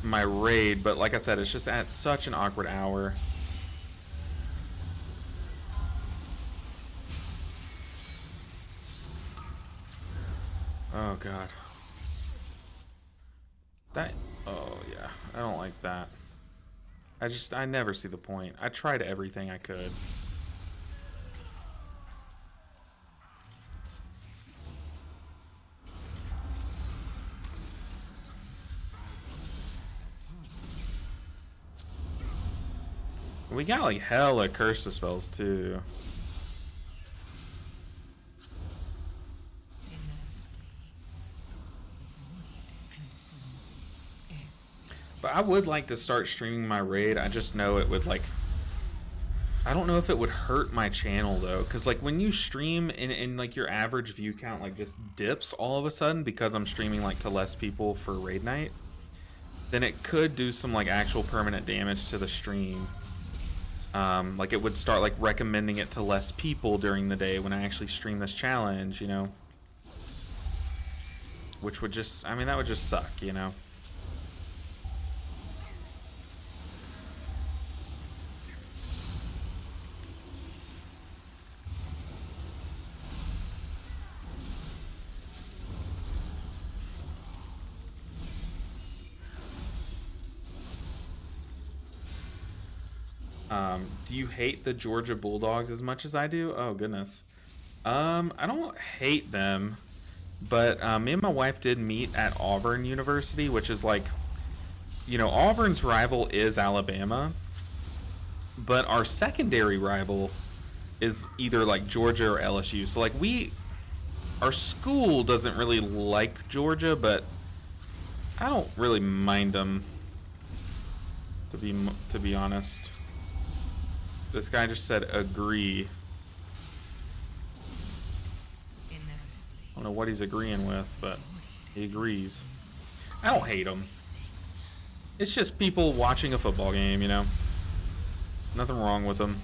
raid, but like I said, it's just at such an awkward hour. Oh god. Oh yeah, I don't like that. I never see the point. I tried everything I could. We got like hella curse spells too. But I would like to start streaming my raid. I just know it would like... I don't know if it would hurt my channel though. Because like when you stream and like your average view count like just dips all of a sudden because I'm streaming like to less people for raid night, then it could do some like actual permanent damage to the stream. Like it would start like recommending it to less people during the day when I actually stream this challenge, you know? Which would just... I mean, that would just suck, you know? Do you hate the Georgia Bulldogs as much as I do? Oh, goodness. I don't hate them, but me and my wife did meet at Auburn University, which is like, you know, Auburn's rival is Alabama, but our secondary rival is either like Georgia or LSU. So like our school doesn't really like Georgia, but I don't really mind them, to be honest. This guy just said agree. I don't know what he's agreeing with, but he agrees. I don't hate him. It's just people watching a football game, you know? Nothing wrong with them.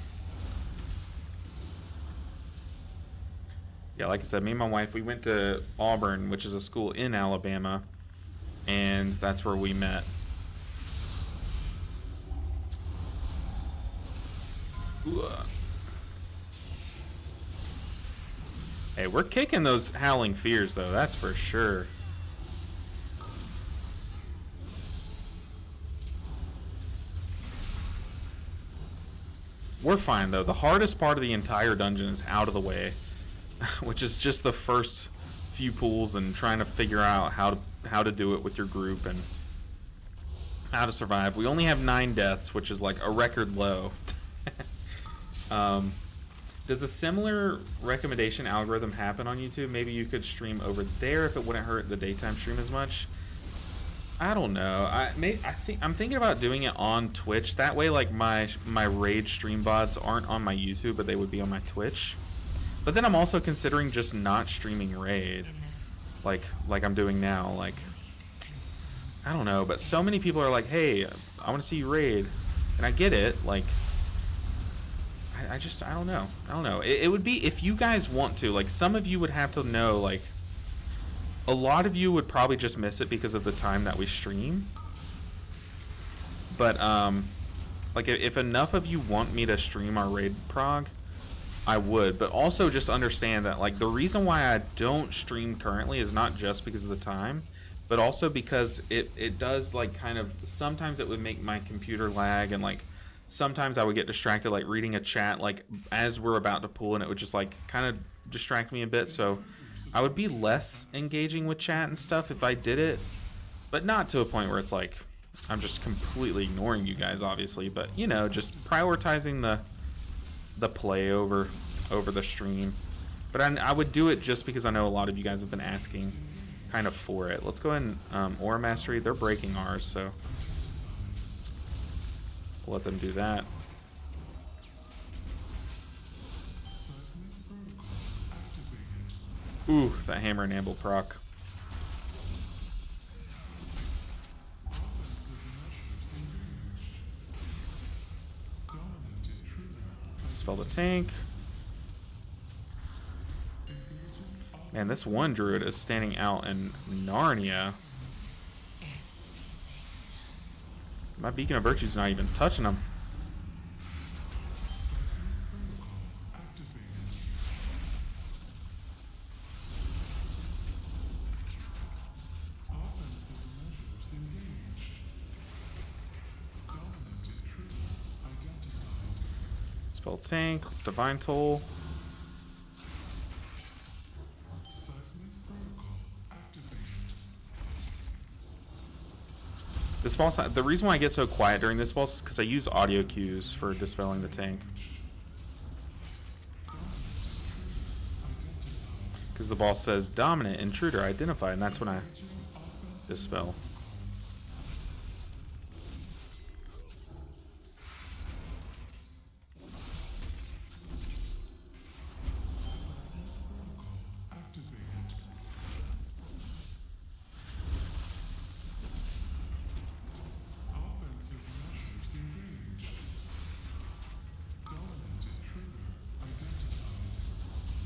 Yeah, like I said, me and my wife, we went to Auburn, which is a school in Alabama, and that's where we met. Ooh. Hey, we're kicking those Howling Fears, though. That's for sure. We're fine, though. The hardest part of the entire dungeon is out of the way, which is just the first few pools and trying to figure out how to do it with your group and how to survive. We only have 9 deaths, which is like a record low. Does a similar recommendation algorithm happen on YouTube? Maybe you could stream over there if it wouldn't hurt the daytime stream as much. I don't know. I'm thinking about doing it on Twitch. That way, like my raid stream VODs aren't on my YouTube, but they would be on my Twitch. But then I'm also considering just not streaming raid, like I'm doing now. Like, I don't know. But so many people are like, "Hey, I want to see you raid," and I get it. Like, I don't know. I don't know. It would be, if you guys want to, like, some of you would have to know, like, a lot of you would probably just miss it because of the time that we stream. But, like, if enough of you want me to stream our raid prog, I would. But also just understand that, like, the reason why I don't stream currently is not just because of the time, but also because it does like kind of, sometimes it would make my computer lag, and like sometimes I would get distracted like reading a chat like as we're about to pull, and it would just like kind of distract me a bit. So I would be less engaging with chat and stuff if I did it, but not to a point where it's like I'm just completely ignoring you guys, obviously, but you know, just prioritizing the play over the stream. But I would do it just because I know a lot of you guys have been asking kind of for it. Let's go ahead and Aura Mastery. They're breaking ours, so we'll let them do that. Ooh, that Hammer and Amble proc. Dispel the tank. Man, this one druid is standing out in Narnia. My Beacon of Virtue's not even touching him. Spell tank, let's Divine Toll. This boss, the reason why I get so quiet during this boss is because I use audio cues for dispelling the tank. Because the boss says dominant intruder identified, and that's when I dispel.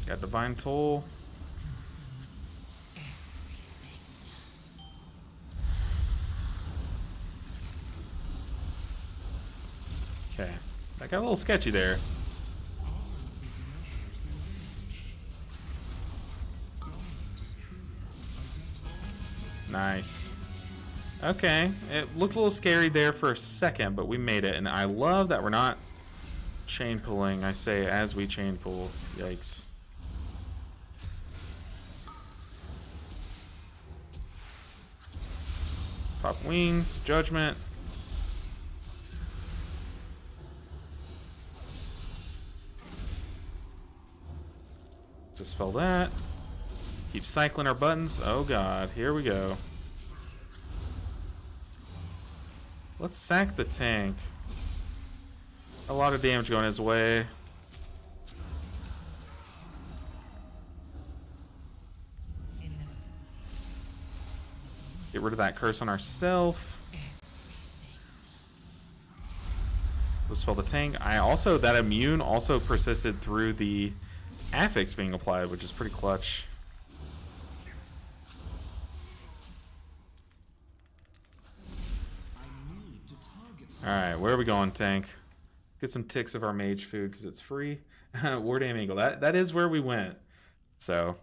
Got Divine Toll. Okay, that got a little sketchy there. Nice. Okay, it looked a little scary there for a second, but we made it, and I love that we're not chain pulling. I say as we chain pull. Yikes. Pop wings, judgment. Dispel that. Keep cycling our buttons. Oh god, here we go. Let's sack the tank. A lot of damage going his way. Get rid of that curse on ourselves. We'll spell the tank. That immune also persisted through the affix being applied, which is pretty clutch. Alright, where are we going, tank? Get some ticks of our mage food because it's free. War Damn Eagle. That is where we went. So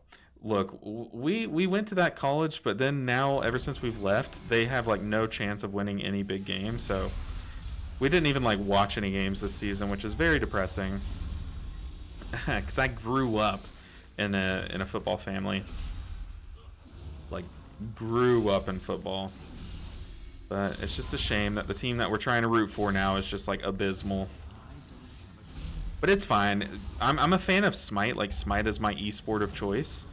look, we went to that college, but then now, ever since we've left, they have like no chance of winning any big games. So we didn't even like watch any games this season, which is very depressing. Because I grew up in a football family, like grew up in football. But it's just a shame that the team that we're trying to root for now is just like abysmal. But it's fine. I'm a fan of Smite. Like Smite is my esport of choice.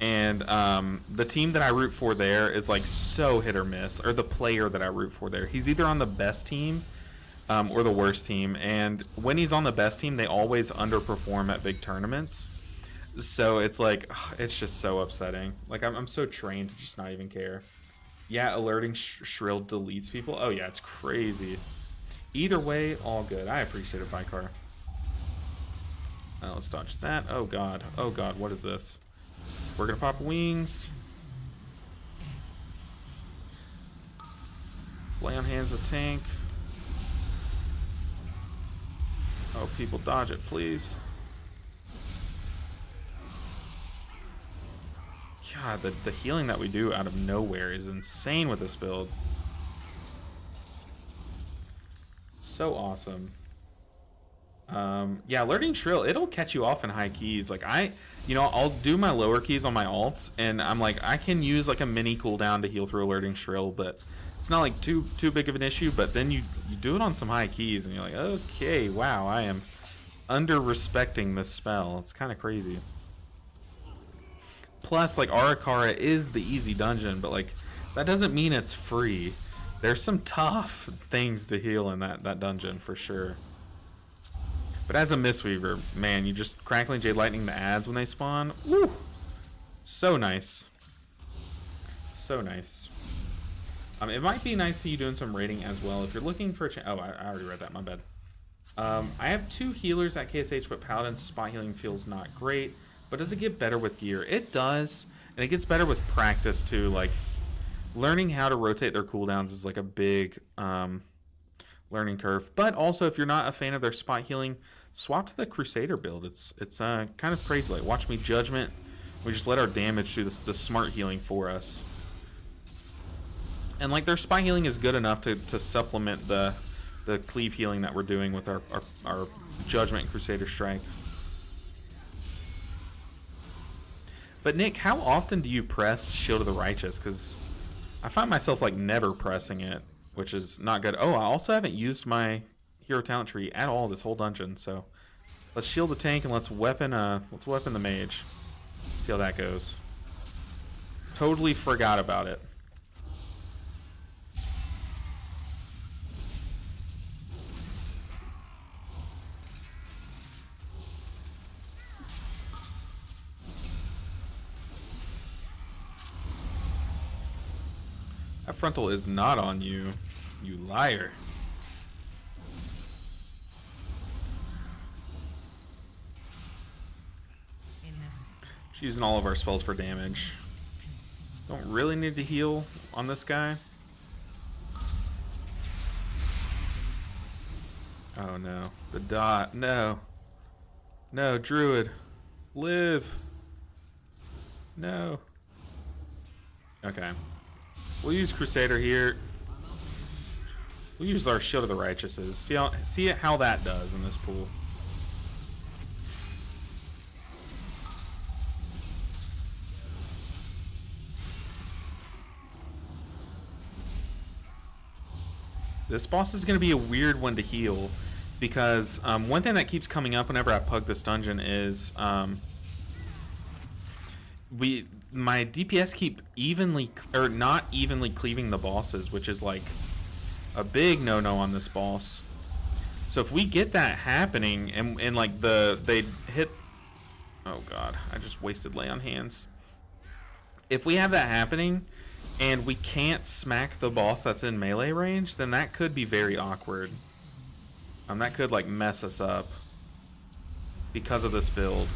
And the team that I root for there is like so hit or miss. Or the player that I root for there. He's either on the best team or the worst team. And when he's on the best team, they always underperform at big tournaments. So it's like, it's just so upsetting. Like I'm so trained to just not even care. Yeah, alerting Shrill deletes people. Oh yeah, it's crazy. Either way, all good. I appreciate it, Vicar. Let's dodge that. Oh god. Oh god, what is this? We're gonna pop wings. Let's lay on hands of tank. Oh, people dodge it, please. God, the healing that we do out of nowhere is insane with this build. So awesome. Yeah, learning Shrill, it'll catch you off in high keys. Like I'll do my lower keys on my alts, and I'm like, I can use like a mini cooldown to heal through alerting Shrill, but it's not like too big of an issue. But then you do it on some high keys, and you're like, okay, wow, I am under respecting this spell. It's kind of crazy. Plus, like Arakara is the easy dungeon, but like that doesn't mean it's free. There's some tough things to heal in that dungeon for sure. But as a Mistweaver, man, you just Crackling Jade Lightning the ads when they spawn. Woo! So nice. So nice. It might be nice to see you doing some raiding as well. If you're looking for a oh, I already read that, my bad. I have 2 healers at KSH, but Paladin's spot healing feels not great. But does it get better with gear? It does, and it gets better with practice too. Like, learning how to rotate their cooldowns is like a big learning curve. But also, if you're not a fan of their spot healing, swap to the Crusader build. It's kind of crazy. Like, watch me Judgment. We just let our damage do the smart healing for us. And like, their spot healing is good enough to supplement the cleave healing that we're doing with our Judgment and Crusader Strike. But Nick, how often do you press Shield of the Righteous? Because I find myself like never pressing it, which is not good. Oh, I also haven't used my hero talent tree at all this whole dungeon. So let's shield the tank and let's weapon the mage. See how that goes. Totally forgot about it. That frontal is not on you, you liar. She's using all of our spells for damage. Don't really need to heal on this guy. Oh no, the dot, no. No, Druid, live. No. Okay. We'll use Crusader here. We'll use our Shield of the Righteouses. See how that does in this pool. This boss is going to be a weird one to heal because one thing that keeps coming up whenever I pug this dungeon is my DPS keep not evenly cleaving the bosses, which is like a big no-no on this boss. So if we get that happening and like they hit, oh god, I just wasted lay on hands. If we have that happening and we can't smack the boss that's in melee range, then that could be very awkward. That could like mess us up because of this build.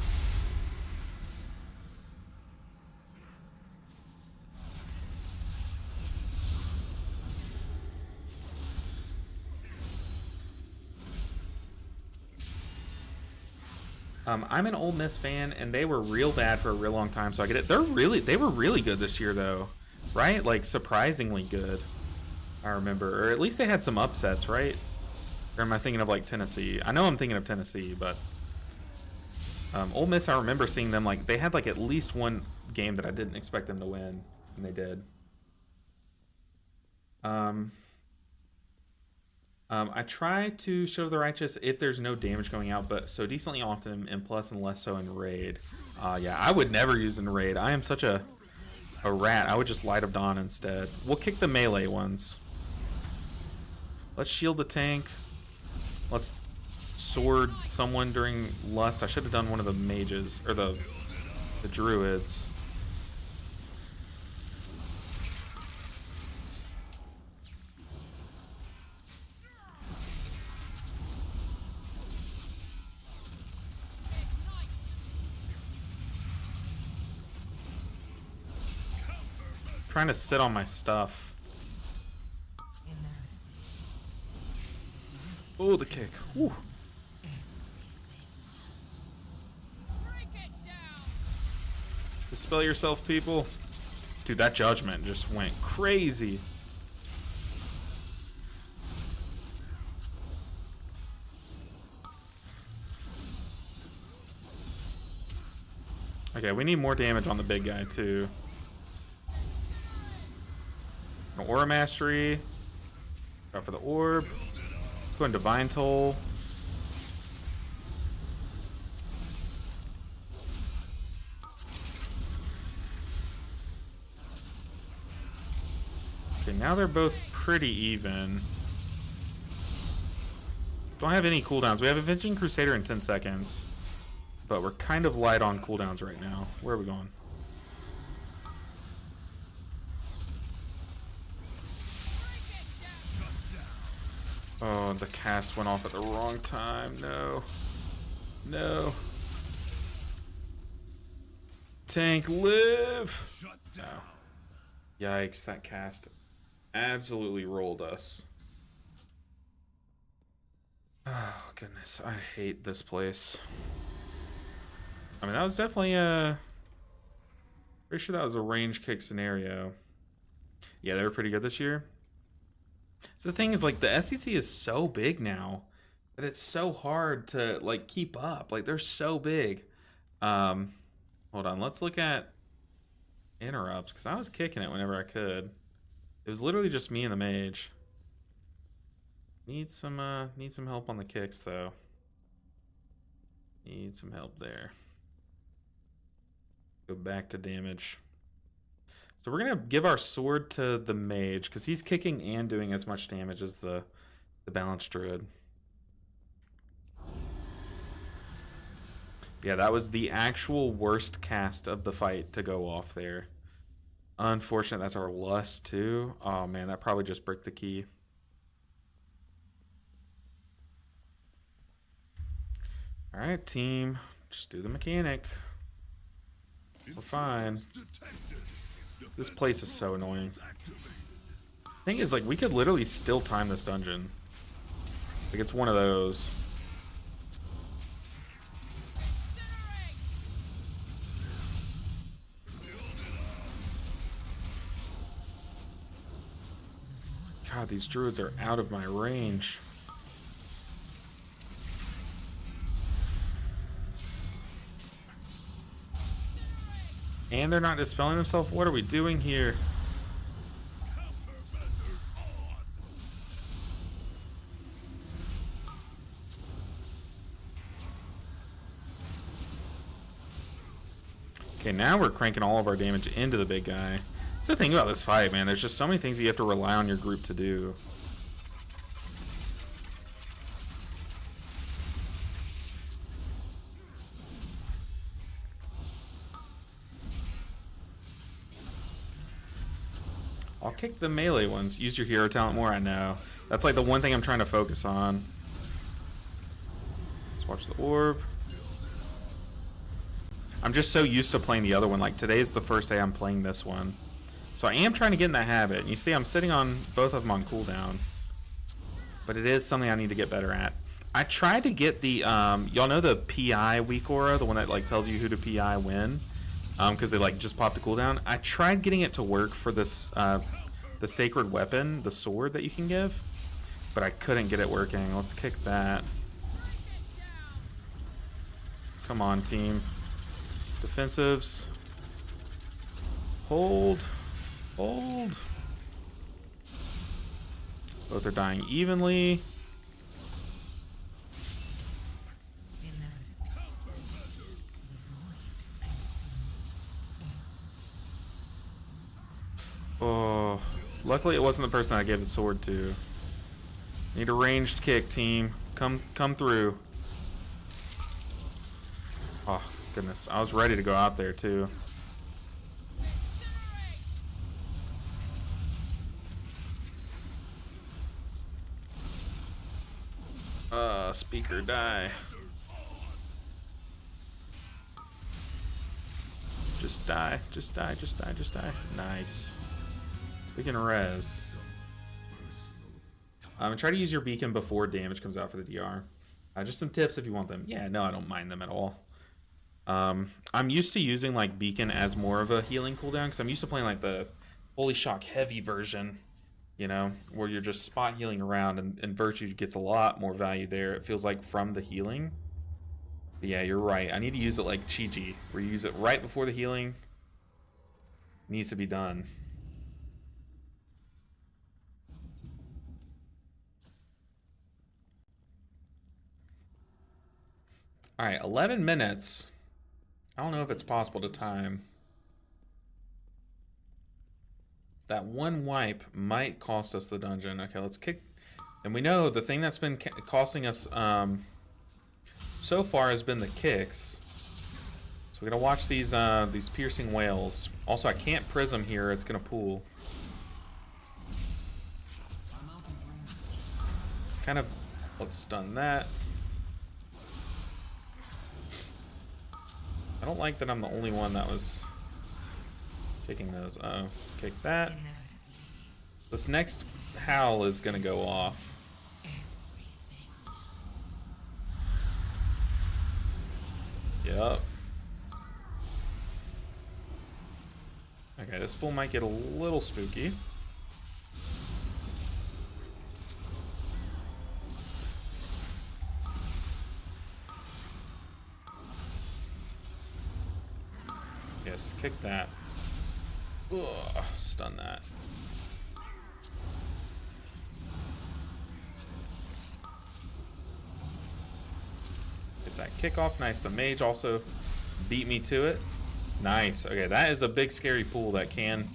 I'm an Ole Miss fan, and they were real bad for a real long time, so I get it. They were really good this year, though, right? Like, surprisingly good, I remember. Or at least they had some upsets, right? Or am I thinking of, like, Tennessee? I know I'm thinking of Tennessee, but Ole Miss, I remember seeing them, like, they had, like, at least one game that I didn't expect them to win, and they did. I try to show the righteous if there's no damage going out, but so decently often in plus and less so in raid. Yeah, I would never use in raid. I am such a rat. I would just Light of Dawn instead. We'll kick the melee ones. Let's shield the tank. Let's sword someone during lust. I should have done one of the mages or the druids. Trying to sit on my stuff. Oh, the kick. Whew. Dispel yourself, people. Dude, that judgment just went crazy. Okay, we need more damage on the big guy, too. An Aura Mastery. Go for the orb. Let's go in Divine Toll. Okay, now they're both pretty even. Don't have any cooldowns. We have Avenging Crusader in 10 seconds. But we're kind of light on cooldowns right now. Where are we going? Oh, the cast went off at the wrong time. No. No. Tank, live! No. Yikes, that cast absolutely rolled us. Oh, goodness. I hate this place. I mean, that was definitely a... Pretty sure that was a range kick scenario. Yeah, they were pretty good this year. So the thing is, like, the SEC is so big now that it's so hard to, like, keep up. Like, they're so big. Hold on, let's look at interrupts, because I was kicking it whenever I could. It was literally just me and the mage. Need some help on the kicks, though. Need some help there. Go back to damage. So we're gonna give our sword to the mage because he's kicking and doing as much damage as the balanced druid. Yeah, that was the actual worst cast of the fight to go off there. Unfortunate, that's our lust too. Oh man, that probably just bricked the key. All right, team, just do the mechanic. We're fine. This place is so annoying. Thing is, like, we could literally still time this dungeon. Like, it's one of those. God, these druids are out of my range. And they're not dispelling themselves? What are we doing here? Okay, now we're cranking all of our damage into the big guy. That's the thing about this fight, man. There's just so many things you have to rely on your group to do. I'll kick the melee ones. Use your hero talent more, I know. That's like the one thing I'm trying to focus on. Let's watch the orb. I'm just so used to playing the other one. Like, today's the first day I'm playing this one. So I am trying to get in that habit. And you see, I'm sitting on both of them on cooldown. But it is something I need to get better at. I tried to get the, y'all know the PI weak aura? The one that, like, tells you who to PI when? Because they, like, just popped a cooldown. I tried getting it to work for this, the sacred weapon, the sword that you can give. But I couldn't get it working. Let's kick that. Come on, team. Defensives. Hold. Hold. Both are dying evenly. Oh, luckily it wasn't the person I gave the sword to. Need a ranged kick, team. Come through. Oh, goodness. I was ready to go out there, too. Speaker, die. Just die. Just die. Just die. Just die. Nice. We can res. Try to use your beacon before damage comes out for the DR. Just some tips if you want them. Yeah, no, I don't mind them at all. I'm used to using like Beacon as more of a healing cooldown because I'm used to playing like the Holy Shock heavy version, you know, where you're just spot healing around, and Virtue gets a lot more value there, it feels like, from the healing. But yeah, you're right. I need to use it like Chi-Chi, where you use it right before the healing needs to be done. Alright, 11 minutes. I don't know if it's possible to time. That one wipe might cost us the dungeon. Okay, let's kick. And we know the thing that's been costing us so far has been the kicks. So we're gonna watch these piercing whales. Also, I can't prism here. It's gonna pool. Kind of. Let's stun that. I don't like that I'm the only one that was kicking those. Oh, kick that. This next howl is gonna go off. Yep. Okay, this pool might get a little spooky. Yes, kick that. Ugh, stun that. Get that kick off. Nice. The mage also beat me to it. Nice. Okay, that is a big scary pool that can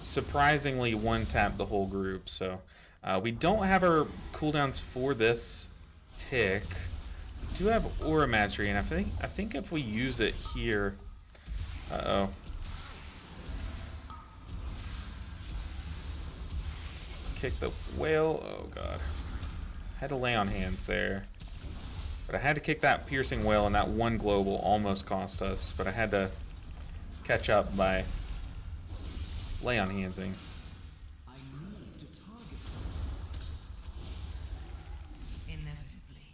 surprisingly one-tap the whole group. So we don't have our cooldowns for this tick. We do have Aura Mastery, and I think if we use it here... Uh-oh. Kick the whale. Oh, God. Had to lay on hands there. But I had to kick that piercing whale, and that one global almost cost us. But I had to catch up by lay on handsing.
Inevitably,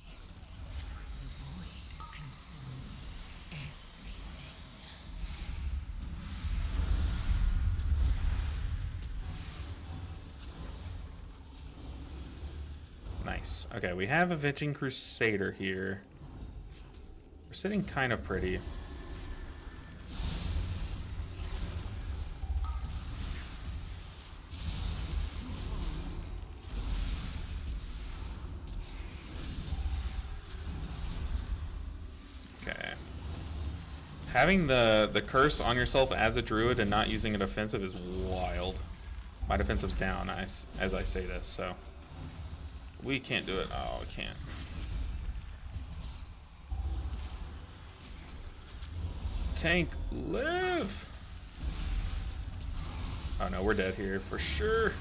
the void consumes everything.
Nice. Okay, we have Avenging Crusader here. We're sitting kind of pretty. Okay. Having the curse on yourself as a druid and not using a defensive is wild. My defensive's down, as I say this, so... We can't do it. Oh, we can't. Tank, live! Oh no, we're dead here for sure.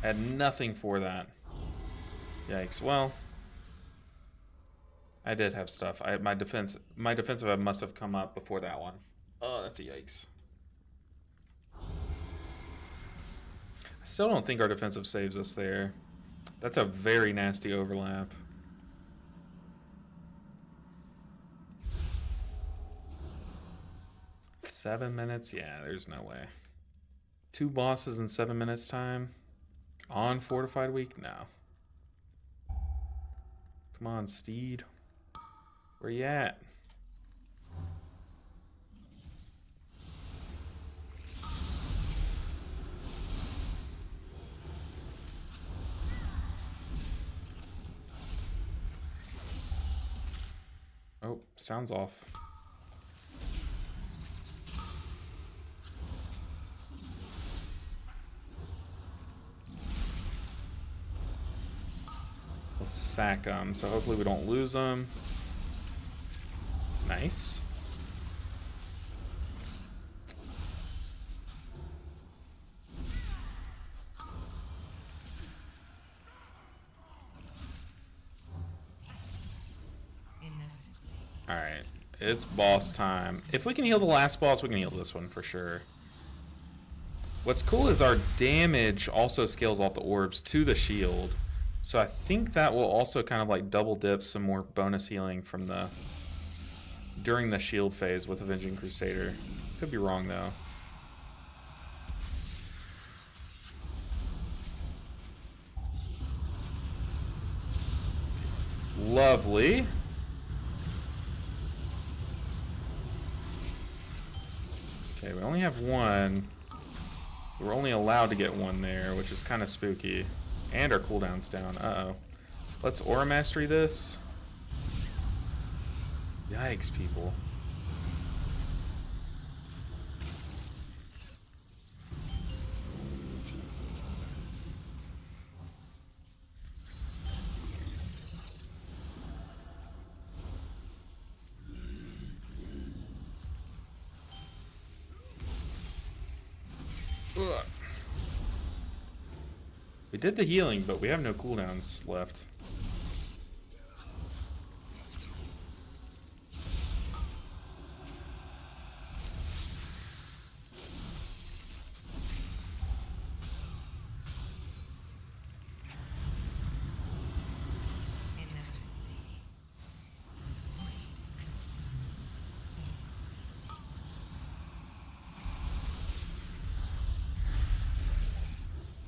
Had nothing for that. Yikes. Well, I did have stuff. My defensive must have come up before that one. Oh, that's a yikes. I still don't think our defensive saves us there. That's a very nasty overlap. Seven minutes? Yeah, there's no way. 2 bosses in 7 minutes time? On Fortified Week? No. Come on, Steed. Where you at? Oh, sounds off. Let's sack them, so hopefully we don't lose them. Nice. Alright, it's boss time. If we can heal the last boss, we can heal this one for sure. What's cool is our damage also scales off the orbs to the shield. So I think that will also kind of like double dip some more bonus healing from the during the shield phase with Avenging Crusader. Could be wrong though. Lovely. Okay, we only have one. We're only allowed to get one there, which is kind of spooky. And our cooldown's down. Uh-oh. Let's Aura Mastery this. Yikes, people. Ugh. We did the healing, but we have no cooldowns left.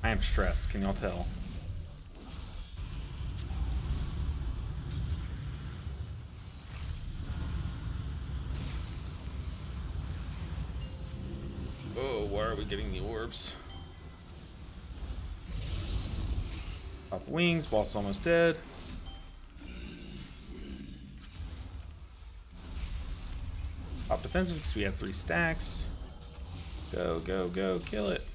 I am stressed, can y'all tell? Oh, why are we getting the orbs? Pop wings, boss almost dead. Pop defensive because we have 3 stacks. Go, go, go, kill it.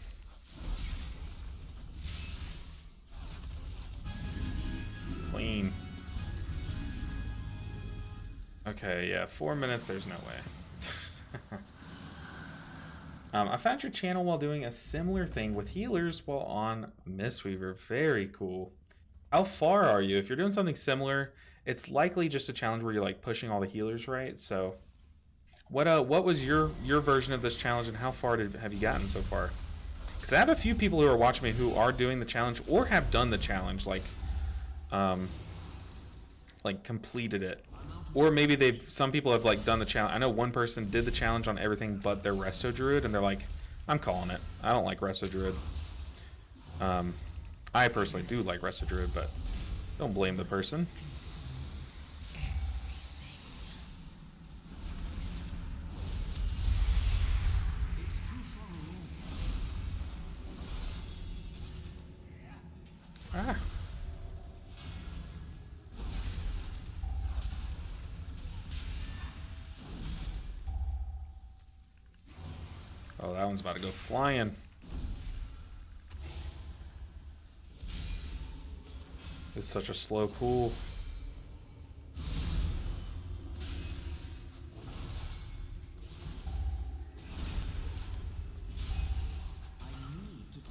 Clean. Okay, yeah, 4 minutes, there's no way. I found your channel while doing a similar thing with healers while on Mistweaver. Very cool. How far are you? If you're doing something similar, it's likely just a challenge where you're like pushing all the healers, right? So what was your version of this challenge, and how far have you gotten so far? Because I have a few people who are watching me who are doing the challenge or have done the challenge, like completed it, or maybe some people have like done the challenge. I know one person did the challenge on everything but their Resto Druid, and they're like, I'm calling it. I don't like Resto Druid. I personally do like Resto Druid, but don't blame the person. Ah. Oh, that one's about to go flying. It's such a slow pool.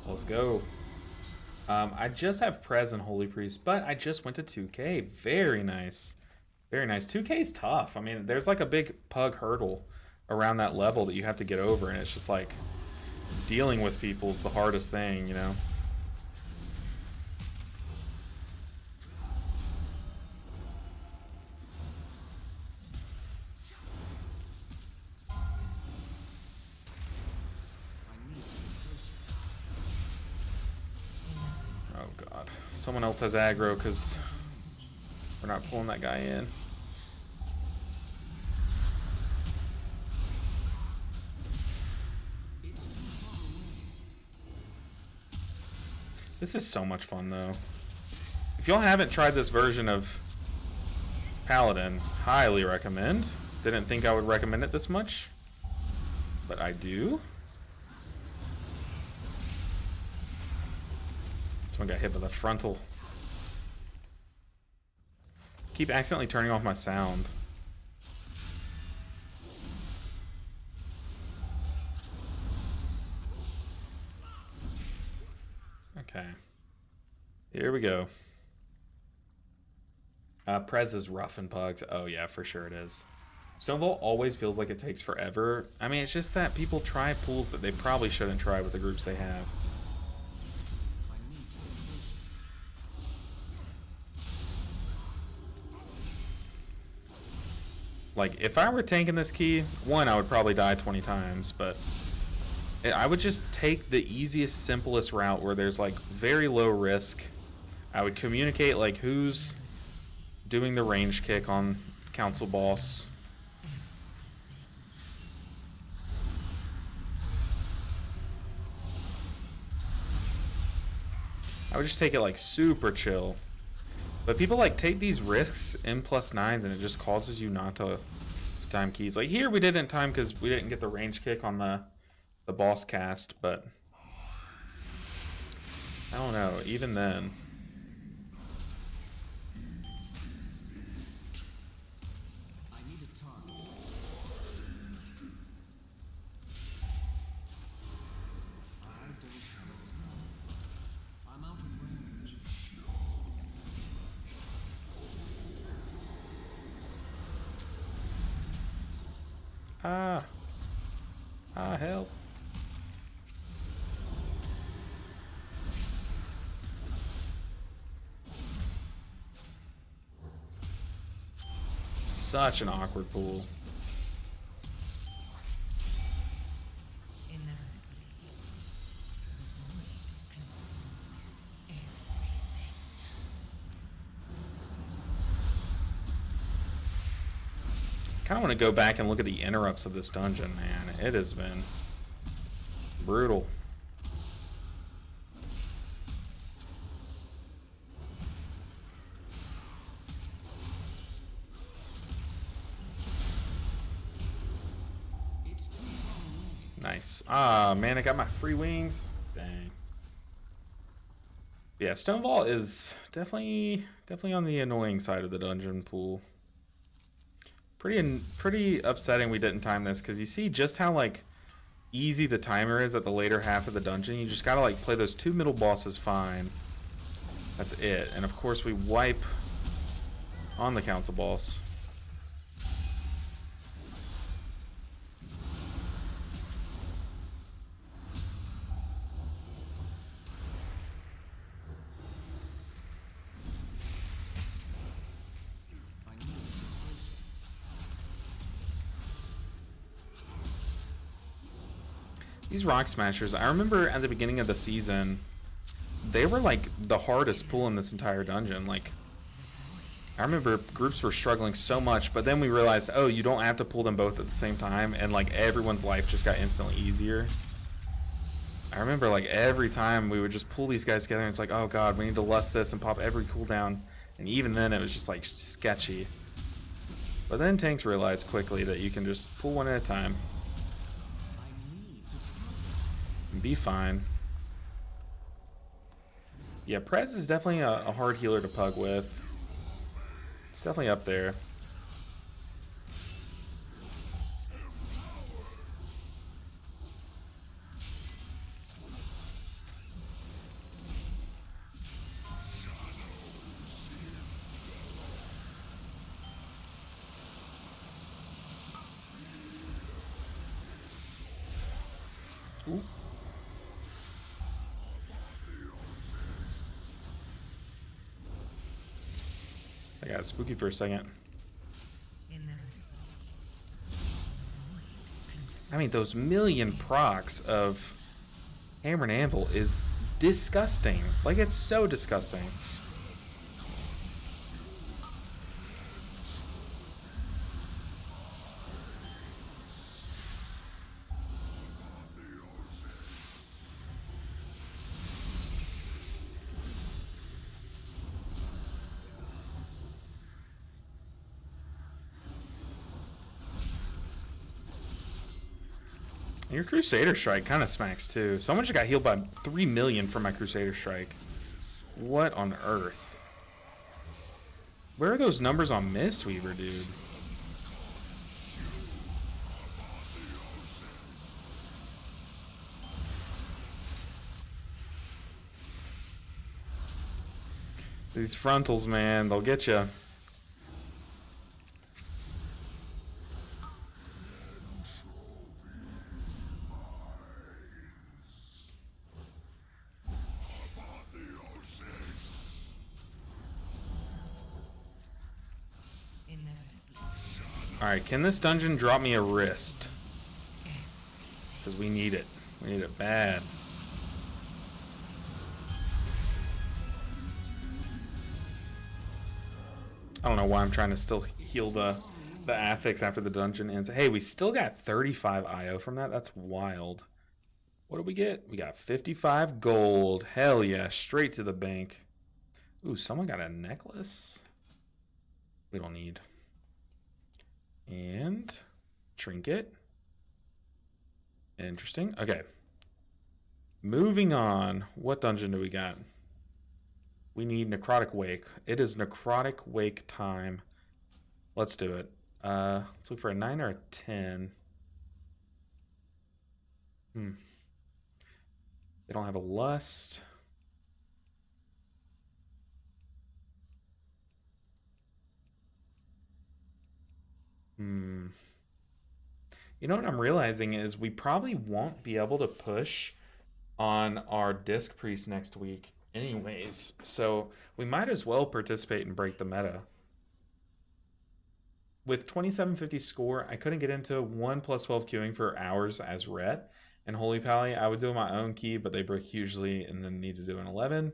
Let's go. I just have Prez and Holy Priest, but I just went to 2K. Very nice. Very nice. 2K is tough. I mean, there's like a big pug hurdle around that level that you have to get over, and it's just like dealing with people's the hardest thing, you know? Oh god. Someone else has aggro because we're not pulling that guy in. This is so much fun though. If y'all haven't tried this version of Paladin, highly recommend. Didn't think I would recommend it this much, but I do. Someone got hit by the frontal. Keep accidentally turning off my sound. Okay. Here we go. Prez is rough and pugs. Oh yeah, for sure it is. Stoneville always feels like it takes forever. I mean, it's just that people try pools that they probably shouldn't try with the groups they have. Like, if I were tanking this key, one, I would probably die 20 times, but I would just take the easiest, simplest route where there's, like, very low risk. I would communicate, like, who's doing the range kick on Council Boss. I would just take it, like, super chill. But people, like, take these risks in +9s and it just causes you not to time keys. Like, here we didn't time because we didn't get the range kick on the boss cast, but I don't know, even then.
I need a target. I don't have it. I'm out of range.
Help. Such an awkward pool.
Inevitably, the void consumes everything.
Kind of want to go back and look at the interrupts of this dungeon, man. It has been brutal.
It's too far away.
Nice. Ah, man, I got my free wings. Dang. Yeah, Stonewall is definitely on the annoying side of the dungeon pool. Pretty upsetting we didn't time this, because you see just how, like, easy the timer is at the later half of the dungeon. You just gotta, like, play those 2 middle bosses fine. That's it. And of course we wipe on the council boss.
I need to get closer.
These Rock Smashers, I remember at the beginning of the season, they were like the hardest pull in this entire dungeon. Like, I remember groups were struggling so much, but then we realized, oh, you don't have to pull them both at the same time, and like everyone's life just got instantly easier. I remember like every time we would just pull these guys together and it's like, oh god, we need to lust this and pop every cooldown, and even then it was just like sketchy. But then tanks realized quickly that you can just pull one at a time
I need to target.
and be fine. Yeah, Prez is definitely a hard healer to pug with. It's definitely up there. Ooh. I got spooky for a second. I mean, those million procs of Hammer and Anvil is disgusting. Like, it's so disgusting. Your Crusader Strike kind of smacks too. Someone just got healed by 3 million from my Crusader Strike. What on earth? Where are those numbers on Mistweaver, dude? These frontals, man, they'll get you. Alright, can this dungeon drop me a wrist? Because we need it. We need it bad. I don't know why I'm trying to still heal the affix after the dungeon ends. Hey, we still got 35 IO from that. That's wild. What did we get? We got 55 gold. Hell yeah, straight to the bank. Ooh, someone got a necklace. We don't need. And trinket. Interesting. Okay. Moving on. What dungeon do we got? We need Necrotic Wake. It is Necrotic Wake time. Let's do it. Let's look for a 9 or a 10. They don't have a lust. You know what I'm realizing is we probably won't be able to push on our Disc Priest next week anyways. So we might as well participate and break the meta. With 2750 score, I couldn't get into 1+12 queuing for hours as Ret. And Holy Pally, I would do my own key, but they break hugely and then need to do an 11.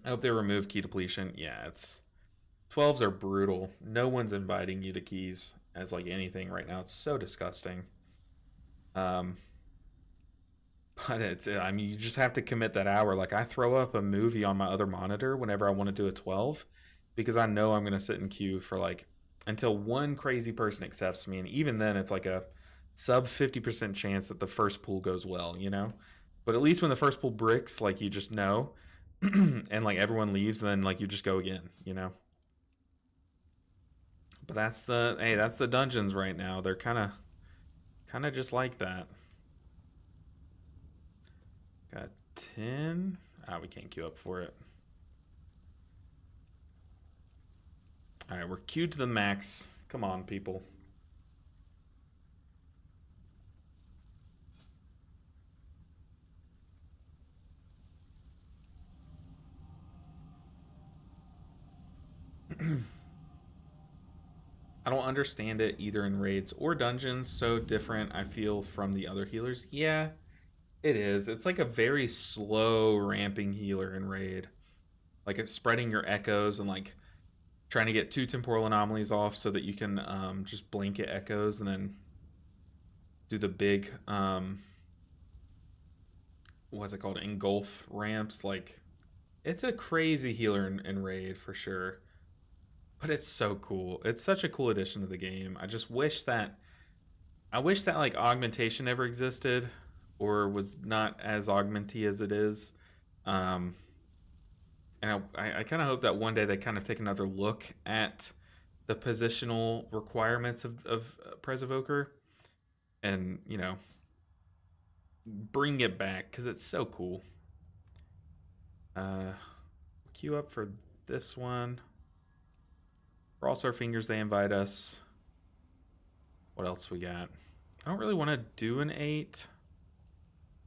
I hope they remove key depletion. Yeah, it's 12s are brutal. No one's inviting you to keys as like anything right now. It's so disgusting. But it's, I mean, you just have to commit that hour. Like I throw up a movie on my other monitor whenever I want to do a 12 because I know I'm going to sit in queue for like until one crazy person accepts me. And even then it's like a sub 50% chance that the first pool goes well, you know? But at least when the first pool bricks, like you just know and like everyone leaves and then like you just go again, you know? But that's the, hey, that's the dungeons right now. They're kind of just like that. Got 10. We can't queue up for it. All right, we're queued to the max. Come on, people. I don't understand it either in raids or dungeons. So different, I feel, from the other healers. Yeah, it is. It's like a very slow ramping healer in raid. Like it's spreading your echoes and like trying to get 2 temporal anomalies off so that you can just blanket echoes and then do the big what's it called, engulf ramps. Like it's a crazy healer in raid for sure, but it's so cool. It's such a cool addition to the game. I just wish that like augmentation never existed or was not as augmenty as it is. And I kind of hope that one day they kind of take another look at the positional requirements of Presovoker and, you know, bring it back because it's so cool. Queue up for this one. Cross our fingers they invite us. What else we got? I don't really want to do an 8.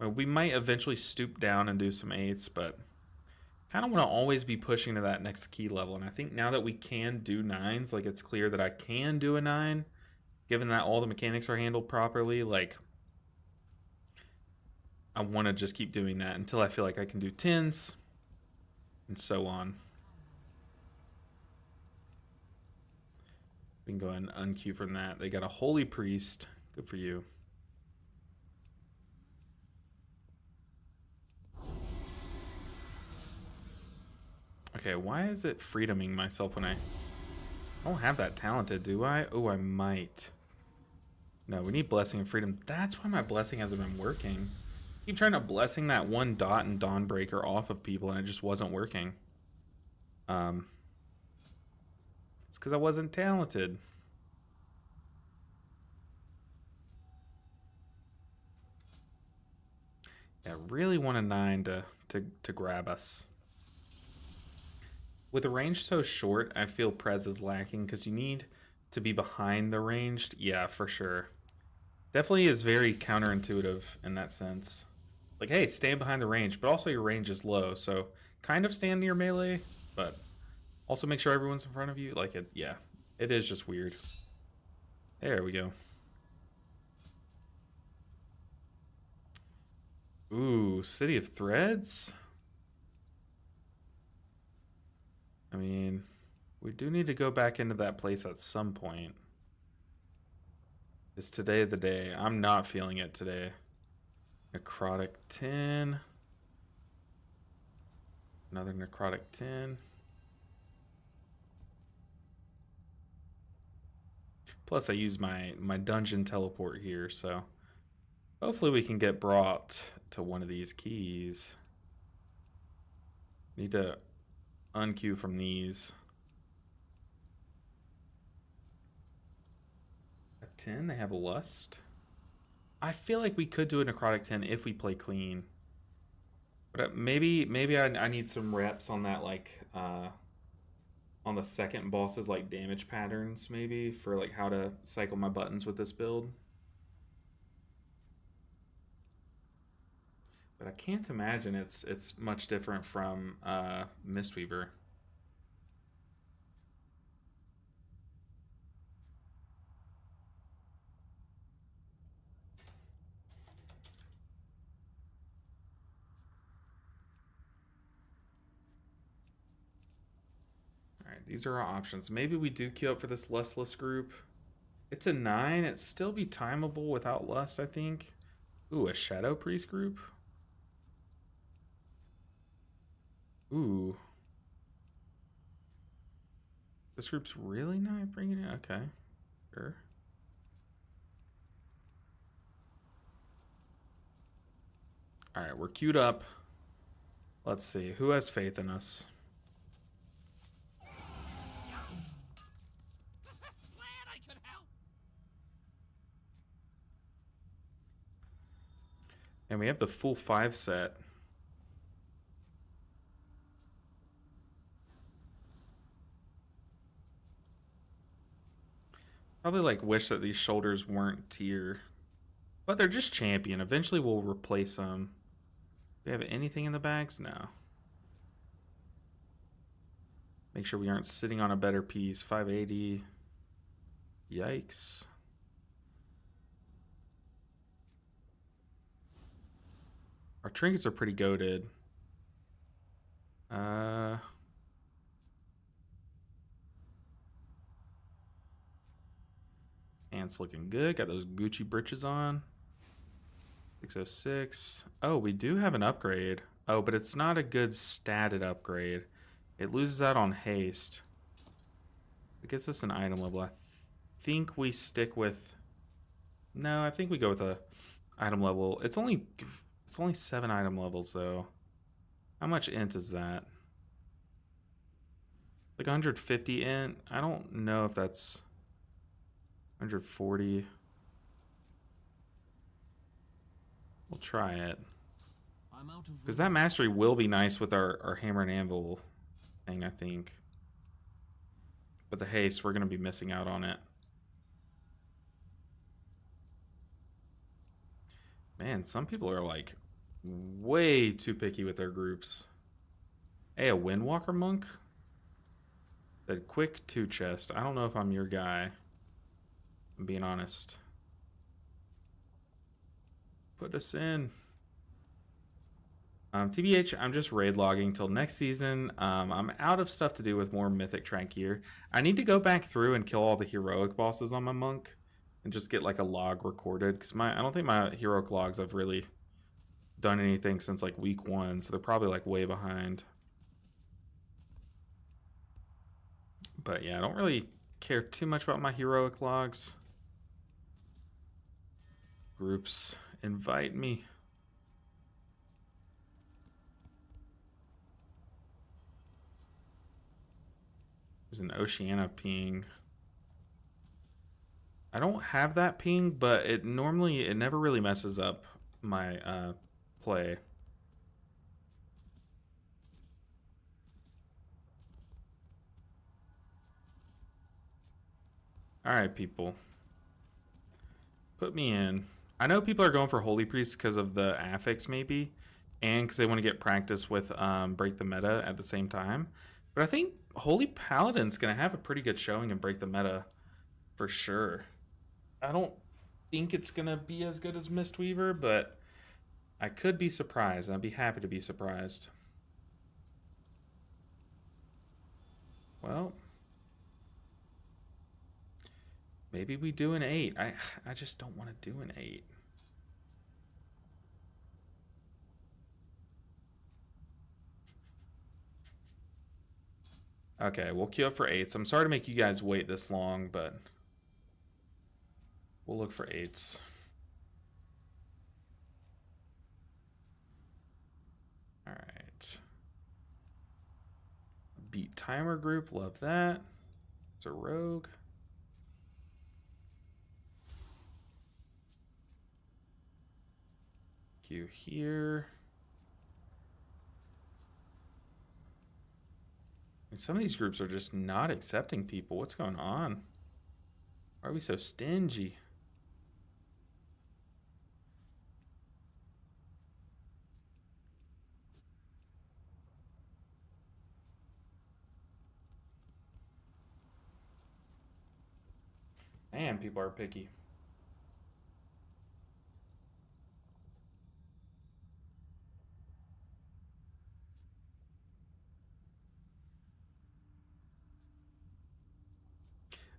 Well, we might eventually stoop down and do some 8s, but kind of want to always be pushing to that next key level. And I think now that we can do 9s, like it's clear that I can do a 9, given that all the mechanics are handled properly, like I want to just keep doing that until I feel like I can do 10s and so on. We can go and unqueue from that. They got a Holy Priest. Good for you. Okay, why is it freedoming myself when I don't have that talented, do I? Oh, I might. No, we need Blessing and Freedom. That's why my Blessing hasn't been working. I keep trying to Blessing that one dot in Dawnbreaker off of people, and it just wasn't working. It's because I wasn't talented. Yeah, I really want a 9 to grab us. With the range so short, I feel Prez is lacking because you need to be behind the ranged. Yeah, for sure. Definitely is very counterintuitive in that sense. Like, hey, stand behind the range, but also your range is low, so kind of stand near melee, but also make sure everyone's in front of you. Like, it, yeah, it is just weird. There we go. Ooh, City of Threads? I mean, we do need to go back into that place at some point. Is today the day? I'm not feeling it today. Necrotic 10. Another Necrotic 10. Plus, I use my dungeon teleport here, so hopefully we can get brought to one of these keys. Need to unqueue from these. A 10, they have a lust. I feel like we could do a Necrotic 10 if we play clean. But maybe I need some reps on that, like, on the second boss's, like, damage patterns, maybe, for, like, how to cycle my buttons with this build. But I can't imagine it's much different from Mistweaver. Alright, these are our options. Maybe we do queue up for this Lustless group. It's a 9. It'd still be timeable without Lust, I think. Ooh, a Shadow Priest group? Ooh. This group's really not bringing it? Okay. Sure. Alright, we're queued up. Let's see. Who has faith in us?
Glad I could help.
And we have the full 5 set. Probably like wish that these shoulders weren't tier. But they're just champion. Eventually we'll replace them. Do we have anything in the bags? No. Make sure we aren't sitting on a better piece. 580. Yikes. Our trinkets are pretty goated. Pants looking good. Got those Gucci britches on. 606. Oh, we do have an upgrade. Oh, but it's not a good statted upgrade. It loses out on haste. It gets us an item level. I think we stick with... No, I think we go with a item level. It's only 7 item levels, though. How much int is that? Like 150 int? I don't know if that's 140. We'll try it. Because that mastery will be nice with our hammer and anvil thing, I think. But the haste, we're going to be missing out on it. Man, some people are like way too picky with their groups. Hey, a Windwalker monk? That quick 2 chest. I don't know if I'm your guy. I'm being honest. Put us in. TBH, I'm just raid logging till next season. I'm out of stuff to do with more Mythic Trank here. I need to go back through and kill all the heroic bosses on my monk and just get like a log recorded, because I don't think my heroic logs have really done anything since like week 1, so they're probably like way behind. But yeah, I don't really care too much about my heroic logs. Groups, invite me. There's an Oceania ping. I don't have that ping, but it never really messes up my play. All right, people. Put me in. I know people are going for Holy Priest because of the affix, maybe, and because they want to get practice with Break the Meta at the same time. But I think Holy Paladin's going to have a pretty good showing and Break the Meta for sure. I don't think it's gonna be as good as Mistweaver, but I could be surprised. I'd be happy to be surprised. Well, maybe we do an 8. I just don't want to do an 8. Okay, we'll queue up for 8s. I'm sorry to make you guys wait this long, but we'll look for 8s. All right. Beat timer group, love that. It's a rogue. Queue here. And some of these groups are just not accepting people. What's going on? Why are we so stingy? Man, people are picky.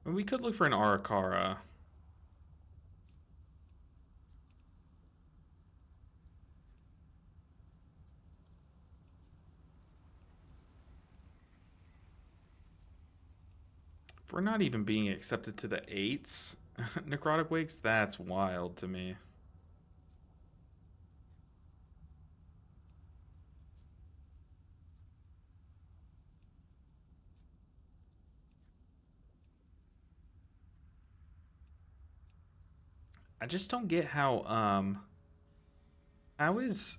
I mean, we could look for an Arakara. If we're not even being accepted to the 8s, Necrotic Wakes, that's wild to me. I just don't get how is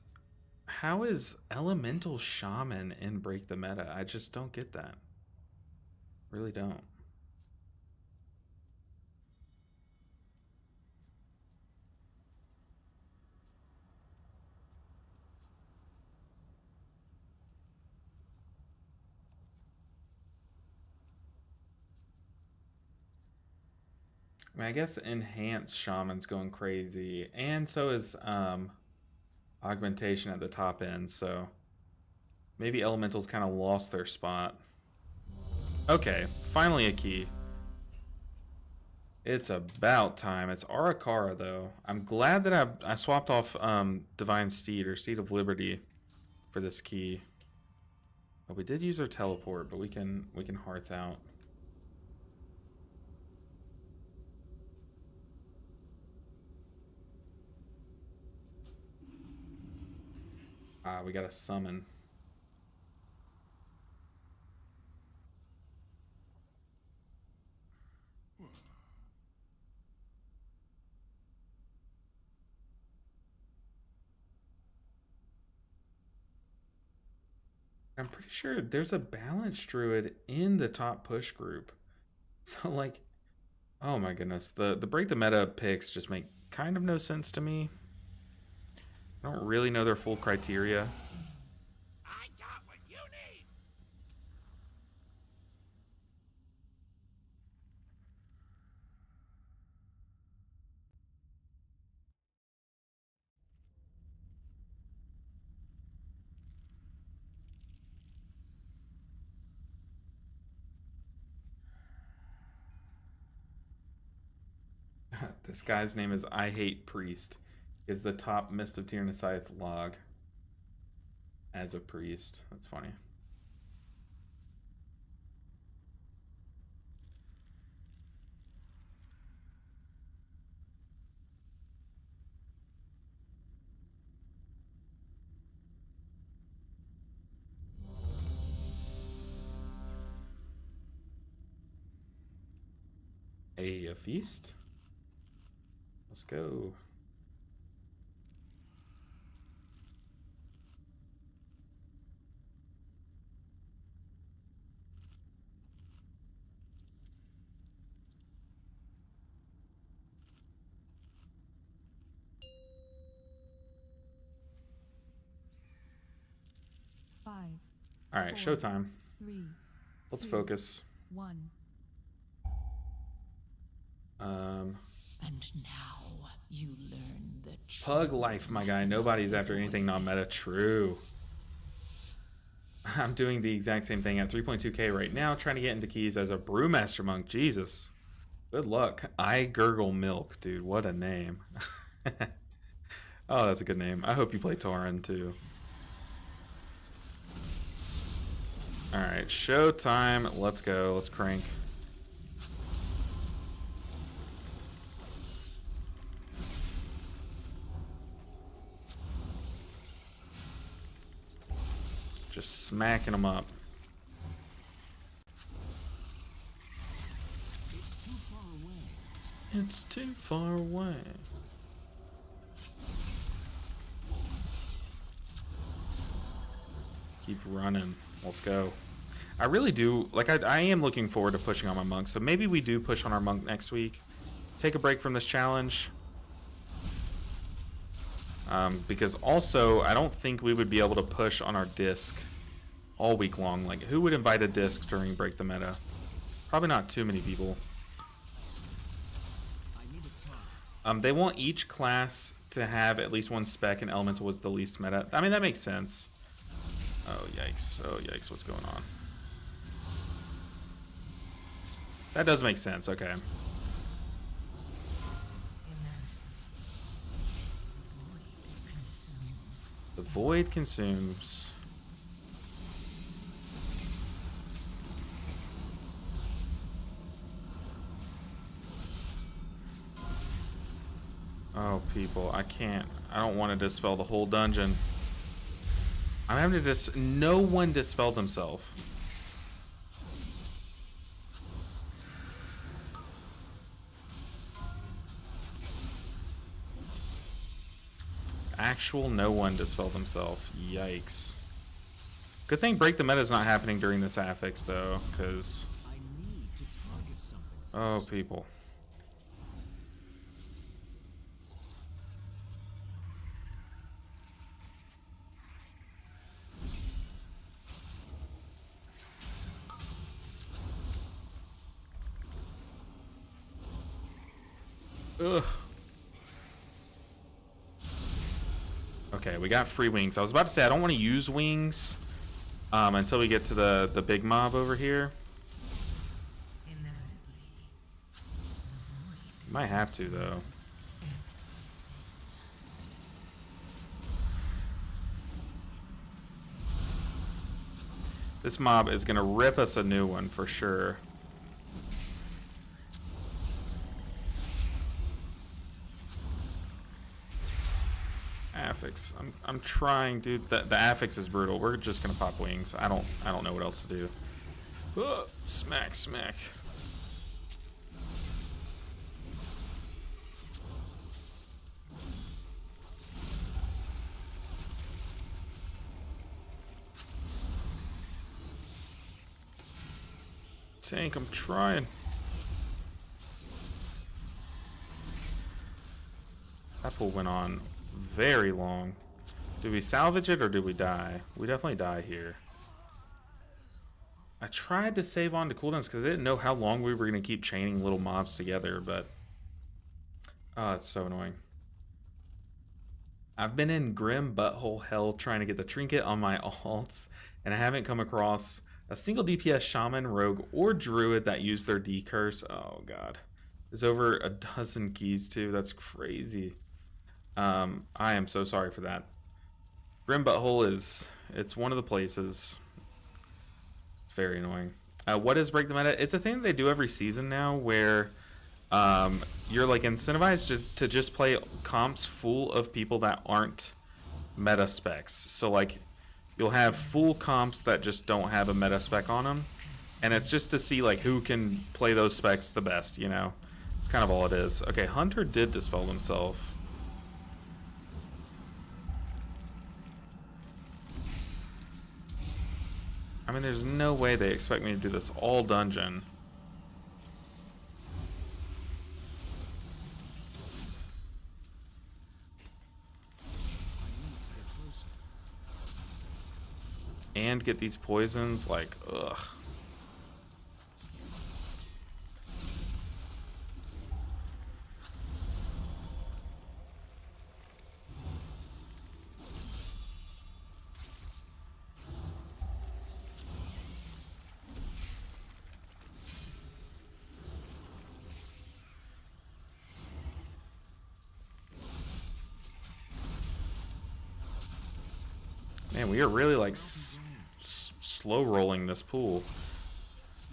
Elemental Shaman in Break the Meta? I just don't get that. Really don't. I mean, I guess Enhanced Shaman's going crazy, and so is Augmentation at the top end, so maybe Elementals kind of lost their spot. Okay, finally a key. It's about time. It's Arakara, though. I'm glad that I swapped off Divine Steed, or Steed of Liberty, for this key. Oh, we did use our teleport, but we can hearth out. Ah, we got a summon. I'm pretty sure there's a Balance Druid in the top push group. So, like, oh my goodness. The Break the Meta picks just make kind of no sense to me. I don't really know their full criteria.
I got what you need.
This guy's name is I Hate Priest. Is the top Mist of Tyrannus Scythe log as a priest. That's funny. A feast? Let's go.
Five,
All right,
four,
showtime.
3,
Let's
2,
focus.
1.
And
Pug life, my guy. Nobody's after anything non-meta. True. I'm doing the exact same thing at 3.2k right now, trying to get into keys as a Brewmaster Monk. Jesus. Good luck. I gurgle milk, dude. What a name. Oh, that's a good name. I hope you play Tauren, too. Alright, showtime. Let's go. Let's crank. Just smacking them up.
It's too far away.
It's too far away. Keep running. Let's go. I really do, like, I am looking forward to pushing on my monk, so maybe we do push on our monk next week. Take a break from this challenge. Because also, I don't think we would be able to push on our disc all week long. Like, who would invite a disc during Break the Meta? Probably not too many people.
I need a target.
They want each class to have at least one spec, and Elemental was the least meta. I mean, that makes sense. Oh, yikes. Oh, yikes. What's going on? That does make sense. Okay. The void consumes. Oh, people, I can't. I don't want to dispel the whole dungeon. I'm having to no one dispelled himself. Actual no one dispelled himself. Yikes. Good thing Break the Meta is not happening during this affix, though, because...
I need to target something.
Oh, people. Ugh. Okay, we got free wings. I was about to say I don't want to use wings until we get to the big mob over here. Might have to, though. This mob is going to rip us a new one for sure. Affix. I'm trying, dude. The affix is brutal. We're just gonna pop wings. I don't know what else to do. Smack, smack. Tank, I'm trying. That pool went on very long. Do we salvage it or do we die? We definitely die here. I tried to save on to cooldowns because I didn't know how long we were going to keep chaining little mobs together, but... Oh, it's so annoying. I've been in grim butthole hell trying to get the trinket on my alts, and I haven't come across a single DPS shaman, rogue, or druid that used their D curse. Oh, God. There's over a dozen keys, too. That's crazy. I am so sorry for that. Grim Butthole it's one of the places. It's very annoying. What is Break the Meta? It's a thing that they do every season now where you're like incentivized to just play comps full of people that aren't meta specs. So like you'll have full comps that just don't have a meta spec on them, and it's just to see like who can play those specs the best, you know? It's kind of all it is. Okay, Hunter did dispel himself. I mean, there's no way they expect me to do this all dungeon. And get these poisons, like, ugh. Man, we are really like slow rolling this pool.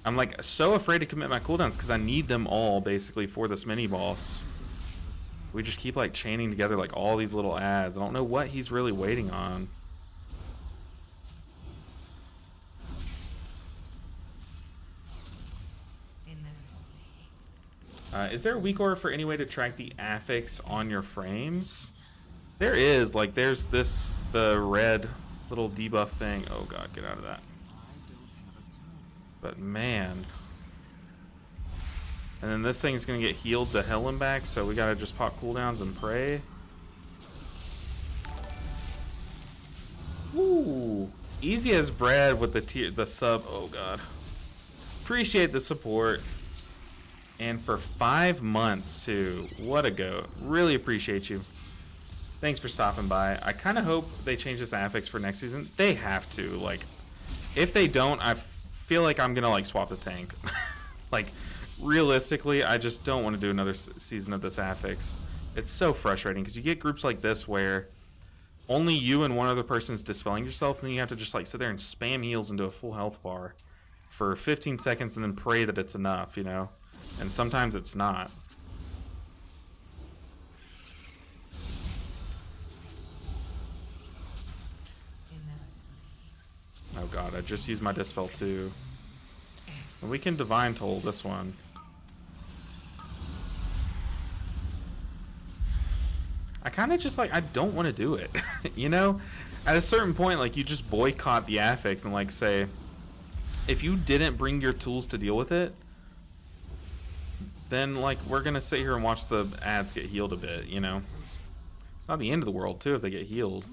I'm like so afraid to commit my cooldowns because I need them all basically for this mini boss. We just keep like chaining together like all these little ads. I don't know what he's really waiting on. Is there a weak order for any way to track the affix on your frames? There is. Like, there's the red little debuff thing. Oh god, get out of that. But man. And then this thing's gonna get healed to hell and back, so we gotta just pop cooldowns and pray. Woo! Easy as bread with the sub. Oh god. Appreciate the support. And for 5 months too. What a goat. Really appreciate you. Thanks for stopping by. I kind of hope they change this affix for next season. They have to. Like, if they don't, I feel like I'm gonna like swap the tank. Like, realistically, I just don't want to do another season of this affix. It's so frustrating because you get groups like this where only you and one other person's dispelling yourself, and then you have to just like sit there and spam heals into a full health bar for 15 seconds and then pray that it's enough, you know? And sometimes it's not. Oh god, I just used my dispel too. And we can divine toll this one. I kind of just like, I don't want to do it. You know? At a certain point, like, you just boycott the affix and like say, if you didn't bring your tools to deal with it, then like we're gonna sit here and watch the ads get healed a bit, you know? It's not the end of the world too if they get healed.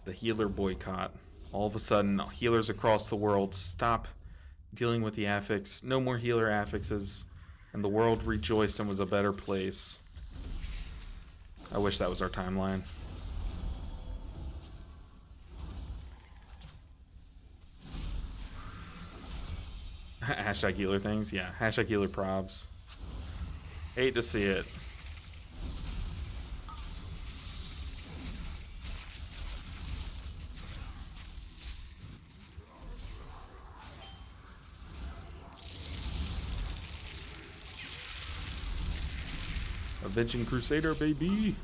The healer boycott. All of a sudden, healers across the world stop dealing with the affix. No more healer affixes, and the world rejoiced and was a better place. I wish that was our timeline. Hashtag healer things? Yeah, hashtag healer probs. Hate to see it. Avenging Crusader, baby!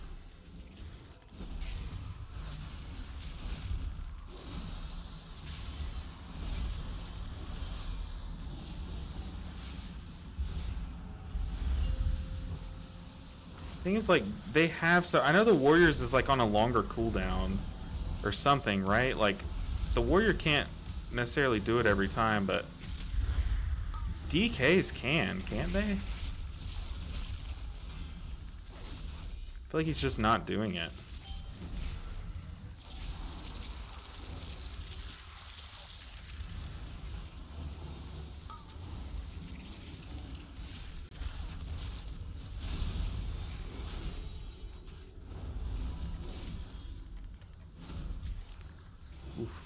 Thing is, like, they have, so I know the Warriors is like on a longer cooldown or something, right? Like, the Warrior can't necessarily do it every time, but DKs can, can't they? I feel like he's just not doing it. Oof.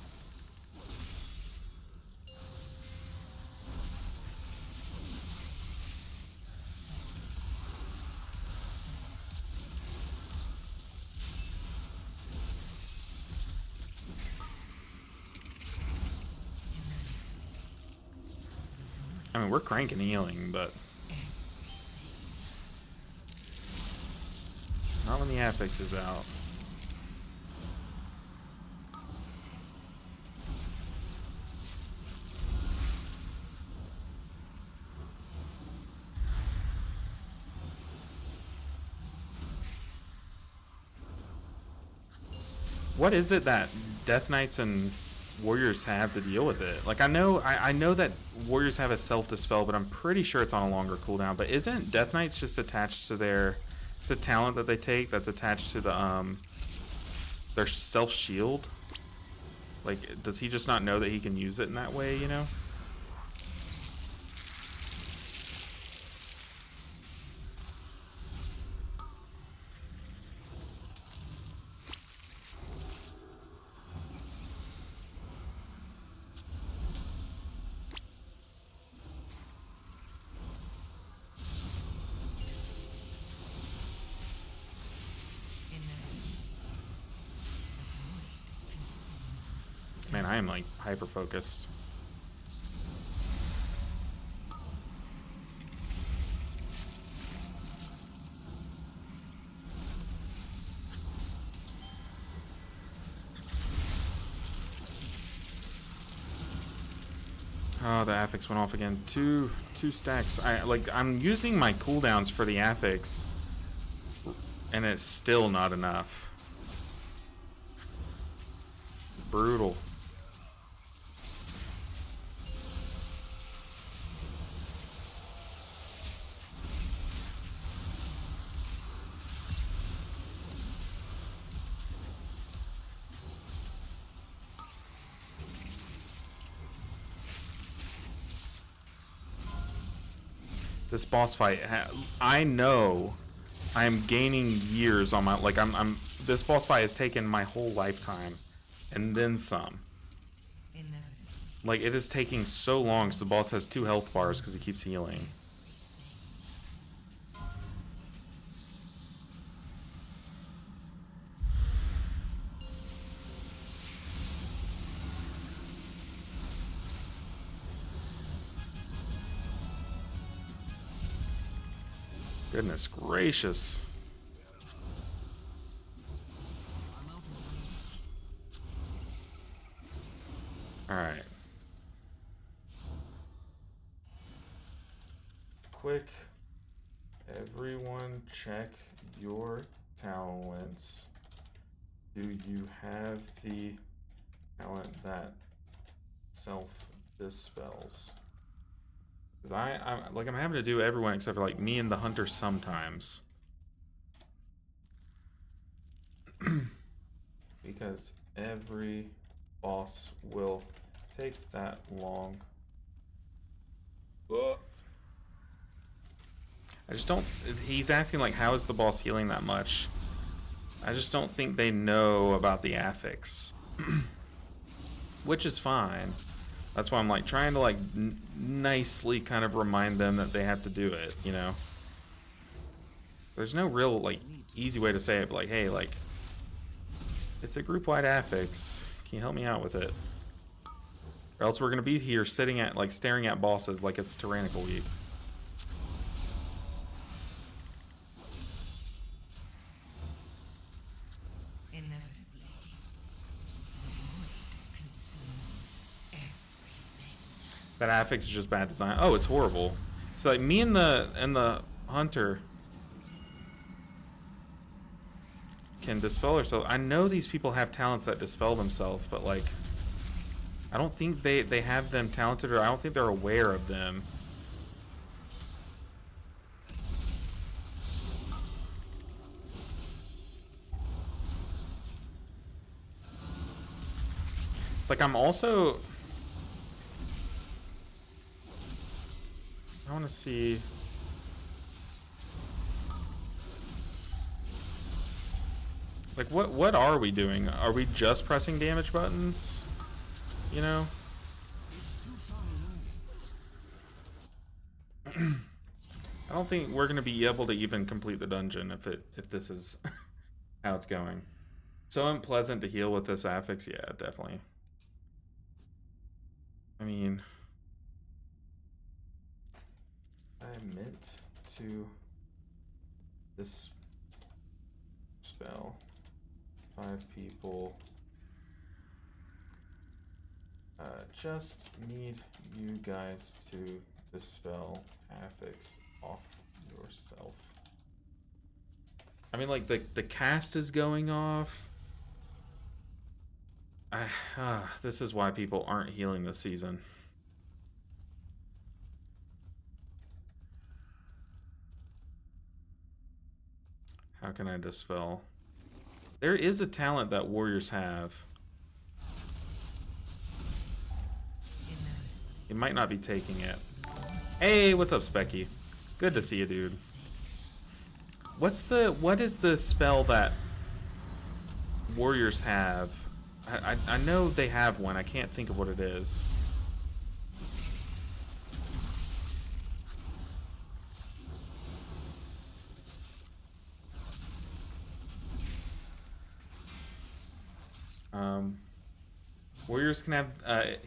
I mean, we're cranking healing, but not when the affix is out. What is it that Death Knights and Warriors have to deal with it? Like, I know that Warriors have a self-dispel, but I'm pretty sure it's on a longer cooldown. But isn't Death Knights just attached to their... It's a talent that they take that's attached to the, their self-shield? Like, does he just not know that he can use it in that way, you know? I am like hyper focused. Oh, the affix went off again. Two stacks. I'm using my cooldowns for the affix, and it's still not enough. Brutal. This boss fight, I know I'm gaining years on my, like, this boss fight has taken my whole lifetime and then some.
Inevitably.
Like, it is taking so long because the boss has 2 health bars because he keeps healing. Goodness gracious. Alright. Quick. Everyone check your talents. Do you have the talent that self-dispels? Because I'm having to do everyone except for like me and the hunter sometimes. Because every boss will take that long. I just don't. He's asking like, how is the boss healing that much? I just don't think they know about the affix, which is fine. That's why I'm like trying to like nicely kind of remind them that they have to do it, you know? There's no real like easy way to say it, but like, hey, like, it's a group-wide affix. Can you help me out with it? Or else we're gonna be here sitting at like staring at bosses like it's Tyrannical Week. That affix is just bad design. Oh, it's horrible. So like me and the hunter can dispel ourselves. I know these people have talents that dispel themselves, but like I don't think they have them talented, or I don't think they're aware of them. It's like I'm also, I want to see. Like, what are we doing? Are we just pressing damage buttons? You know? I don't think we're gonna be able to even complete the dungeon if this is how it's going. So unpleasant to heal with this affix, yeah, definitely. I mean, I meant to this spell 5 people. Just need you guys to dispel affix off yourself. I mean, like the cast is going off. This is why people aren't healing this season. How can I dispel? There is a talent that warriors have. You might not be taking it. Hey, what's up, Specky? Good to see you, dude. What is the spell that warriors have? I know they have one. I can't think of what it is. Warriors can have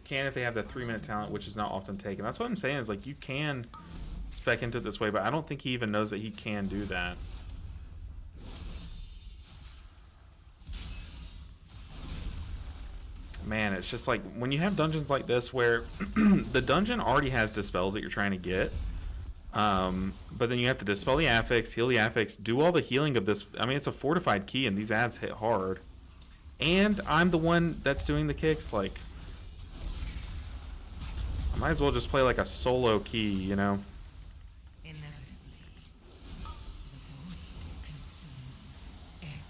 if they have the 3-minute talent, which is not often taken. That's what I'm saying, is like you can spec into it this way, but I don't think he even knows that he can do that. Man, it's just like when you have dungeons like this where the dungeon already has dispels that you're trying to get, but then you have to dispel the affix, heal the affix, do all the healing of this. I mean, it's a fortified key, and these ads hit hard. And I'm the one that's doing the kicks. Like, I might as well just play like a solo key, you know?
Inevitably, the void consumes everything.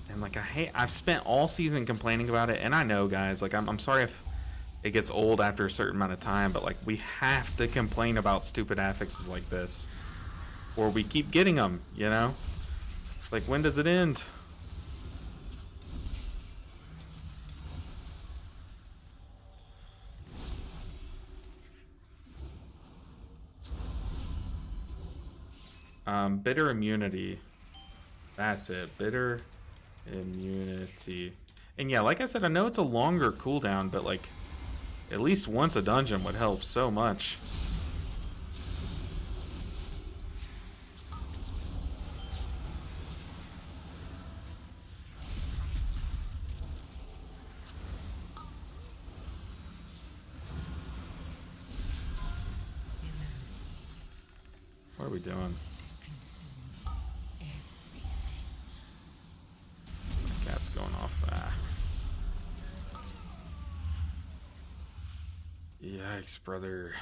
And like I've spent all season complaining about it, and I know, guys, like I'm sorry if it gets old after a certain amount of time, but like we have to complain about stupid affixes like this, or we keep getting them, you know? Like, when does it end? Bitter immunity. That's it. Bitter immunity. And yeah, like I said, I know it's a longer cooldown, but like at least once a dungeon would help so much. What are we doing?
Consumes everything.
Gas going off. Yikes, brother.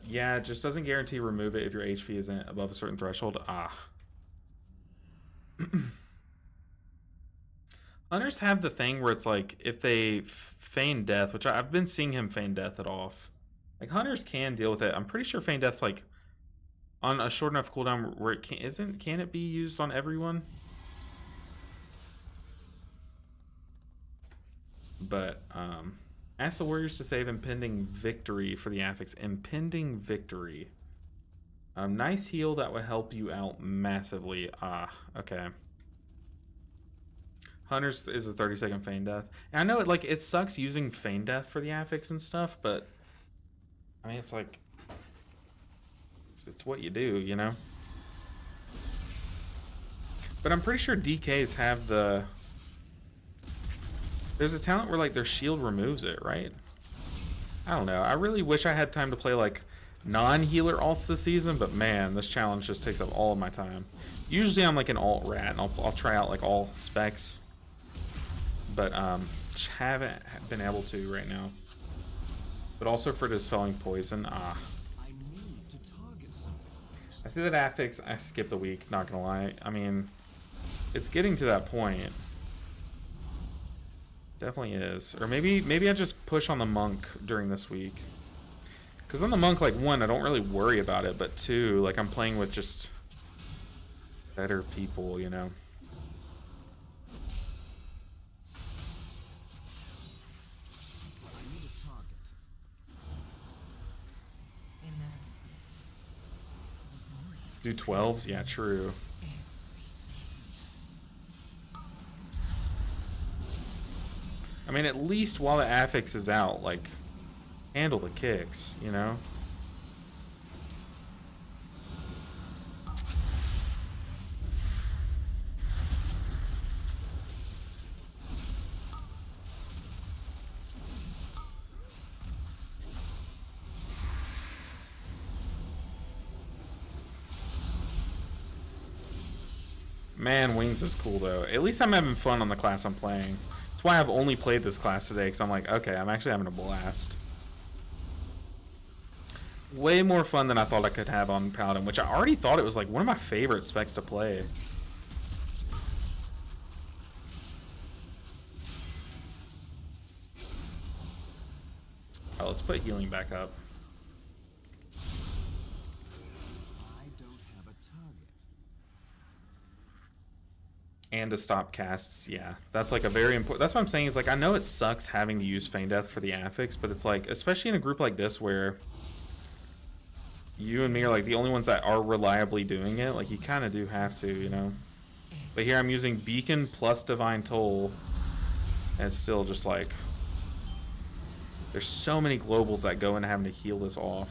Yeah, it just doesn't guarantee remove it if your HP isn't above a certain threshold. Hunters have the thing where it's like, if they feign death, which I've been seeing him feign death it off. Like, hunters can deal with it. I'm pretty sure feign death's like on a short enough cooldown where it can it be used on everyone? But ask the warriors to save impending victory for the affix. Impending victory. Nice heal that would help you out massively. Okay. Hunters is a 30-second feign death. And I know it sucks using feign death for the affix and stuff, but I mean, it's like it's what you do, you know? But I'm pretty sure DKs have the... There's a talent where like their shield removes it, right? I don't know. I really wish I had time to play like non-healer alts this season, but man, this challenge just takes up all of my time. Usually I'm like an alt rat, and I'll try out like all specs, but just haven't been able to right now. But also for dispelling poison.
I need to target something.
I see that affix. I skipped a week. Not gonna lie. I mean, it's getting to that point. Definitely is. Or maybe I just push on the monk during this week. Because on the monk, like, one, I don't really worry about it, but two, like, I'm playing with just better people, you know?
I need a target.
Inevitably, the void
Do 12s? Yeah, true. I mean, at least while the affix is out, like, handle the kicks, you know? Man, Wings is cool, though. At least I'm having fun on the class I'm playing. That's why I've only played this class today, because I'm like, okay, I'm actually having a blast. Way more fun than I thought I could have on Paladin, which I already thought it was like one of my favorite specs to play. Oh, let's put healing back up.
I don't have a target.
and to stop casts. Yeah, that's like a very important. That's what I'm saying is like I know it sucks having to use Feign Death for the affix, but it's like especially in a group like this where you and me are like the only ones that are reliably doing it. Like you kind of do have to, you know. But here I'm using Beacon plus Divine Toll, and it's still just like there's so many globals that go into having to heal this off.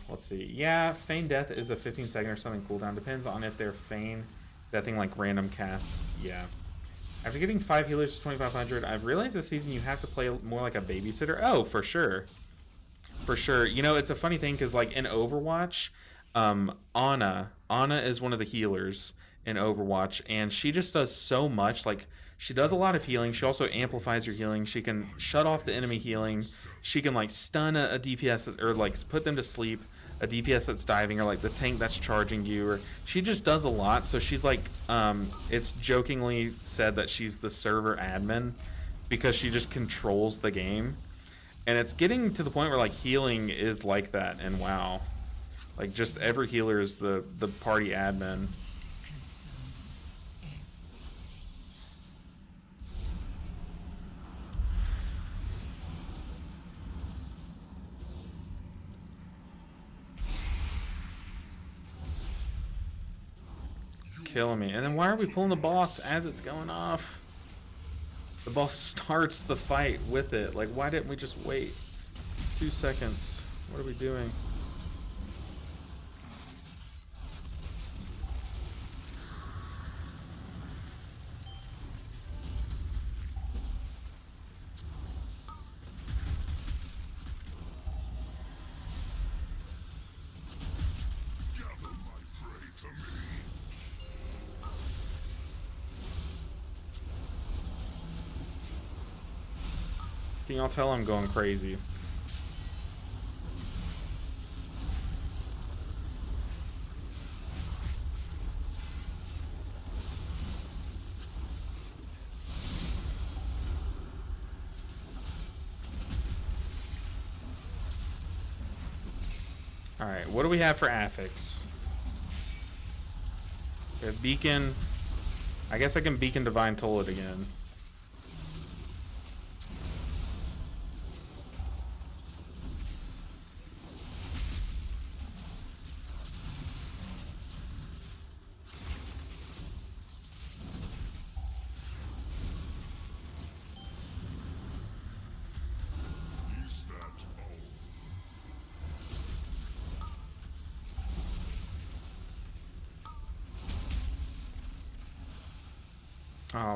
Let's see. Yeah, Feign Death is a 15-second or something cooldown. Depends on if they're Feign Deathing like random casts. Yeah. After getting 5 healers to 2,500, I've realized this season you have to play more like a babysitter. Oh, for sure. For sure. You know, it's a funny thing because like in Overwatch, Ana is one of the healers in Overwatch, and she just does so much. Like she does a lot of healing. She also amplifies your healing. She can shut off the enemy healing. She can like stun a DPS or like put them to sleep, a DPS that's diving, or like the tank that's charging you. Or she just does a lot. So she's like it's jokingly said that she's the server admin because she just controls the game. And it's getting to the point where like healing is like that in WoW. Like just every healer is the party admin. Killing me. And then why are we pulling the boss as it's going off? The boss starts the fight with it. Like, why didn't we just wait 2 seconds? What are we doing? Can y'all tell I'm going crazy? Alright, what do we have for affix? We have Beacon. I guess I can Beacon Divine Toll it again.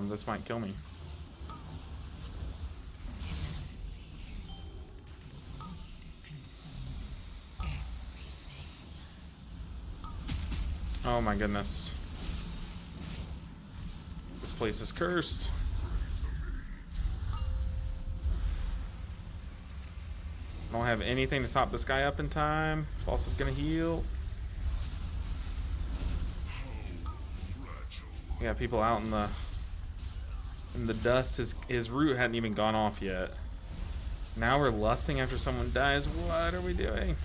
This might kill me. Oh my goodness. This place is cursed. I don't have anything to top this guy up in time. Boss is gonna heal. We got people out in the dust. His root hadn't even gone off yet. Now we're lusting after someone dies. What are we doing?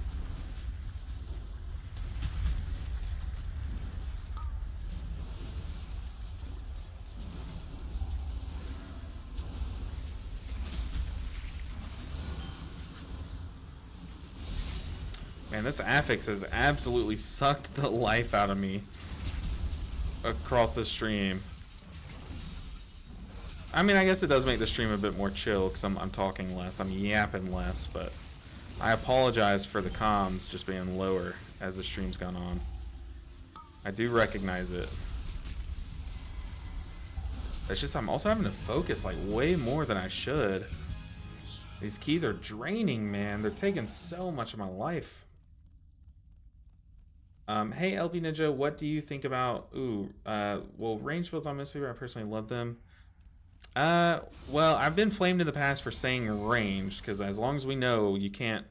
Man, this affix has absolutely sucked the life out of me across the stream. I mean, I guess it does make the stream a bit more chill because I'm talking less, I'm yapping less, but I apologize for the comms just being lower as the stream's gone on. I do recognize it. It's just I'm also having to focus like way more than I should. These keys are draining, man. They're taking so much of my life. Hey, LB Ninja, what do you think about... well, range builds on Mistweaver, I personally love them. Well, I've been flamed in the past for saying ranged, because as long as we know you can't,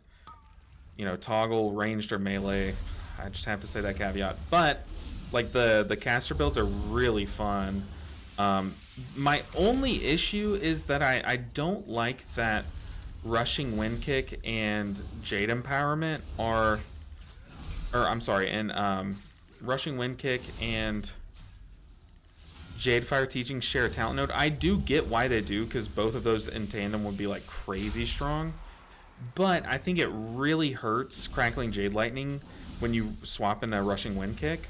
you know, toggle ranged or melee, I just have to say that caveat. But, like, the caster builds are really fun. My only issue is that I don't like that Rushing Wind Kick and Jade Empowerment are, or I'm sorry, and Rushing Wind Kick and Jade Fire Teaching share a talent node. I do get why they do, because both of those in tandem would be like crazy strong. But I think it really hurts Crackling Jade Lightning when you swap in a Rushing Wind Kick.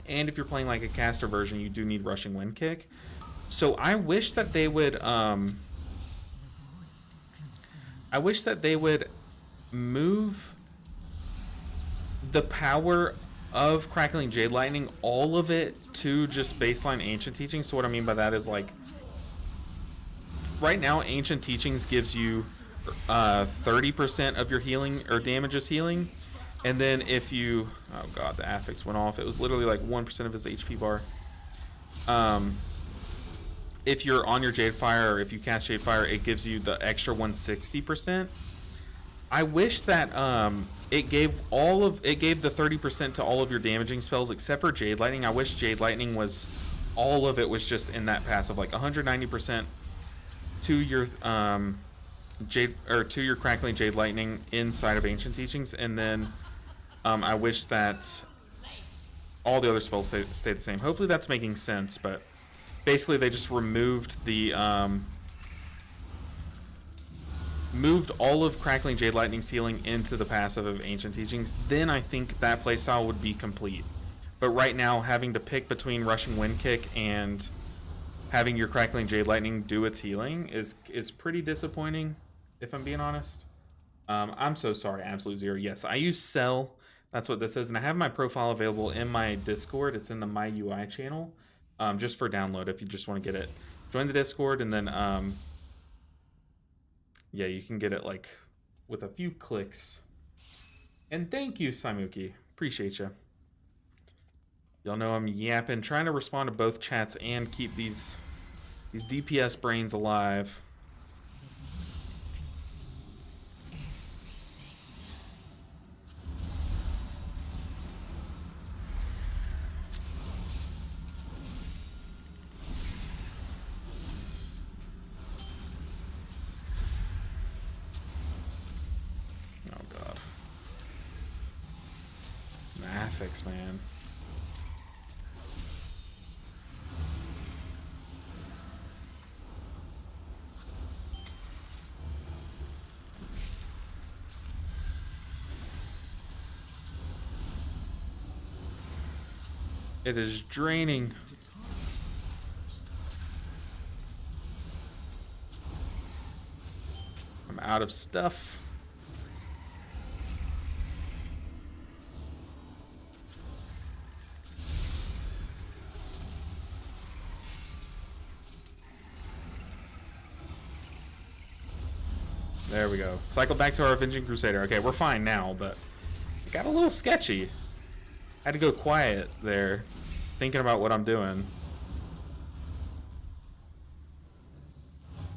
And if you're playing like a caster version, you do need Rushing Wind Kick. So I wish that they would move the power of Crackling Jade Lightning, all of it, to just baseline Ancient Teachings. So what I mean by that is, like, right now Ancient Teachings gives you 30% of your healing or damages healing, and then if you, oh god, the affix went off. It was literally like 1% of his HP bar. If you're on your Jade Fire, or if you cast Jade Fire, it gives you the extra 160%. I wish that it gave the 30% to all of your damaging spells except for Jade Lightning. I wish Jade Lightning was, all of it was just in that passive, like 190% to your Jade, or to your Crackling Jade Lightning inside of Ancient Teachings, and then I wish that all the other spells stay the same. Hopefully that's making sense, but basically they just removed the moved all of Crackling Jade Lightning's healing into the passive of Ancient Teachings. Then I think that playstyle would be complete. But right now, having to pick between Rushing Wind Kick and having your Crackling Jade Lightning do its healing is pretty disappointing, if I'm being honest. I'm so sorry, Absolute Zero. Yes, I use Cell. That's what this is. And I have my profile available in my Discord. It's in the My UI channel, just for download if you just want to get it. Join the Discord, and then, yeah, you can get it, like, with a few clicks. And thank you, Saimuki. Appreciate you. Y'all know I'm yapping, trying to respond to both chats and keep these DPS brains alive. Oh god. Affix, man. It is draining. I'm out of stuff. There we go. Cycle back to our Avenging Crusader. Okay, we're fine now, but it got a little sketchy. Had to go quiet there, thinking about what I'm doing.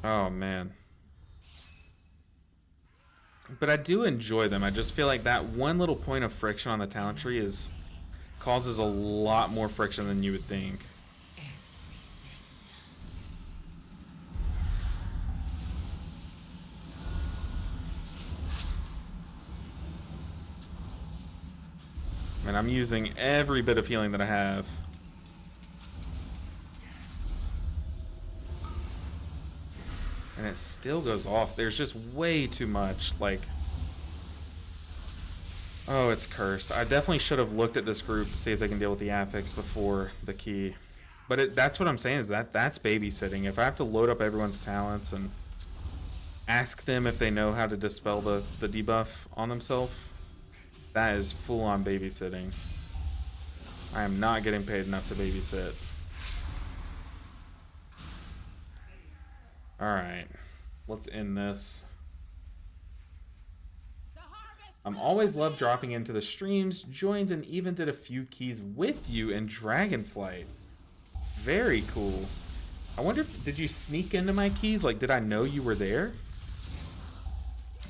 Oh, man. But I do enjoy them. I just feel like that one little point of friction on the talent tree causes a lot more friction than you would think. And I'm using every bit of healing that I have. And it still goes off. There's just way too much, like... Oh, it's cursed. I definitely should have looked at this group to see if they can deal with the affix before the key. But that's what I'm saying, is that's babysitting. If I have to load up everyone's talents and ask them if they know how to dispel the debuff on themselves, that is full-on babysitting. I am not getting paid enough to babysit. Alright. Let's end this. I'm always love dropping into the streams, joined and even did a few keys with you in Dragonflight. Very cool. I wonder, did you sneak into my keys? Like, did I know you were there?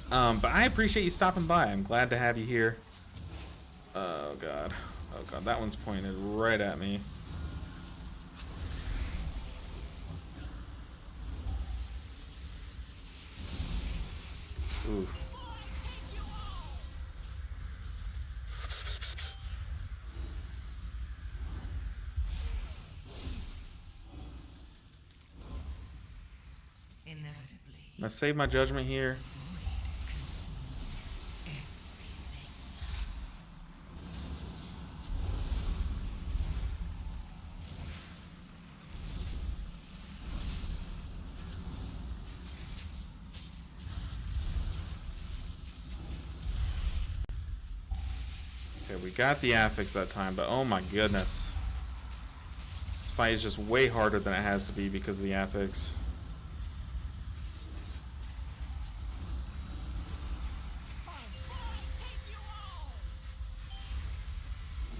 But I appreciate you stopping by. I'm glad to have you here. Oh god. Oh god, that one's pointed right at me. Ooh.
Inevitably,
I'm gonna save my judgment here.
void consumes everything.
Okay, we got the affix that time, but oh my goodness. This fight is just way harder than it has to be because of the affix.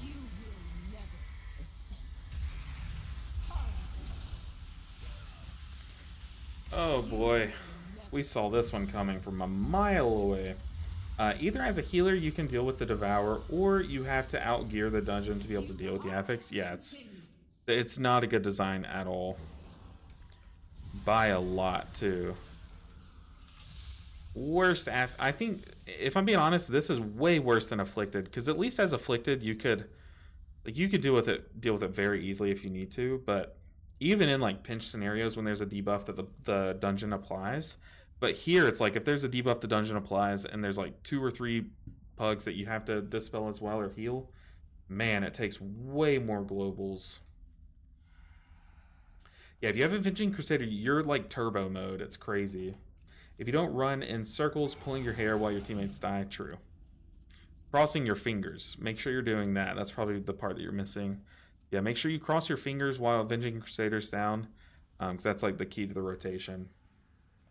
You will never ascend.
Oh boy. We saw this one coming from a mile away. Either as a healer you can deal with the Devour, or you have to outgear the dungeon to be able to deal with the affix. Yeah, it's not a good design at all. By a lot, too. Worst I think, if I'm being honest, this is way worse than Afflicted, because at least as Afflicted you could deal with it very easily if you need to, but even in like pinch scenarios when there's a debuff that the dungeon applies. But here it's like if there's a debuff the dungeon applies and there's like 2 or 3 pugs that you have to dispel as well or heal, man, it takes way more globals. Yeah, if you have Avenging Crusader, you're like turbo mode. It's crazy. If you don't run in circles pulling your hair while your teammates die, true. Crossing your fingers. Make sure you're doing that. That's probably the part that you're missing. Yeah, make sure you cross your fingers while Avenging Crusader's down, because that's like the key to the rotation.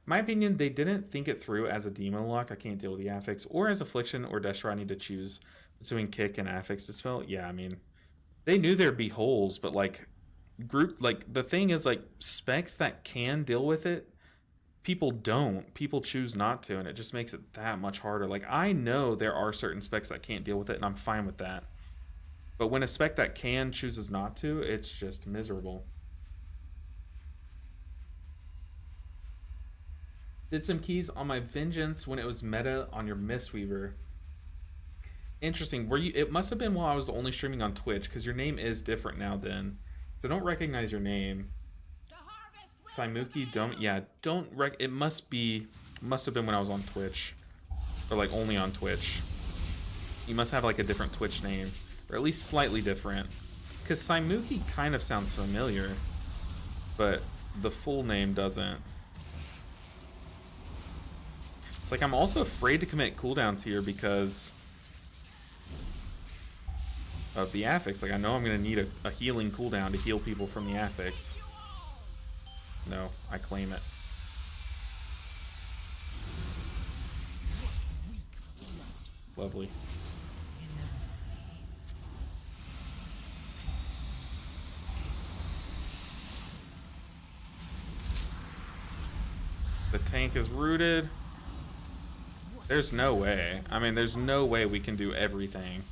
In my opinion, they didn't think it through as a demon lock. I can't deal with the affix, or as Affliction or Deshra. I need to choose between kick and affix dispel. Yeah, I mean, they knew there'd be holes, but like the thing is, like, specs that can deal with it, people don't. People choose not to, and it just makes it that much harder. Like, I know there are certain specs that can't deal with it, and I'm fine with that. But when a spec that can chooses not to, it's just miserable. Did some keys on my Vengeance when it was meta on your Mistweaver. Interesting. Were you? It must have been while I was only streaming on Twitch, because your name is different now then. So I don't recognize your name. Saimuki, it must have been when I was on Twitch. Or like only on Twitch. You must have like a different Twitch name. Or at least slightly different. Because Saimuki kind of sounds familiar. But the full name doesn't. It's like I'm also afraid to commit cooldowns here because of the affix. Like, I know I'm going to need a healing cooldown to heal people from the affix. No, I claim it. Lovely. The tank is rooted. There's no way. I mean, there's no way we can do everything.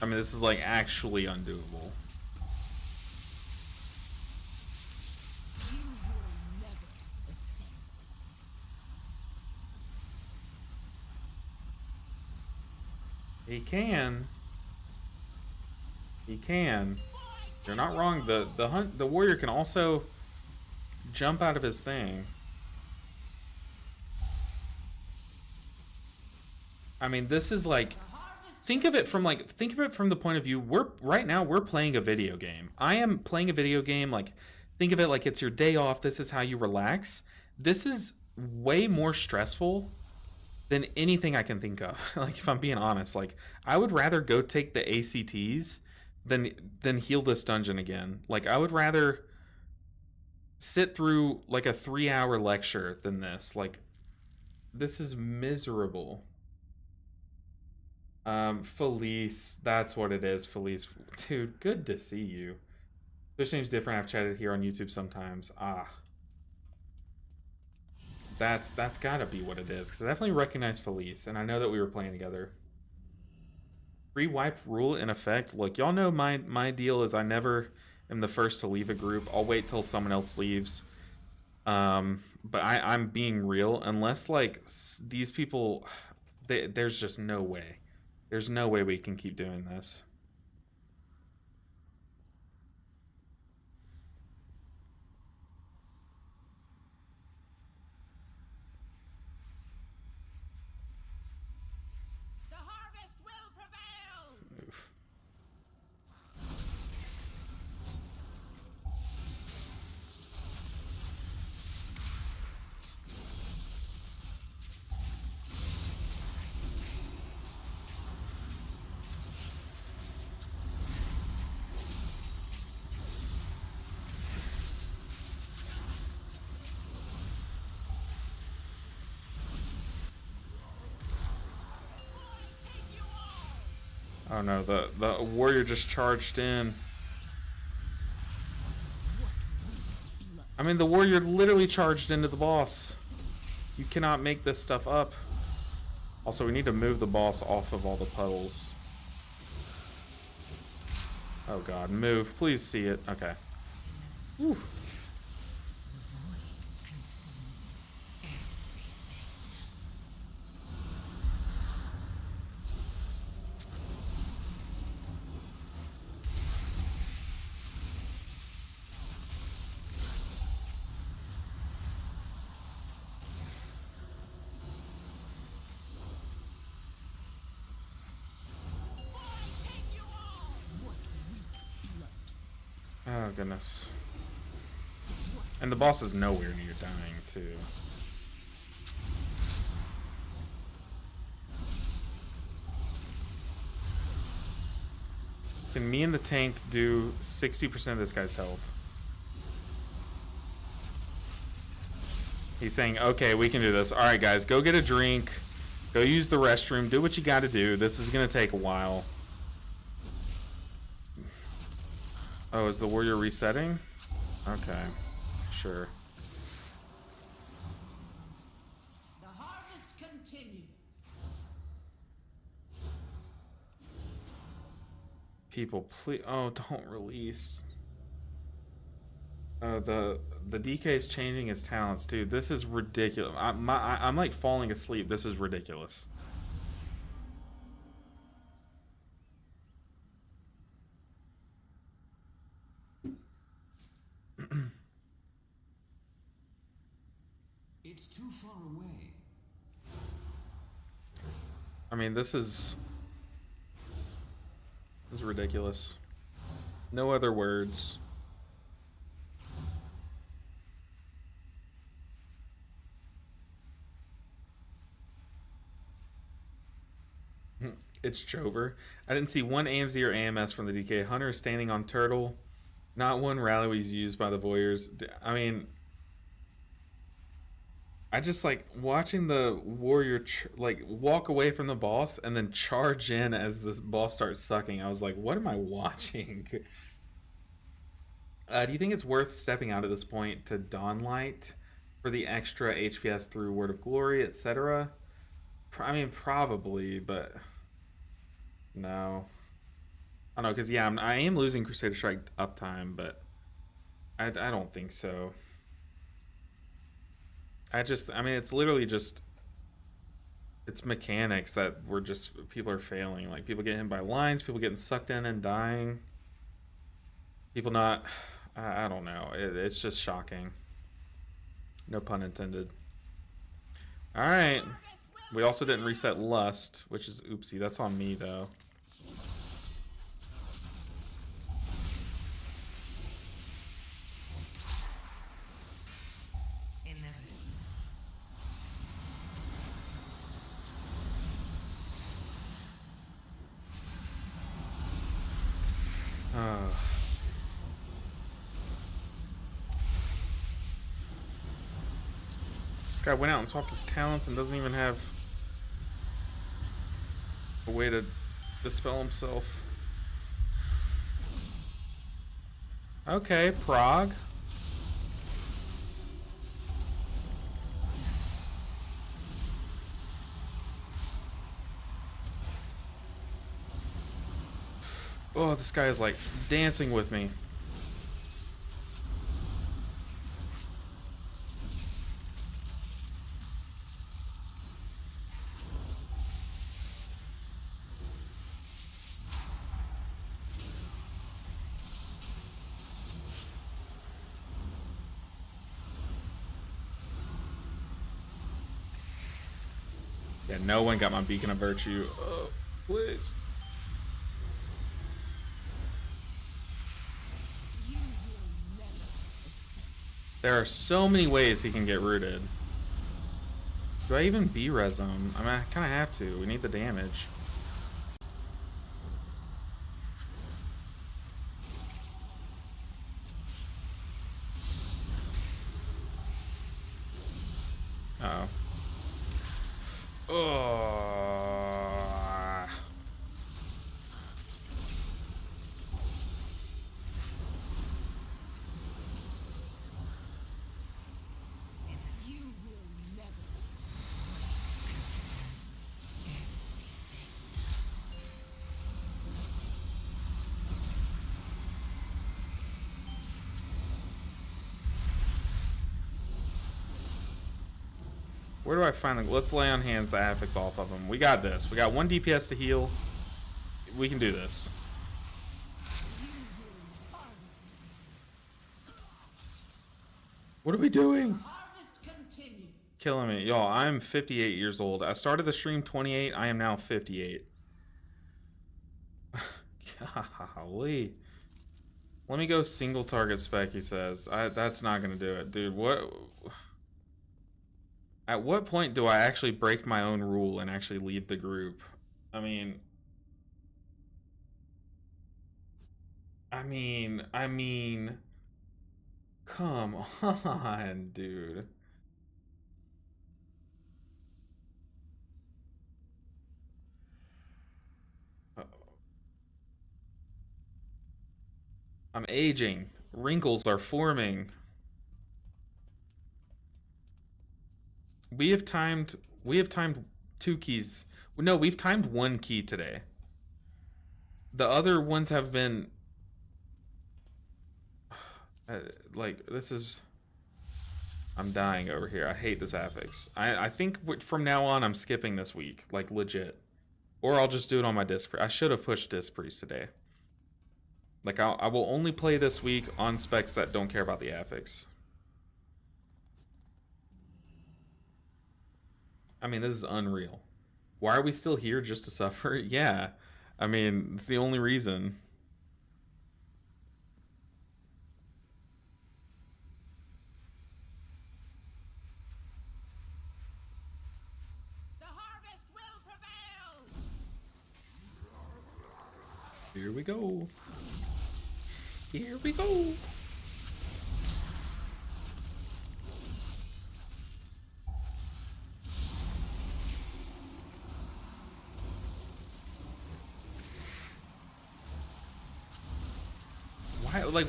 I mean, this is like actually undoable. He can. He can. You're not wrong. The warrior can also jump out of his thing. I mean, this is like, think of it from the point of view, right now we're playing a video game. I am playing a video game. Like, think of it like it's your day off. This is how you relax. This is way more stressful than anything I can think of. Like, if I'm being honest, like, I would rather go take the ACTs than heal this dungeon again. Like, I would rather sit through like a 3-hour lecture than this. Like, this is miserable. Felice, that's what it is. Felice, dude, good to see you. Twitch name's different. I've chatted here on YouTube sometimes. That's gotta be what it is, because I definitely recognize Felice, and I know that we were playing together. Free wipe rule in effect. Look, y'all know my deal is I never am the first to leave a group. I'll wait till someone else leaves. But I'm being real. Unless like these people, there's just no way. There's no way we can keep doing this.
The harvest will prevail!
Let's move. Oh no, the warrior just charged in. I mean, the warrior literally charged into the boss. You cannot make this stuff up. Also, we need to move the boss off of all the puddles. Oh god, move. Please see it. Okay. Whew. Oh goodness. And the boss is nowhere near dying too. Can me and the tank do 60% of this guy's health? He's saying, okay, we can do this. Alright guys, go get a drink. Go use the restroom. Do what you gotta do. This is gonna take a while. Oh, is the warrior resetting? Okay, sure.
The harvest continues.
People, please. Oh, don't release. The DK is changing his talents, dude. This is ridiculous. I'm like falling asleep. This is ridiculous.
It's too far away.
I mean, this is ridiculous. No other words. It's Chover. I didn't see one AMZ or AMS from the DK. Hunter is standing on turtle. Not one rally was used by the voyeurs. I mean, I just like watching the warrior like walk away from the boss and then charge in as this boss starts sucking. I was like, what am I watching? Do you think it's worth stepping out at this point to Dawnlight for the extra HPS through Word of Glory, etc.? I mean, probably, but no. I don't know, because yeah, I am losing Crusader Strike uptime, but I don't think so. I mean, it's literally just, it's mechanics that we're just, people are failing. Like, people getting hit by lines, people getting sucked in and dying. People not, I don't know. It's just shocking. No pun intended. Alright. We also didn't reset Lust, which is oopsie. That's on me, though. This guy went out and swapped his talents and doesn't even have a way to dispel himself. Okay, Prague. Oh, this guy is like dancing with me. Yeah, no one got my beacon of virtue. Oh, please. There are so many ways he can get rooted. Do I even B-res him? I mean, I kind of have to. We need the damage. Uh-oh. Oh.
You will never.
Where do I find the... Let's lay on hands the affix off of him. We got this. We got 1 DPS to heal. We can do this. What are we doing?
Harvest continues.
Killing me. Y'all, I'm 58 years old. I started the stream 28. I am now 58. Golly. Let me go single target spec, he says. That's not going to do it. Dude, what... At what point do I actually break my own rule and actually leave the group? I mean, come on, dude. Uh-oh. I'm aging. Wrinkles are forming. We have timed 2 keys. No, we've timed 1 key today. The other ones have been like, this is... I'm dying over here. I hate this affix. I think from now on I'm skipping this week, like legit. Or I'll just do it on my disc. I should have pushed disc priest today. Like I will only play this week on specs that don't care about the affix. I mean, this is unreal. Why are we still here, just to suffer? Yeah. I mean, it's the only reason.
The harvest will prevail.
Here we go. Here we go.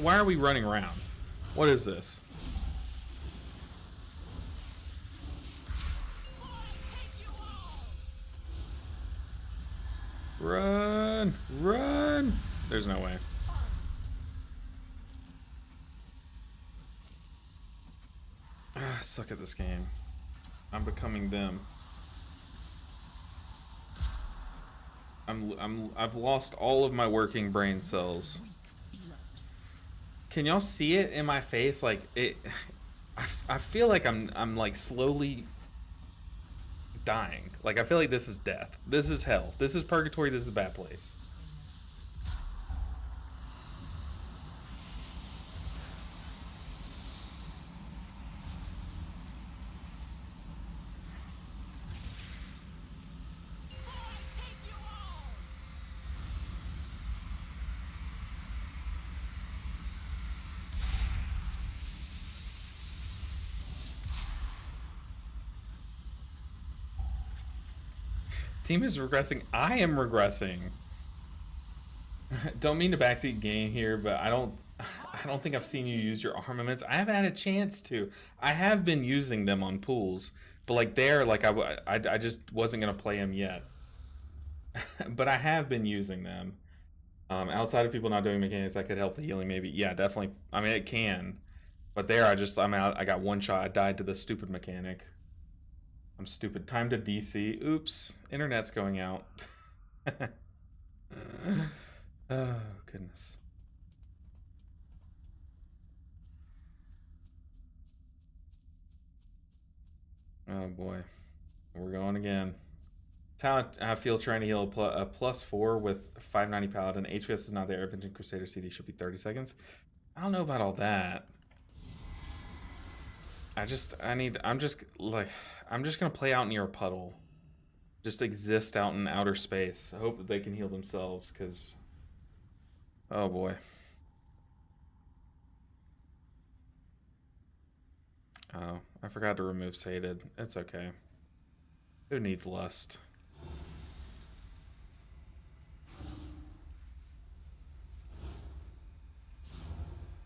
Why are we running around? What is this? Run! Run! There's no way. I suck at this game. I'm becoming them. I've lost all of my working brain cells. Can y'all see it in my face? Like it, I feel like I'm like slowly dying. Like I feel like this is death. This is hell. This is purgatory. This is a bad place. Team is regressing. I am regressing. Don't mean to backseat game here, but I don't think I've seen you use your armaments. I haven't had a chance to. I have been using them on pools, but like there, like I just wasn't gonna play them yet. But I have been using them. Outside of people not doing mechanics that could help the healing, maybe. Yeah, definitely. I mean, it can. But there, I'm out. I got one shot. I died to the stupid mechanic. I'm stupid. Time to DC. Oops. Internet's going out. Oh, goodness. Oh, boy. We're going again. It's how I feel trying to heal a +4 with 590 Paladin. HPS is not there. Avenging Crusader CD should be 30 seconds. I don't know about all that. I'm just gonna play out near a puddle. Just exist out in outer space. I hope that they can heal themselves, because oh boy. Oh, I forgot to remove Sated. It's okay. Who needs lust?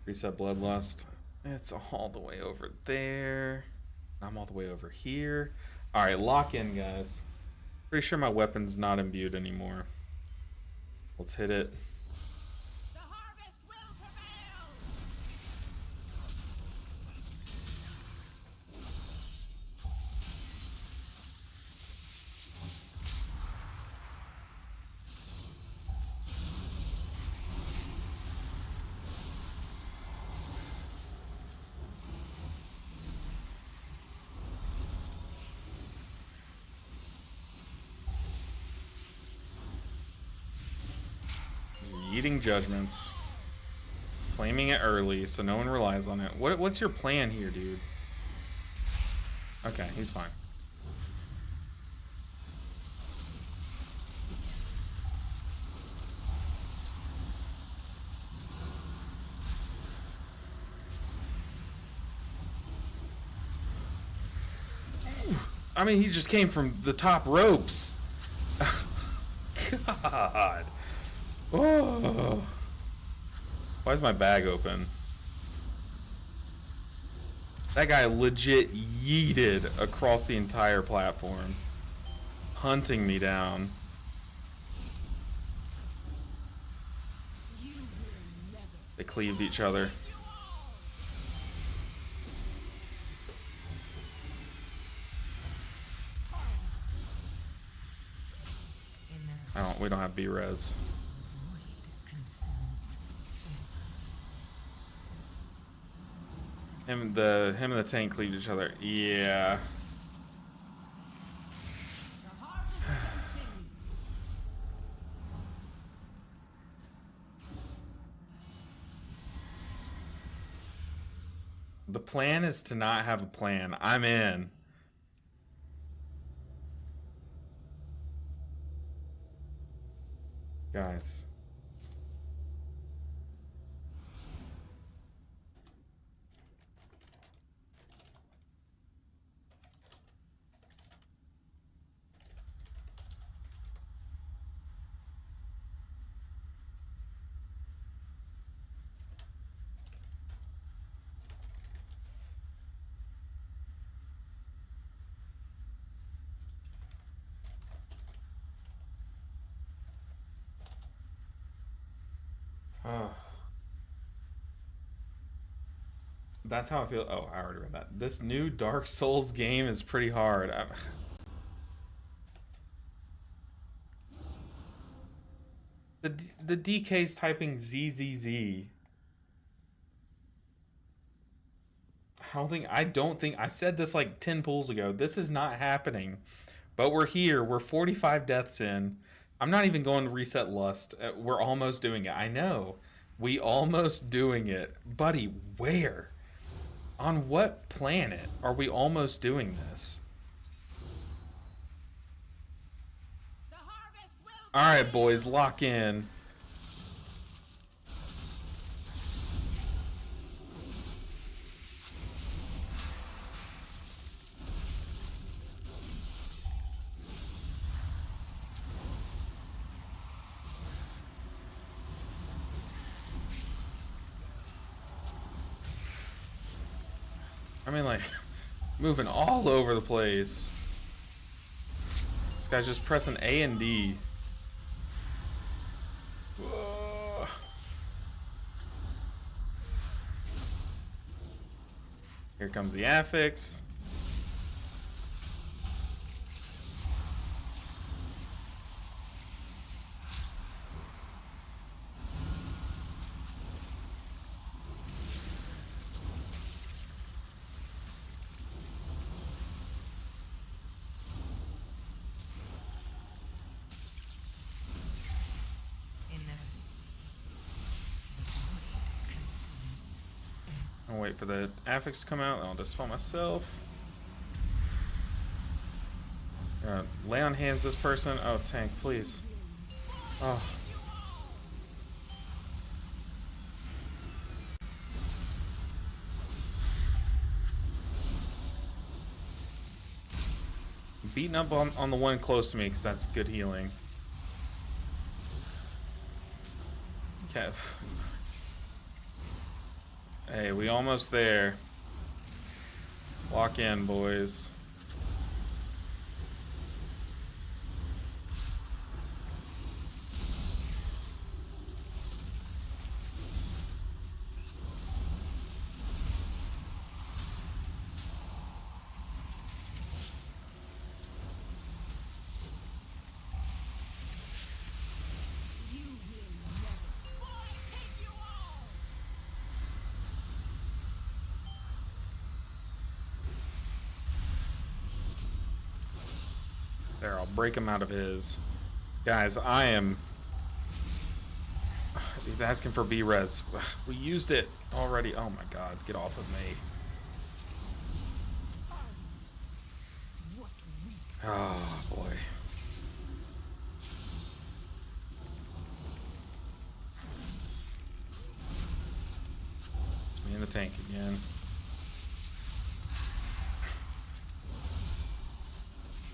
Reset bloodlust. It's all the way over there. I'm all the way over here. Alright, lock in, guys. Pretty sure my weapon's not imbued anymore. Let's hit it.
The harvest will prevail!
Eating judgments. Claiming it early so no one relies on it. What's your plan here, dude? Okay, he's fine. I mean, he just came from the top ropes. God. Oh. Why is my bag open? That guy legit yeeted across the entire platform, hunting me down.
You will never.
They cleaved each other. We don't have B-res. Him and the tank cleaved each other. Yeah.
The harvest continues.
The plan is to not have a plan. I'm in. Guys. Oh. That's how I feel. Oh, I already read that. This new Dark Souls game is pretty hard. The DK's typing ZZZ. I don't think I said this like 10 pulls ago. This is not happening. But we're here. We're 45 deaths in. I'm not even going to reset lust. We're almost doing it. I know. We almost doing it. Buddy, where? On what planet are we almost doing this?
The harvest will
Alright, boys, lock in. I mean, like, moving all over the place. This guy's just pressing A and D. Whoa. Here comes the affix. I'll wait for the affix to come out, and I'll dispel myself. Lay on hands this person. Oh, tank, please. Oh. Beating up on the one close to me, because that's good healing. Okay. Hey, we almost there. Lock in, boys. There, I'll break him out of his. Guys, I am... He's asking for B-res. We used it already. Oh my god, get off of me. Oh boy. It's me in the tank again.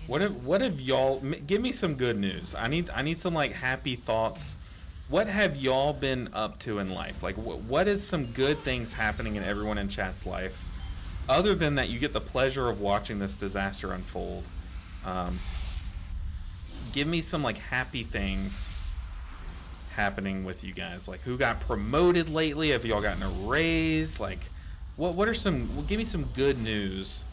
What have y'all, give me some good news. I need some like happy thoughts. What have y'all been up to in life? Like what is some good things happening in everyone in chat's life other than that you get the pleasure of watching this disaster unfold? Give me some like happy things happening with you guys. Like who got promoted lately? Have y'all gotten a raise? Like what are some, give me some good news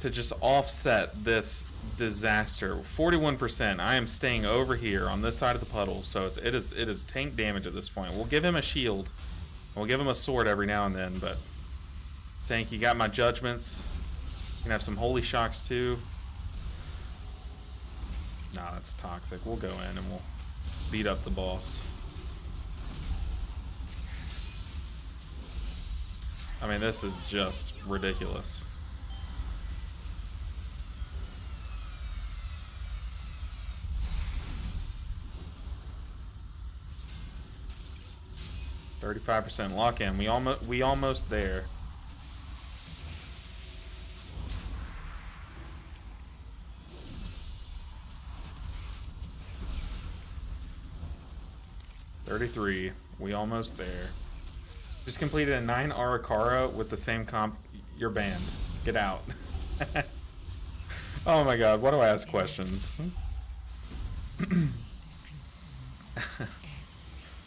to just offset this disaster. 41%. I am staying over here on this side of the puddle, so it is tank damage at this point. We'll give him a shield. We'll give him a sword every now and then, but tank, you got my judgments. You can have some holy shocks too. Nah, that's toxic. We'll go in and we'll beat up the boss. I mean, this is just ridiculous. %, lock in. We almost there. $33. We almost there. Just completed a 9 Arakara with the same comp. You're banned. Get out. Oh my god, why do I ask questions?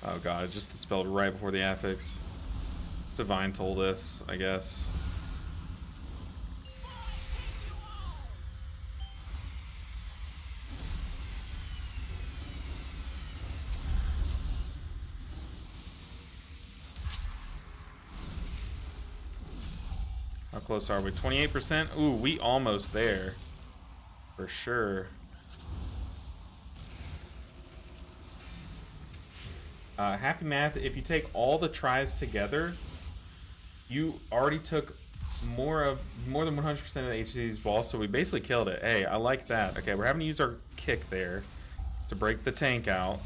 Oh god, it just dispelled right before the affix. It's Divine told us, I guess. How close are we? 28%? Ooh, we almost there. For sure. Happy math, if you take all the tries together, you already took more than 100% of the HC's balls, so we basically killed it. Hey, I like that. Okay, we're having to use our kick there to break the tank out.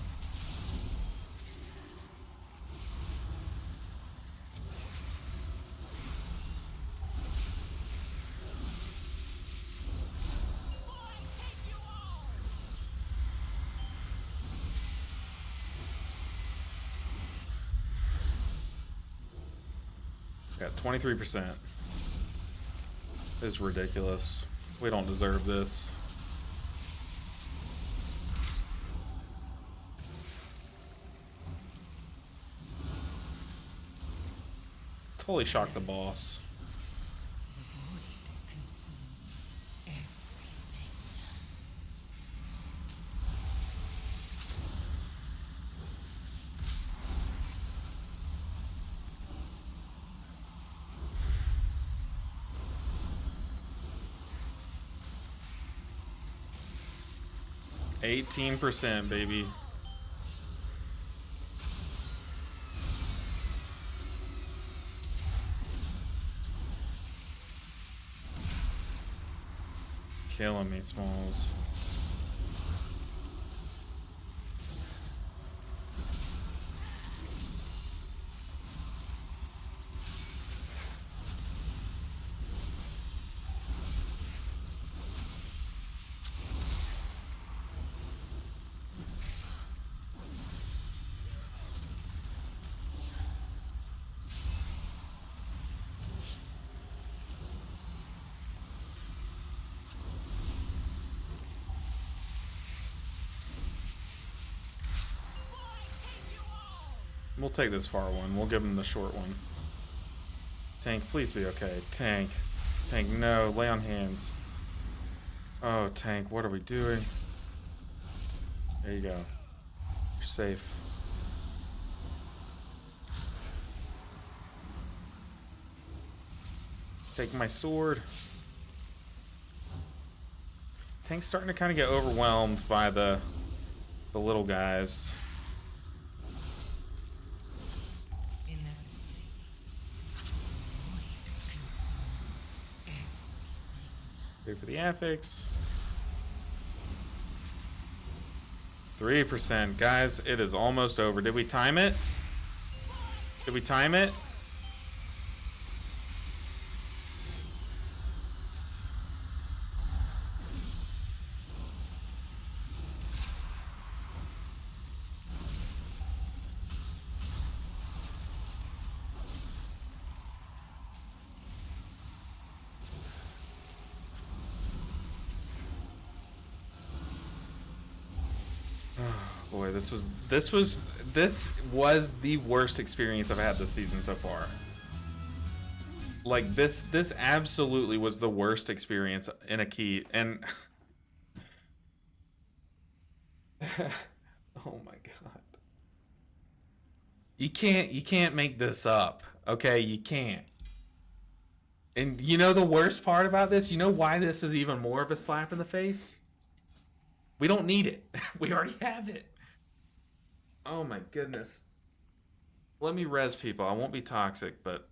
Got 23%. This is ridiculous. We don't deserve this. Let's holy shock the boss.
The void consumes everything.
18%, baby. killing me, Smalls. We'll take this far one. We'll give him the short one. Tank, please be okay. Tank. Tank, no. Lay on hands. Oh, Tank, what are we doing? There you go. You're safe. Take my sword. Tank's starting to kind of get overwhelmed by the little guys. Wait for the affix. 3%. Guys, it is almost over. Did we time it? Did we time it? Boy, this was the worst experience I've had this season so far. Like this absolutely was the worst experience in a key, and oh my god. You can't make this up. Okay, you can't. And you know the worst part about this? You know why this is even more of a slap in the face? We don't need it. We already have it. Oh my goodness. Let me res people. I won't be toxic, but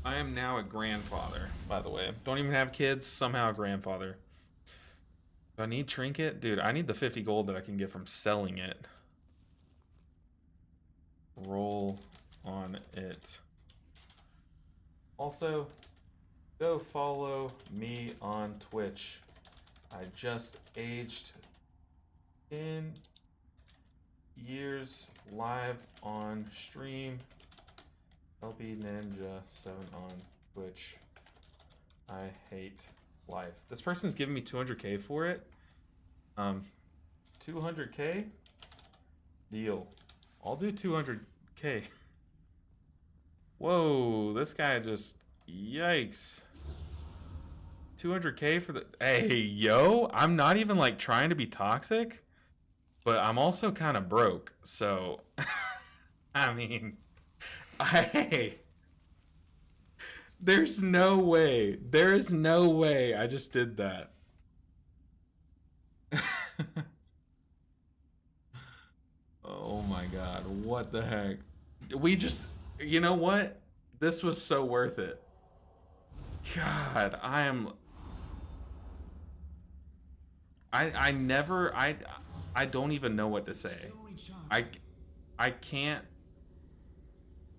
I am now a grandfather, by the way. Don't even have kids, somehow a grandfather. Do I need trinket? Dude, I need the 50 gold that I can get from selling it. Roll on it. Also, go follow me on Twitch. I just aged 10 years live on stream. LB Ninja 7 on Twitch. I hate life. This person's giving me 200k for it. 200k? Deal. I'll do 200k. Whoa, this guy just... Yikes. 200k for the... Hey, yo, I'm not even, like, trying to be toxic, but I'm also kind of broke, so... I mean... Hey... There's no way. There is no way I just did that. Oh my god, what the heck? We just... You know what? This was so worth it. God, I don't even know what to say. I can't.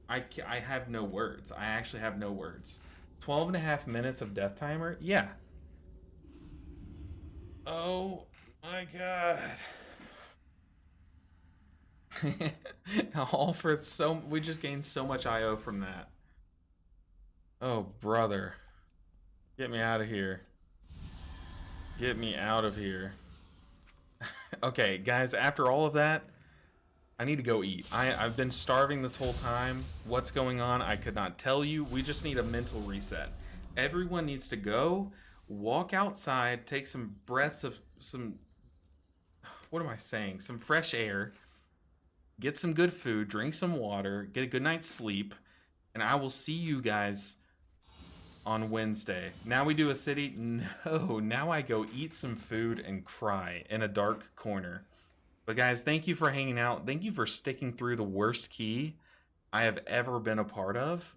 I have no words. I actually have no words. 12.5 minutes of death timer? Yeah. Oh my god. All for so... We just gained so much IO from that. Oh, brother. Get me out of here. Get me out of here. Okay, guys, after all of that, I need to go eat. I've been starving this whole time. What's going on? I could not tell you. We just need a mental reset. Everyone needs to go, walk outside, take some breaths of some... What am I saying? Some fresh air. Get some good food, drink some water, get a good night's sleep, and I will see you guys on Wednesday. Now we do a city? No, now I go eat some food and cry in a dark corner. But guys, thank you for hanging out. Thank you for sticking through the worst key I have ever been a part of.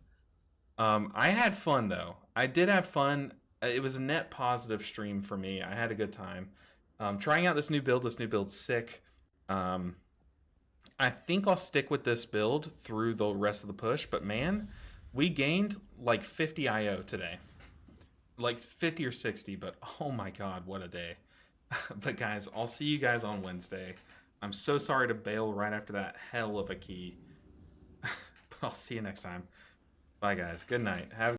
I had fun though. I did have fun. It was a net positive stream for me. I had a good time. Trying out this new build. This new build's sick. I think I'll stick with this build through the rest of the push. But man, we gained like 50 IO today. Like 50 or 60, but oh my god, what a day. But guys, I'll see you guys on Wednesday. I'm so sorry to bail right after that hell of a key. But I'll see you next time. Bye guys. Good night. Have